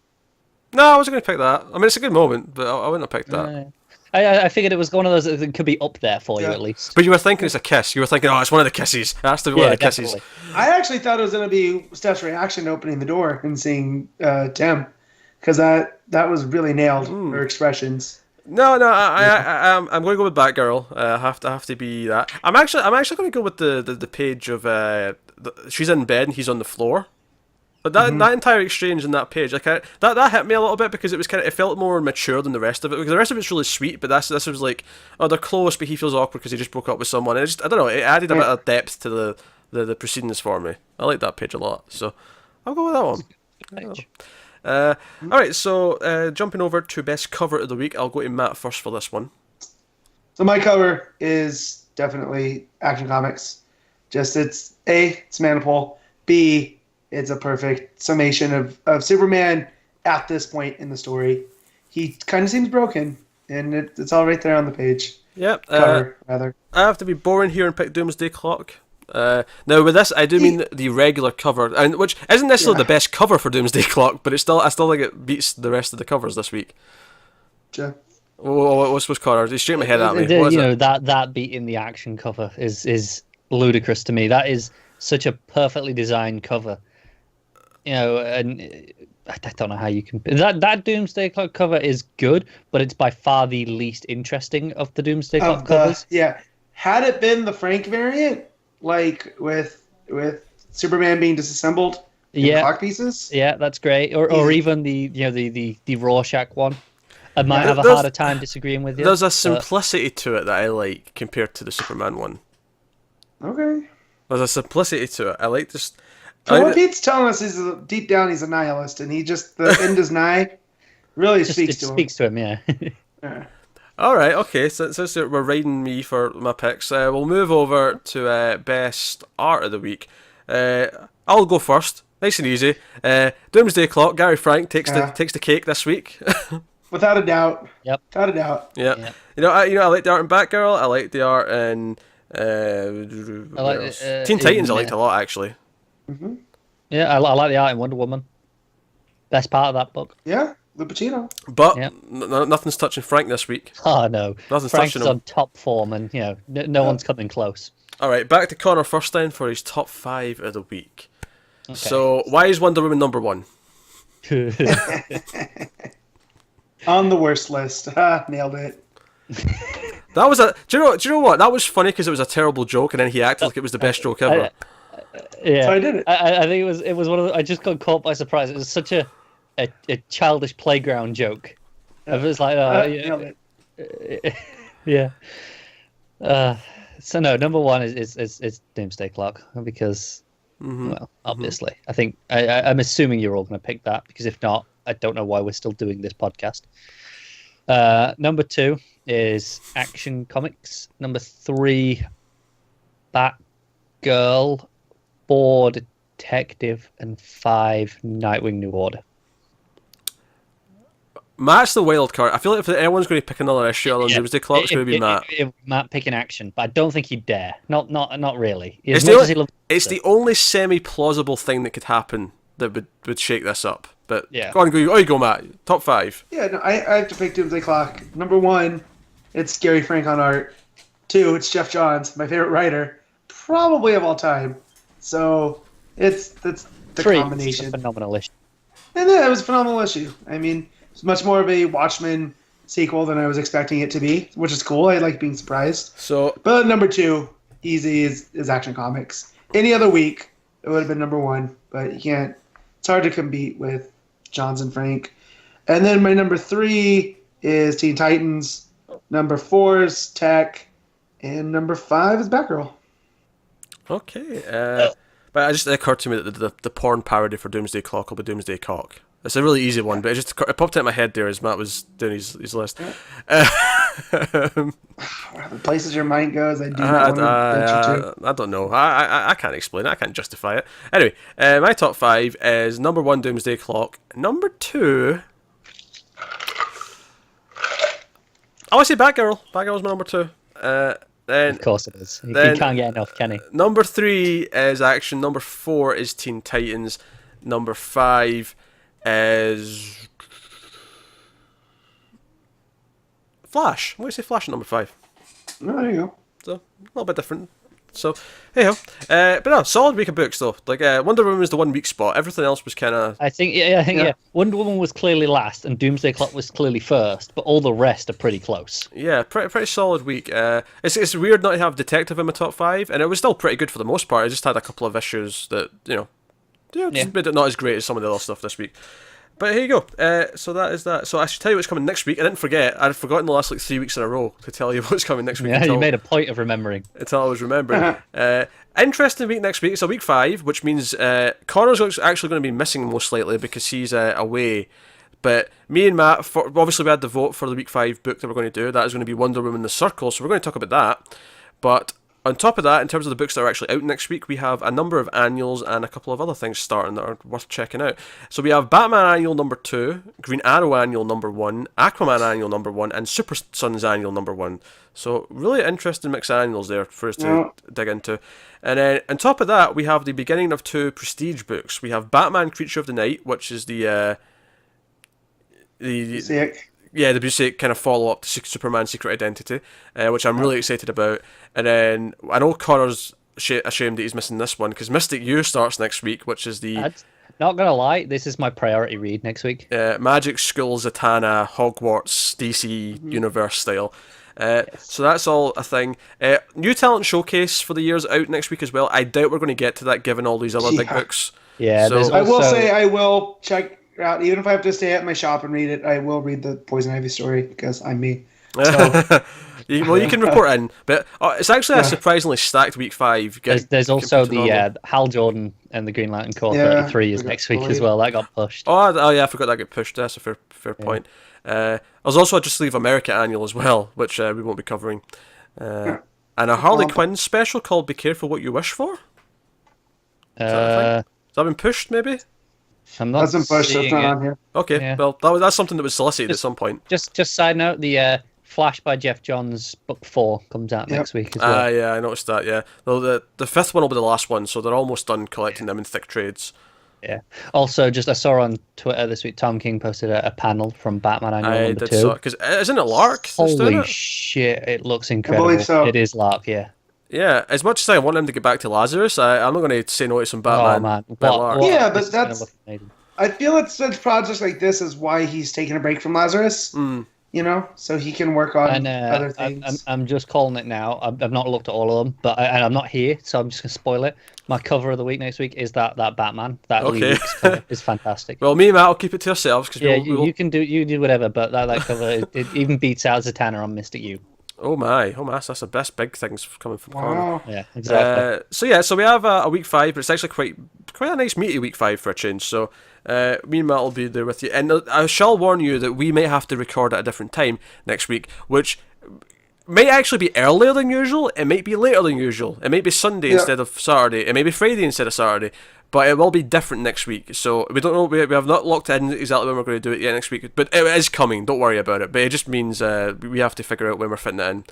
No, I wasn't going to pick that. I mean, it's a good moment, but I wouldn't have picked that. I figured it was one of those that could be up there for you at least. But you were thinking it's a kiss. You were thinking, it's one of the kisses. It has to be one of the kisses. I actually thought it was going to be Steph's reaction opening the door and seeing Tim. Because that was really nailed, her expressions. No, I'm going to go with Batgirl. I have to be that. I'm actually going to go with the page of she's in bed and he's on the floor. But that entire exchange in that page, that hit me a little bit because it was it felt more mature than the rest of it. Because the rest of it's really sweet, but this was like, they're close, but he feels awkward because he just broke up with someone. And I don't know, it added a bit of depth to the proceedings for me. I like that page a lot, so I'll go with that one. Alright, so jumping over to best cover of the week, I'll go to Matt first for this one. So my cover is definitely Action Comics. It's Manipul. B, it's a perfect summation of Superman at this point in the story. He kind of seems broken, and it's all right there on the page. Yep. Cover, rather. I have to be boring here and pick Doomsday Clock. Now with this, I do mean the regular cover, and which isn't necessarily the best cover for Doomsday Clock, but I still think it beats the rest of the covers this week. Sure. What's Connor? He's shaking my head at me. That beat in the action cover is ludicrous to me. That is such a perfectly designed cover. And I don't know how you can. That Doomsday Clock cover is good, but it's by far the least interesting of the Doomsday Clock covers. Yeah, had it been the Frank variant, like with Superman being disassembled in clock pieces. Yeah, that's great. Or even the Rorschach one. I might have a harder time disagreeing with you. There's a simplicity to it that I like compared to the Superman one. Okay. There's a simplicity to it. I like this. So what Pete's telling us is deep down he's a nihilist, and he just the end is nigh really speaks to him. Speaks to him, yeah. All right, okay. So since we're riding me for my picks, we'll move over to best art of the week. I'll go first. Nice and easy. Doomsday Clock. Gary Frank takes the cake this week. Without a doubt. Yep. Without a doubt. Yeah. I like the art in Batgirl. I like the art in Teen Titans. I liked a lot actually. Mm-hmm. Yeah, I like the art in Wonder Woman. Best part of that book. Yeah, Lupacchino. But nothing's touching Frank this week. Oh no, nothing's Frank's touching him. on top form, and no one's coming close. All right, back to Connor first then for his top 5 of the week. Okay. So why is Wonder Woman number 1? On the worst list. Nailed it. That was a. Do you know what? That was funny because it was a terrible joke, and then he acted like it was the best joke ever. Yeah, so I did it. I think it was one of the, I just got caught by surprise. It was such a childish playground joke. It was like, yeah. So no, number 1 is Doomsday Clock because, well, obviously, I think I'm assuming you're all going to pick that because if not, I don't know why we're still doing this podcast. Number 2 is Action Comics. Number 3, Batgirl. 4, Detective, and 5, Nightwing New Order. Matt's the wild card. I feel like if anyone's going to pick another issue on Doomsday Clock, it's going to be Matt. Matt picking Action, but I don't think he'd dare. Not really. It's the only semi-plausible thing that could happen that would shake this up. But go on, you go, Matt. Top 5. Yeah, no, I have to pick Doomsday Clock. Number 1, it's Gary Frank on art. 2, it's Geoff Johns, my favorite writer, probably of all time. So that's the 3, combination. It's a phenomenal issue. And it was a phenomenal issue. I mean, it's much more of a Watchmen sequel than I was expecting it to be, which is cool. I like being surprised. But number 2, easy, is Action Comics. Any other week, it would have been number 1, but you can't. It's hard to compete with Johns and Frank. And then my number 3 is Teen Titans. Number 4 is Tech. And number 5 is Batgirl. Okay, but it just occurred to me that the porn parody for Doomsday Clock will be Doomsday Cock. It's a really easy one, but it popped out my head there as Matt was doing his list. The places your mind goes, I do not want to venture to. I don't know. I can't explain it. I can't justify it. Anyway, my top 5 is number 1, Doomsday Clock. Number 2, I want to say Batgirl. Batgirl's my number 2. Then, of course it is. He can't get enough, can he? Number 3 is Action. Number 4 is Teen Titans. Number 5 is Flash. I'm going to say Flash at number 5. Oh, there you go. So, a little bit different. So, hey ho. But no, solid week of books though. Like Wonder Woman was the 1 week spot. Everything else was kind of. I think Wonder Woman was clearly last, and Doomsday Clock was clearly first, but all the rest are pretty close. Yeah, pretty solid week. It's weird not to have Detective in my top 5, and it was still pretty good for the most part. I just had a couple of issues that just made it not as great as some of the other stuff this week. But here you go. So that is that. So I should tell you what's coming next week. I didn't forget. I'd forgotten the last 3 weeks in a row to tell you what's coming next week. Yeah, you made a point of remembering. Until I was remembering. Interesting week next week. So week 5, which means Connor's actually going to be missing most likely because he's away. But me and Matt, obviously we had the vote for the week 5 book that we're going to do. That is going to be Wonder Woman: The Circle. So we're going to talk about that. But On top of that, in terms of the books that are actually out next week, we have a number of annuals and a couple of other things starting that are worth checking out. So we have Batman Annual number 2, Green Arrow Annual number 1, Aquaman Annual number 1, and Super Sons Annual number 1. So really interesting mix of annuals there for us to dig into. And then on top of that, we have the beginning of 2 prestige books. We have Batman Creature of the Night, which is the basic kind of follow-up to Superman's Secret Identity, which I'm really excited about. And then I know Connor's ashamed that he's missing this one, because Mystic U starts next week, which is the... Not gonna lie, this is my priority read next week. Magic School Zatanna, Hogwarts, DC Universe style. So that's all a thing. New Talent Showcase for the year's out next week as well. I doubt we're going to get to that given all these other big books. Yeah, so, I will say I will check out, even if I have to stay at my shop and read it, I will read the Poison Ivy story, because I'm me. So. You can report in, but it's actually a surprisingly stacked week 5. There's also the Hal Jordan and the Green Lantern Corps 33 is next week as well. That got pushed. Oh yeah, I forgot that got pushed. That's a fair point. There's also a Just Leave America annual as well, which we won't be covering. And a Harley Quinn special called Be Careful What You Wish For? Has that been pushed, maybe? I'm not Hasn't pushed, so it's not on here. Okay, well, that's something that was solicited at some point. Just side note, the Flash by Geoff Johns book 4 comes out next week as well. Yeah, I noticed that, yeah. Though the 5th one will be the last one, so they're almost done collecting them in thick trades. Yeah. Also, I saw on Twitter this week, Tom King posted a panel from Batman Annual number 2. Because isn't it Lark? Holy shit, it looks incredible. I believe so. It is Lark, yeah. Yeah, as much as I want him to get back to Lazarus, I'm not going to say no to some Batman. Oh, man. Lark. Yeah, but that's... I feel it's such projects like this is why he's taking a break from Lazarus. You know, so he can work on other things. I'm just calling it now. I've not looked at all of them, but I'm not here, so I'm just gonna spoil it. My cover of the week next week is that Batman. That Lee Weeks cover is fantastic. Well, me and Matt will keep it to ourselves because you can do whatever, but that cover it even beats out Zatanna on Mystic U. Oh my, that's the best big things coming from Connor. Yeah, exactly. So we have a week 5, but it's actually quite a nice meaty week 5 for a change. So me and Matt will be there with you, and I shall warn you that we may have to record at a different time next week, which might actually be earlier than usual. It might be later than usual. It might be Sunday instead of Saturday. It may be Friday instead of Saturday. But it will be different next week. So we don't know. We have not locked in exactly when we're going to do it yet next week. But it is coming. Don't worry about it. But it just means we have to figure out when we're fitting it in.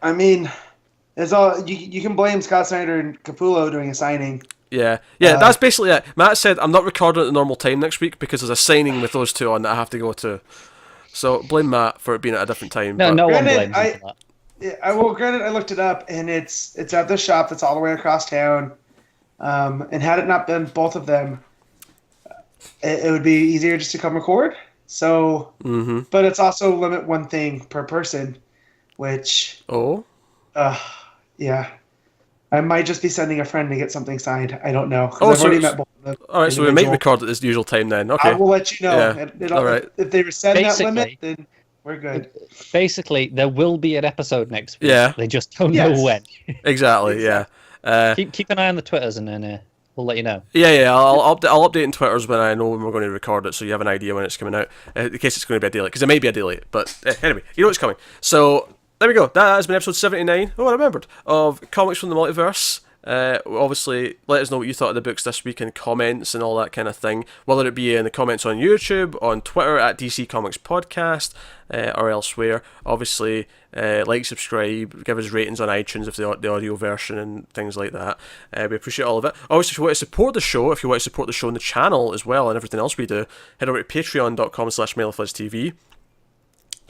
I mean, it's all you can blame Scott Snyder and Capullo doing a signing. Yeah, that's basically it. Matt said I'm not recording at the normal time next week because there's a signing with those two on that I have to go to. So blame Matt for it being at a different time. No one blames him for that. Yeah, granted, I looked it up, and it's at the shop that's all the way across town. And had it not been both of them, it would be easier just to come record. So, but it's also limit one thing per person, which yeah, I might just be sending a friend to get something signed. I don't know. I've already met both of them. All right, so we might record at this usual time then. Okay, I will let you know. Yeah. All right. If they set that limit, then we're good. Basically, there will be an episode next week. Yeah, they just don't know when. Exactly. Yeah. Keep an eye on the Twitters, and then we'll let you know. Yeah. I'll update in Twitters when I know when we're going to record it, so you have an idea when it's coming out. In case it's going to be a day late, because it may be a day late. But anyway, you know it's coming. So there we go. That has been episode 79. Oh, I remembered, of Comics from the Multiverse. Obviously, let us know what you thought of the books this week in comments and all that kind of thing. Whether it be in the comments on YouTube, on Twitter at DC Comics Podcast, or elsewhere. Obviously, like, subscribe, give us ratings on iTunes if the audio version and things like that. We appreciate all of it. Obviously, if you want to support the show, if you want to support the show and the channel as well and everything else we do, head over to patreon.com/MailFuzzTV.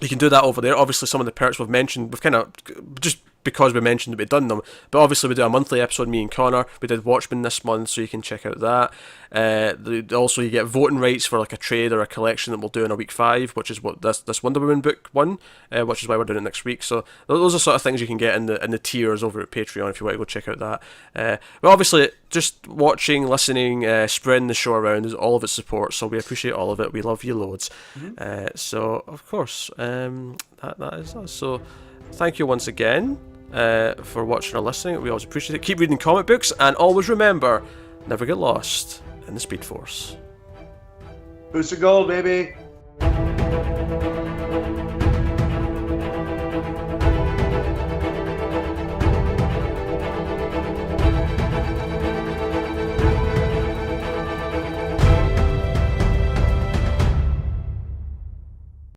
You can do that over there. Obviously, some of the perks we've mentioned, we've kind of just because we mentioned that we've done them. But obviously, we do a monthly episode, me and Connor. We did Watchmen this month, so you can check out that. Also, you get voting rights for like a trade or a collection that we'll do in a week 5, which is what this Wonder Woman book won, which is why we're doing it next week. So those are sort of things you can get in the tiers over at Patreon if you want to go check out that. But obviously, just watching, listening, spreading the show around is all of its support. So we appreciate all of it. We love you loads. So of course, that is us. So thank you once again for watching or listening. We always appreciate it. Keep reading comic books, and always remember, never get lost in the Speed Force. Booster Gold, baby.